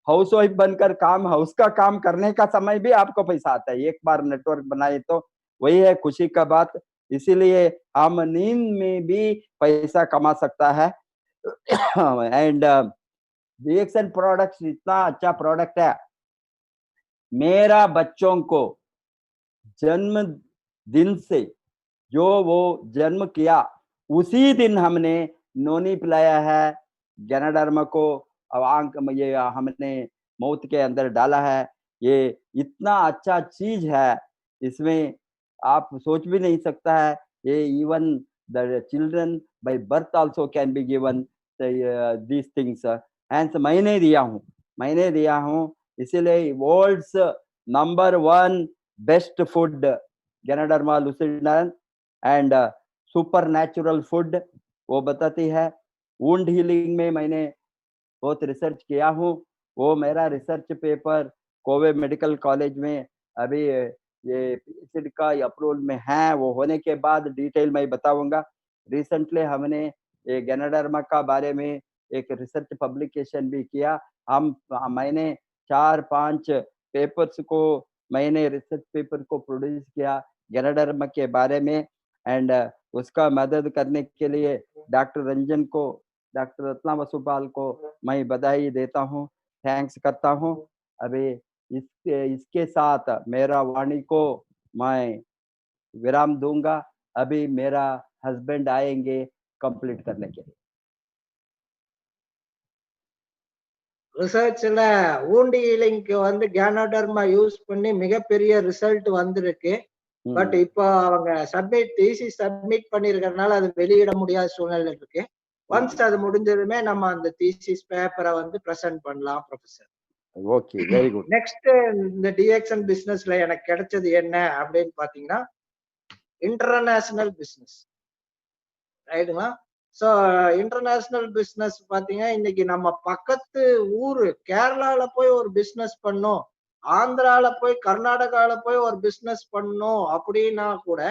हाउस वाइफ बनकर हाउस का काम करने का समय भी आपको पैसा आता है। एक बार नेटवर्क बनाए तो वही है खुशी का बात। इसीलिए हम नींद में भी पैसा कमा सकता है। एंड DXN प्रोडक्ट्स इतना अच्छा प्रोडक्ट है, मेरा बच्चों को जन्म दिन से जो वो जन्म किया उसी दिन हमने नोनी पिलाया है, गैनाडर्मा को आंख में ये हमने माउथ के अंदर डाला है। ये इतना अच्छा चीज है, इसमें आप सोच भी नहीं सकता है। ये even the children by birth also can be given these things. हैंस मैंने दिया हूँ इसीलिए world's number 1 best food ganoderma lucidum and super natural food वो बताती है। वुंड हीलिंग में मैंने बहुत रिसर्च किया हूँ, वो मेरा रिसर्च पेपर कोवे मेडिकल कॉलेज में अभी ये PhD का अप्रूवल में है, वो होने के बाद डिटेल मैं बताऊंगा। रिसेंटली हमने ये गैनाडर्मा का बारे में एक रिसर्च पब्लिकेशन भी किया। मैंने 4-5 पेपर्स को मैंने रिसर्च पेपर को प्रोड्यूस किया गैनाडर्मा के बारे में। एंड उसका मदद करने के लिए डॉक्टर रंजन को, डॉक्टर रत्ना वसुपाल को मैं बधाई देता हूँ, थैंक्स करता हूँ। अभी इसके साथ मेरा वाणी को मैं विराम दूंगा। अभी मेरा हस्बैंड आएंगे कंप्लीट करने के लिए। ரிசர்ச்ல wound healingக்கு வந்து கேனோடர்மா யூஸ் பண்ணி மிகப்பெரிய ரிசல்ட் வந்திருக்கு. பட் இப்போ அவங்க சப்மிட் பண்ணிருக்கறனால அது வெளியிட முடியாத சூழ்நிலை இருக்கு. ஒன்ஸ் அது முடிஞ்சதுமே நம்ம அந்த தீசிஸ் பேப்பரை வந்து பிரசன்ட் பண்ணலாம் professor. Okay, very good. Next இந்த டிஎக்ஸ்என் பிசினஸ்ல எனக்கு கிடைச்சது என்ன அப்படின்னு பாத்தீங்கன்னா இன்டர்நேஷனல் பிசினஸ், ரைட்டுங்களா? சோ இன்டர்நேஷனல் பிசினஸ் பாத்தீங்கன்னா இன்னைக்கு நம்ம பக்கத்து ஊரு கேரளால போய் ஒரு பிசினஸ் பண்ணோம், ஆந்திரால போய் கர்நாடகால போய் ஒரு பிசினஸ் பண்ணோம் அப்படின்னா கூட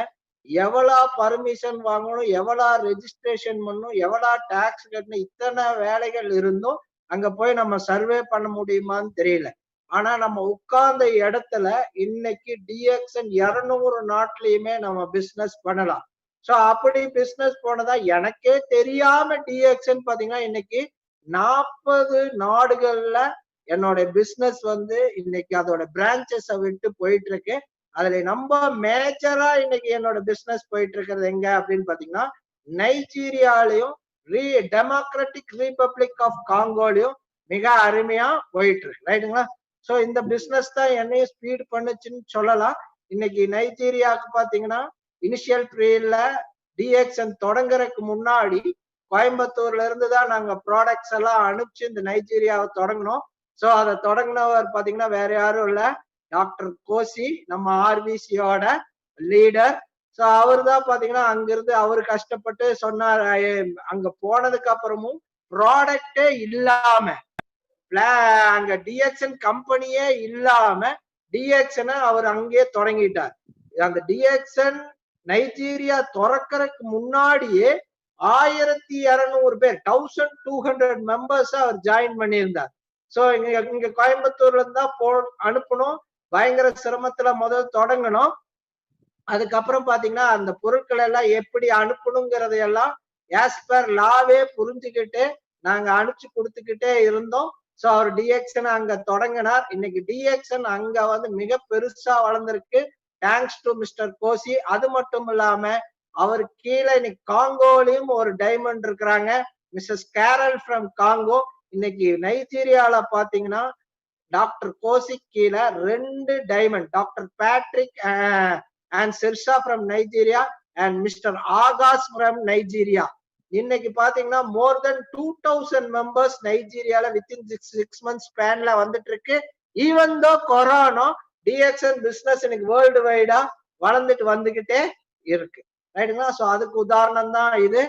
எவ்வளோ பர்மிஷன் வாங்கணும், எவ்வளோ ரெஜிஸ்ட்ரேஷன் பண்ணணும், எவ்வளோ டாக்ஸ் கட்டணும், இத்தனை வேலைகள் இருந்தும் அங்க போய் நம்ம சர்வே பண்ண முடியுமான்னு தெரியல. ஆனா நம்ம உட்கார்ந்த இடத்துல இன்னைக்கு டிஎக்ஸ்என் 200 நாட்டிலயுமே நம்ம பிசினஸ் பண்ணலாம். சோ அப்படி பிசினஸ் போனதா எனக்கே தெரியாம டிஎக்ஸ்என் பாத்தீங்கன்னா இன்னைக்கு 40 நாடுகள்ல என்னோட பிசினஸ் வந்து இன்னைக்கு அதோட பிரான்ச்சஸ் விட்டு போயிட்டு இருக்கு. அதுல நம்ம மேஜரா இன்னைக்கு என்னோட பிசினஸ் போயிட்டு இருக்கிறது எங்க அப்படின்னு பாத்தீங்கன்னா நைஜீரியாலையும் டெமோக்ராட்டிக் ரிபப்ளிக் ஆஃப் காங்கோலையும் மிக அருமையா போயிட்டு இருக்கு, ரைட்டுங்களா? சோ இந்த பிசினஸ் தான் என்னையும் ஸ்பீட் பண்ணுச்சுன்னு சொல்லலாம். இன்னைக்கு நைஜீரியாவுக்கு பாத்தீங்கன்னா இனிஷியல் பீரியட்ல டிஎக்ஸ்என் தொடங்குறதுக்கு முன்னாடி கோயம்புத்தூர்ல இருந்து தான் நாங்க ப்ராடக்ட்ஸ் எல்லாம் அனுப்பிச்சு இந்த நைஜீரியாவை தொடங்கினோம். சோ அதை தொடங்கினவர் பாத்தீங்கன்னா வேற யாரும் இல்ல, டாக்டர் கோசி, நம்ம ஆர்பிசியோட லீடர். சோ அவரு தான் பாத்தீங்கன்னா அங்கிருந்து அவரு கஷ்டப்பட்டு சொன்னார். அங்க போனதுக்கு அப்புறமும் ப்ராடக்டே இல்லாம அங்க டிஎக்ஸ்என் கம்பெனியே இல்லாம டிஎக்ஸ்என் அவர் அங்கேயே தொடங்கிட்டார். அந்த டிஎக்ஸ்என் நைஜீரியா திறக்கிறதுக்கு முன்னாடியே 1200 பேர் 1200 மெம்பர்ஸ் அவர் ஜாயின் பண்ணியிருந்தார். சோ இங்க கோயம்புத்தூர்ல இருந்தா அனுப்பணும், பயங்கர சிரமத்துல முதல் தொடங்கணும். அதுக்கப்புறம் பாத்தீங்கன்னா அந்த பொருட்கள் எல்லாம் எப்படி அனுப்பணுங்கிறதையெல்லாம் ஆஸ் பர் லாவே புரிஞ்சுக்கிட்டு நாங்க அனுப்பிச்சு கொடுத்துக்கிட்டே இருந்தோம். சோ அவர் டிஎக்ஸ்என் அங்க தொடங்கினார். இன்னைக்கு டிஎக்ஸ்என் அங்க வந்து மிக பெருசா வளர்ந்திருக்கு, தேங்க்ஸ் டு மிஸ்டர் கோசி. அது மட்டும் இல்லாம அவர் கீழே இன்னைக்கு காங்கோலையும் ஒரு டைமண்ட் இருக்கிறாங்க, மிஸ்ஸஸ் கேரல் ஃப்ரம் காங்கோ. இன்னைக்கு நைஜீரியால பாத்தீங்கன்னா டாக்டர் கோசி கீழே 2 டைமண்ட், டாக்டர் பேட்ரிக் அண்ட் சிர்ஷா from Nigeria and mister Akash from Nigeria. இன்னைக்கு பாத்தீங்கன்னா மோர் தென் 2000 மெம்பர்ஸ் நைஜீரியால வித்தின் 6 months ஸ்பேன்ல வந்துட்டு இருக்கு. Even though corona DXN business இன்னைக்கு வேர்ல்டு வைடா வளர்ந்துட்டு வந்துகிட்டே இருக்கு, ரைட்டுங்களா? சோ அதுக்கு உதாரணம் தான் இது.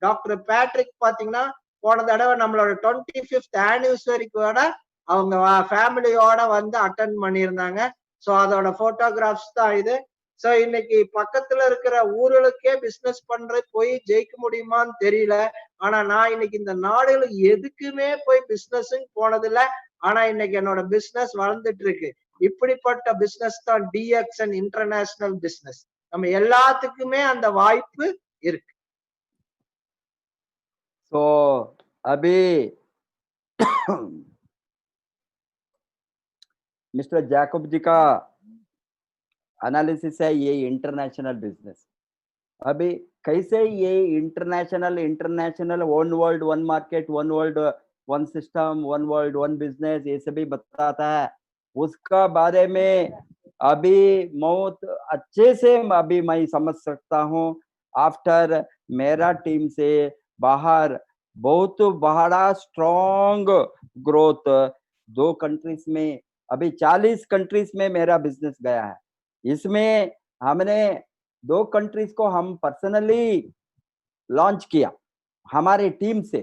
டாக்டர் பேட்ரிக் பாத்தீங்கன்னா போன தடவை நம்மளோட 25th ஆனிவர்சரிக்கோட அவங்க ஃபேமிலியோட வந்து அட்டென்ட் பண்ணியிருந்தாங்க. சோ அதோட போட்டோகிராஃப்ஸ் தான் இது. சோ இன்னைக்கு பக்கத்துல இருக்கிற ஊர்களுக்கே பிசினஸ் பண்ற போய் ஜெயிக்க முடியுமான்னு தெரியல. ஆனா நான் இன்னைக்கு இந்த நாடுகள் எதுக்குமே போய் பிசினஸ் போனதில்லை. ஆனா இன்னைக்கு என்னோட பிசினஸ் வளர்ந்துட்டு இருக்கு. இப்படிப்பட்ட பிசினஸ் தான் டிஎக்ஸ்என் இன்டர்நேஷனல் பிசினஸ். நம்ம எல்லாத்துக்குமே அந்த வாய்ப்பு இருக்கு. तो अभी मिस्टर जैकब जी का एनालिसिस है ये इंटरनेशनल बिजनेस। अभी कैसे ये international one world one market, one world one system, one world one business, ये सभी बताता है। उसका बारे में अभी बहुत अच्छे से अभी मैं समझ सकता हूँ आफ्टर मेरा टीम से बाहर बहुत बड़ा स्ट्रॉन्ग ग्रोथ 2 कंट्रीज में, अभी 40 कंट्रीज में मेरा बिजनेस गया है। इसमें हमने 2 कंट्रीज को हम पर्सनली लॉन्च किया हमारे टीम से,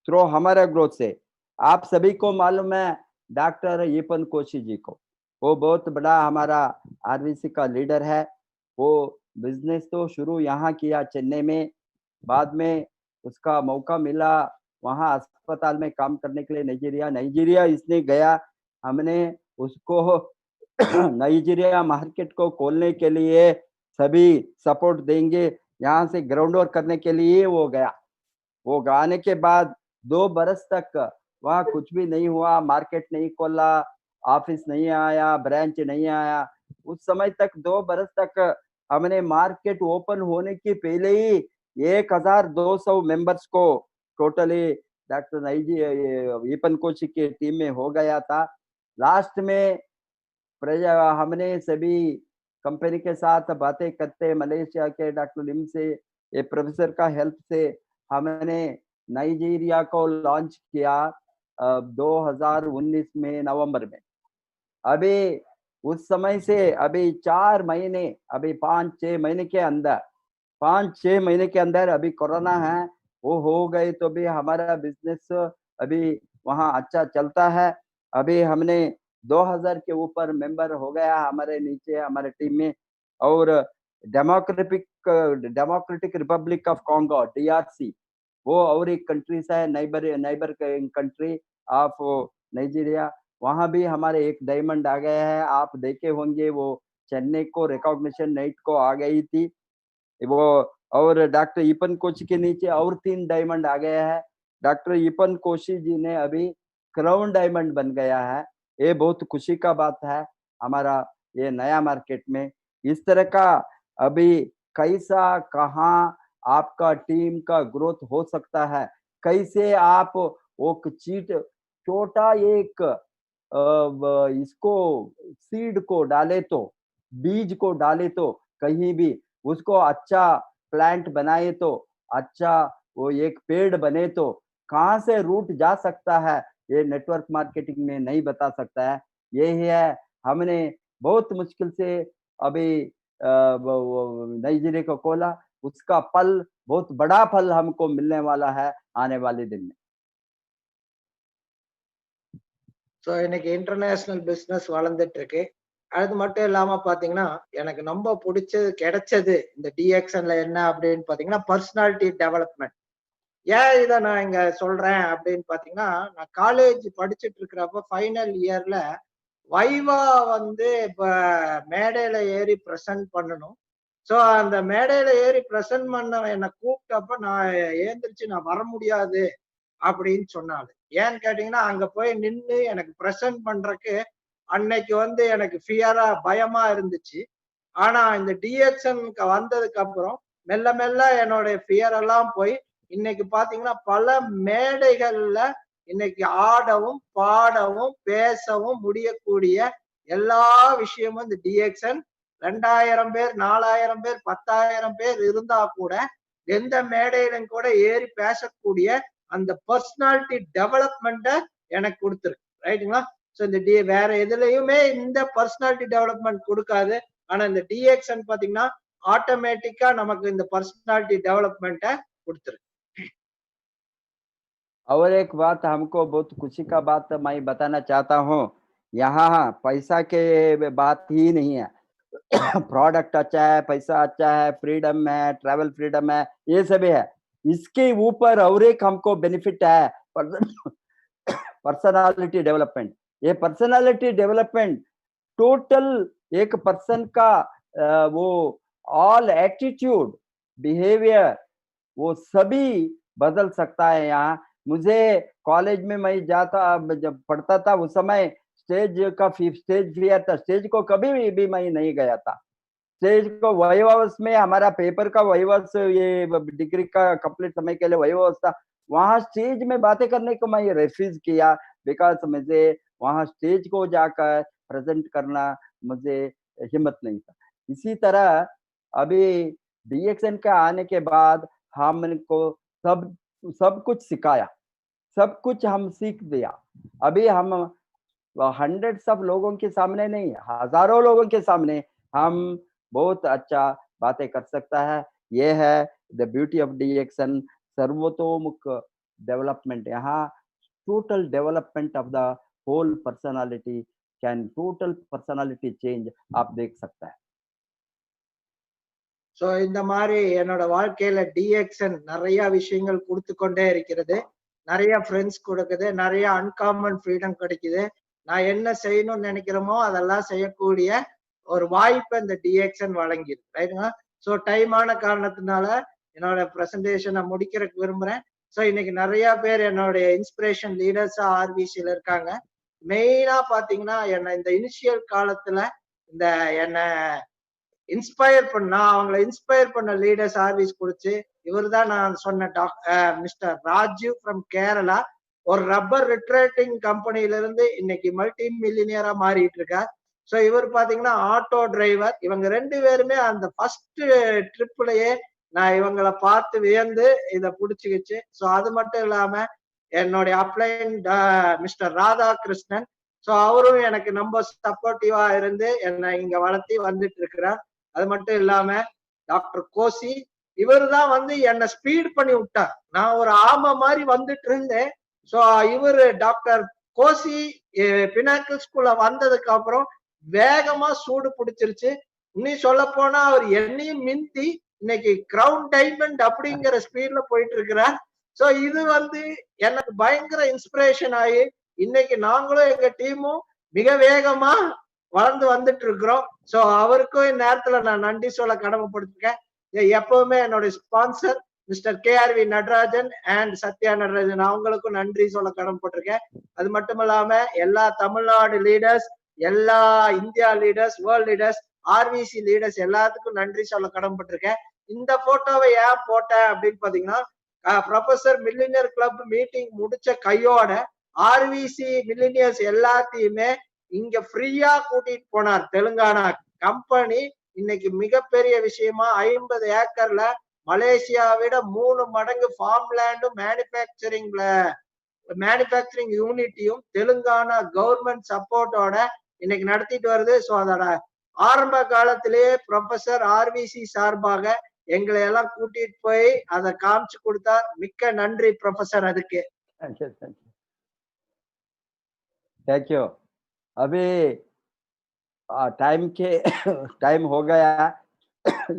थ्रू हमारा ग्रोथ से। आप सभी को मालूम है डॉक्टर येपन कोशी जी को, वो बहुत बड़ा हमारा आरबीसी का लीडर है। वो बिजनेस तो शुरू यहाँ किया चेन्नई में, बाद में उसका मौका मिला वहाँ अस्पताल में काम करने के लिए नाइजीरिया इसने गया। हमने उसको नाइजीरिया मार्केट को खोलने के लिए सभी सपोर्ट देंगे, यहाँ से ग्राउंड वर्क करने के लिए वो गया। वो गाने के बाद 2 बरस तक वहाँ कुछ भी नहीं हुआ, मार्केट नहीं खोला, ऑफिस नहीं आया, ब्रांच नहीं आया। उस समय तक 2 बरस तक हमने मार्केट ओपन होने के पहले ही 1200 मेंबर्स को टोटली डॉक्टर येपन कोशी के टीम में हो गया था। लास्ट में हमने सभी कंपनी के साथ बातें करते मलेशिया के डॉक्टर लिम से ये प्रोफेसर का हेल्प से हमने नाइजीरिया को लॉन्च किया 2019 में नवंबर में। अभी उस समय से अभी 4 महीने, अभी 5-6 महीने के अंदर 5-6 महीने के अंदर अभी कोरोना है, वो हो गई तो भी हमारा बिजनेस अभी वहाँ अच्छा चलता है। अभी हमने 2000 के ऊपर मेंबर हो गया हमारे नीचे, हमारे टीम में। और democratic Republic of Congo DRC, वो और एक कंट्रीज है, नेबर कंट्री ऑफ नाइजीरिया, वहां भी हमारे एक डायमंड आ गया है। आप देखे होंगे वो चेन्नई को रिकॉग्निशन नाइट को आ गई थी वो। और डॉक्टर ईपन कोशी के नीचे और 3 डायमंड आ गया है। डॉक्टर ईपन कोशी जी ने अभी क्राउन डायमंड बन गया है। ये बहुत खुशी का बात है हमारा ये नया मार्केट में। इस तरह का अभी कैसा कहाँ आपका टीम का ग्रोथ हो सकता है, कैसे आप वो चीट छोटा एक इसको सीड को डाले तो, बीज को डाले तो कहीं भी उसको अच्छा प्लांट बनाए तो, अच्छा वो एक पेड़ बने तो कहाँ से रूट जा सकता है, ये नेटवर्क मार्केटिंग में नहीं बता सकता है। यही है, हमने बहुत मुश्किल से अभी नाइजीरिया को खोला, उसका फल, बहुत बड़ा फल हमको मिलने वाला है आने वाले दिन में। ஸோ இன்னைக்கு இன்டர்நேஷனல் பிசினஸ் வளர்ந்துட்டு இருக்கு. அது மட்டும் இல்லாம பாத்தீங்கன்னா எனக்கு ரொம்ப பிடிச்சது கிடைச்சது இந்த டிஎக்ஷன்ல என்ன அப்படின்னு பாத்தீங்கன்னா பர்சனாலிட்டி டெவலப்மெண்ட். ஏன் இதை நான் இங்க சொல்றேன் அப்படின்னு பாத்தீங்கன்னா, நான் காலேஜ் படிச்சுட்டு இருக்கிறப்ப ஃபைனல் இயர்ல வைவா வந்து இப்ப மேடையில ஏறி பிரசன்ட் பண்ணணும். சோ அந்த மேடையில ஏறி பிரசன்ட் பண்ண என்னை கூப்பிட்டப்ப நான் ஏந்திரிச்சு நான் வர முடியாது அப்படின்னு சொன்னாரு. ஏன்னு கேட்டீங்கன்னா, அங்க போய் நின்னு எனக்கு பிரசன்ட் பண்றதுக்கு அன்னைக்கு வந்து எனக்கு ஃபியரா பயமா இருந்துச்சு. ஆனா இந்த டிஎக்ஷனுக்கு வந்ததுக்கு அப்புறம் மெல்ல மெல்ல என்னோட ஃபியர் எல்லாம் போய் இன்னைக்கு பாத்தீங்கன்னா பல மேடைகள்ல இன்னைக்கு ஆடவும் பாடவும் பேசவும் முடியக்கூடிய எல்லா விஷயமும் இந்த டிஎக்ஷன் 2000 பேர் 4000 பேர் 10,000 பேர் இருந்தா கூட எந்த மேடையிலும் கூட ஏறி பேசக்கூடிய அந்த பர்சனாலிட்டி டெவலப்மெண்ட்டை எனக்கு கொடுத்துருக்கு. ரைட்டுங்களா? ஸோ இந்த வேற எதுலையுமே இந்த பர்சனாலிட்டி டெவலப்மெண்ட் கொடுக்காது. ஆனா இந்த டிஎக்ஷன் பாத்தீங்கன்னா ஆட்டோமேட்டிக்கா நமக்கு இந்த பர்சனாலிட்டி டெவலப்மெண்ட்டை கொடுத்துருக்கு. और एक बात हमको बहुत खुशी का बात मैं बताना चाहता हूँ, यहाँ पैसा के बात ही नहीं है। प्रोडक्ट अच्छा है, पैसा अच्छा है, फ्रीडम है, ट्रैवल फ्रीडम है, ये सभी है। इसके ऊपर और एक हमको बेनिफिट है, पर्सनालिटी डेवलपमेंट। ये पर्सनालिटी डेवलपमेंट टोटल एक पर्सन का वो ऑल एटीट्यूड, बिहेवियर, वो सभी बदल सकता है। यहाँ मुझे कॉलेज में मैं जाता जब पढ़ता था उस समय स्टेज फियर था, स्टेज को कभी भी मैं नहीं गया था। स्टेज को वाइवास में हमारा पेपर का वाइवास, ये डिग्री का कंप्लीट समय के लिए वाइवास था, वहां स्टेज में बातें करने को मैं रिफ्यूज किया, बिकॉज मुझे वहां स्टेज को जाकर प्रेजेंट करना मुझे हिम्मत नहीं था। इसी तरह अभी डीएक्शन का आने के बाद हमको सब कुछ सिखाया, सब कुछ हम सीख दिया। अभी हम हंड्रेड्स ऑफ लोगों के सामने नहीं, हजारों लोगों के सामने हम बहुत अच्छा बातें कर सकता है। ये है द ब्यूटी ऑफ डीएक्शन, सर्वतोमुख डेवलपमेंट। यहाँ total development of the whole personality can total personality change आप देख सकता है। ஸோ இந்த மாதிரி என்னோட வாழ்க்கையில டிஎக்ஷன் நிறைய விஷயங்கள் கொடுத்து கொண்டே இருக்கிறது. நிறைய ஃப்ரெண்ட்ஸ் கொடுக்குது, நிறைய அன்காமன் ஃப்ரீடம் கிடைக்குது. நான் என்ன செய்யணும்னு நினைக்கிறோமோ அதெல்லாம் செய்யக்கூடிய ஒரு வாய்ப்பை இந்த டிஎக்ஷன் வழங்கிது. ரைட்டுங்களா? ஸோ டைமான காரணத்தினால என்னோட ப்ரெசன்டேஷனை முடிக்கிறதுக்கு விரும்புறேன். ஸோ இன்னைக்கு நிறைய பேர் என்னுடைய இன்ஸ்பிரேஷன் லீடர்ஸா ஆர்பிசியில இருக்காங்க. மெயினா பாத்தீங்கன்னா என்ன இந்த இனிஷியல் காலத்துல இந்த என்ன இன்ஸ்பயர் பண்ணா அவங்களை இன்ஸ்பயர் பண்ண லீடர்ஸ் ஆர்விஸ் கொடுத்து இவர் தான் நான் சொன்ன மிஸ்டர் ராஜீவ் ஃப்ரம் கேரளா, ஒரு ரப்பர் ரிட்ரேட்டிங் கம்பெனில இருந்து இன்னைக்கு மல்டி மில்லியனியரா மாறிட்டு இருக்கார். ஸோ இவர் பாத்தீங்கன்னா ஆட்டோ டிரைவர். இவங்க 2 பேருமே அந்த ஃபர்ஸ்ட் ட்ரிப்லயே நான் இவங்களை பார்த்து வியந்து இதை புடிச்சுக்கிச்சு. ஸோ அது மட்டும் இல்லாம என்னுடைய அப்ளைன் மிஸ்டர் ராதாகிருஷ்ணன், ஸோ அவரும் எனக்கு ரொம்ப சப்போர்ட்டிவா இருந்து என்னை இங்க வளர்த்தி வந்துட்டு இருக்கிறார். அது மட்டும் இல்லாம டாக்டர் கோசி, இவரு தான் வந்து என்னை ஸ்பீட் பண்ணி விட்டார். நான் ஒரு ஆமை மாதிரி வந்துட்டு இருந்தேன். ஸோ இவரு டாக்டர் கோசி பினாக்கிள் ஸ்கூல்ல வந்ததுக்கு அப்புறம் வேகமா சூடு பிடிச்சிருச்சு. இன்னும் சொல்ல போனா அவர் என்னையும் மிந்தி இன்னைக்கு கிரவுன் டைமண்ட் அப்படிங்கிற ஸ்பீட்ல போயிட்டு இருக்கிறார். சோ இது வந்து எனக்கு பயங்கர இன்ஸ்பிரேஷன் ஆகி இன்னைக்கு நாங்களும் எங்க டீமும் மிக வேகமா வளர்ந்து வந்துட்டு இருக்கிறோம். சோ அவருக்கும் இந்நேரத்துல நான் நன்றி சொல்ல கடமைப்படுத்திருக்கேன். எப்பவுமே என்னுடைய sponsor mister KRV Natarajan and Sathya Natarajan, அவங்களுக்கும் நன்றி சொல்ல கடமைப்பட்டிருக்கேன். அது மட்டும் இல்லாம எல்லா தமிழ்நாடு லீடர்ஸ், எல்லா India leaders, world leaders, RVC leaders எல்லாத்துக்கும் நன்றி சொல்ல கடமைப்பட்டிருக்கேன். இந்த போட்டோவை ஏன் போட்டேன் அப்படின்னு பாத்தீங்கன்னா, ப்ரொஃபசர் மில்லினியர் கிளப் மீட்டிங் முடிச்ச கையோட RVC மில்லினியர்ஸ் எல்லாத்தையுமே இங்க ஃப்ரீயா கூட்டிட்டு போனார். தெலுங்கானா கம்பெனி இன்னைக்கு மிகப்பெரிய விஷயமா 50 ஏக்கர்ல மலேசியாவிட 3 மடங்கு ஃபார்ம் லேண்டும் மேனுபேக்சரிங் யூனிட்டியும் தெலுங்கானா கவர்மெண்ட் சப்போர்ட்டோட இன்னைக்கு நடத்திட்டு வருது. ஸோ அதோட ஆரம்ப காலத்திலேயே ப்ரொஃபசர் RVC சார்பாக எங்களை எல்லாம் கூட்டிட்டு போய் அதை காமிச்சு கொடுத்தார். மிக்க நன்றி ப்ரொஃபசர் அதுக்கு. Thank you. अभी टाइम हो गया,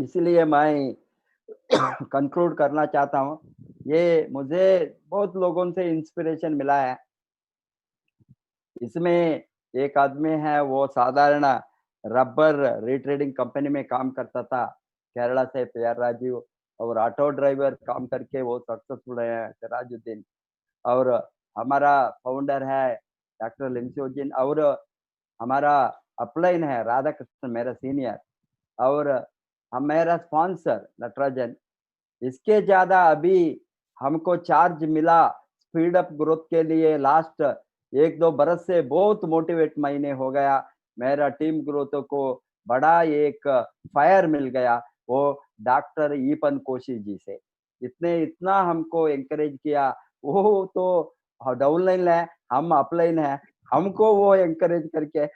इसलिए मैं कंक्लूड करना चाहता हूँ। ये मुझे बहुत लोगों से इंस्पिरेशन मिला है। इसमें एक आदमी है, वो साधारण रबर रिट्रेडिंग कंपनी में काम करता था, केरला से PR राजीव, और ऑटो ड्राइवर काम करके वो सक्सेसफुल है सिराजुद्दीन। और हमारा फाउंडर है डॉक्टर लिमसोजिन, और हमारा अपलाइन है राधाकृष्णन, मेरा सीनियर, और मेरा स्पॉन्सर नटराजन। इसके ज्यादा अभी हमको चार्ज मिला स्पीड अप ग्रोथ के लिए। लास्ट 1-2 बरस से बहुत मोटिवेट महीने हो गया। मेरा टीम ग्रोथ को बड़ा एक फायर मिल गया, वो डॉक्टर ईपन कोशी जी से। इतना हमको एंकरेज किया। वो तो डाउनलाइन है, हम अपलाइन है, हमको वो एंकरेज करके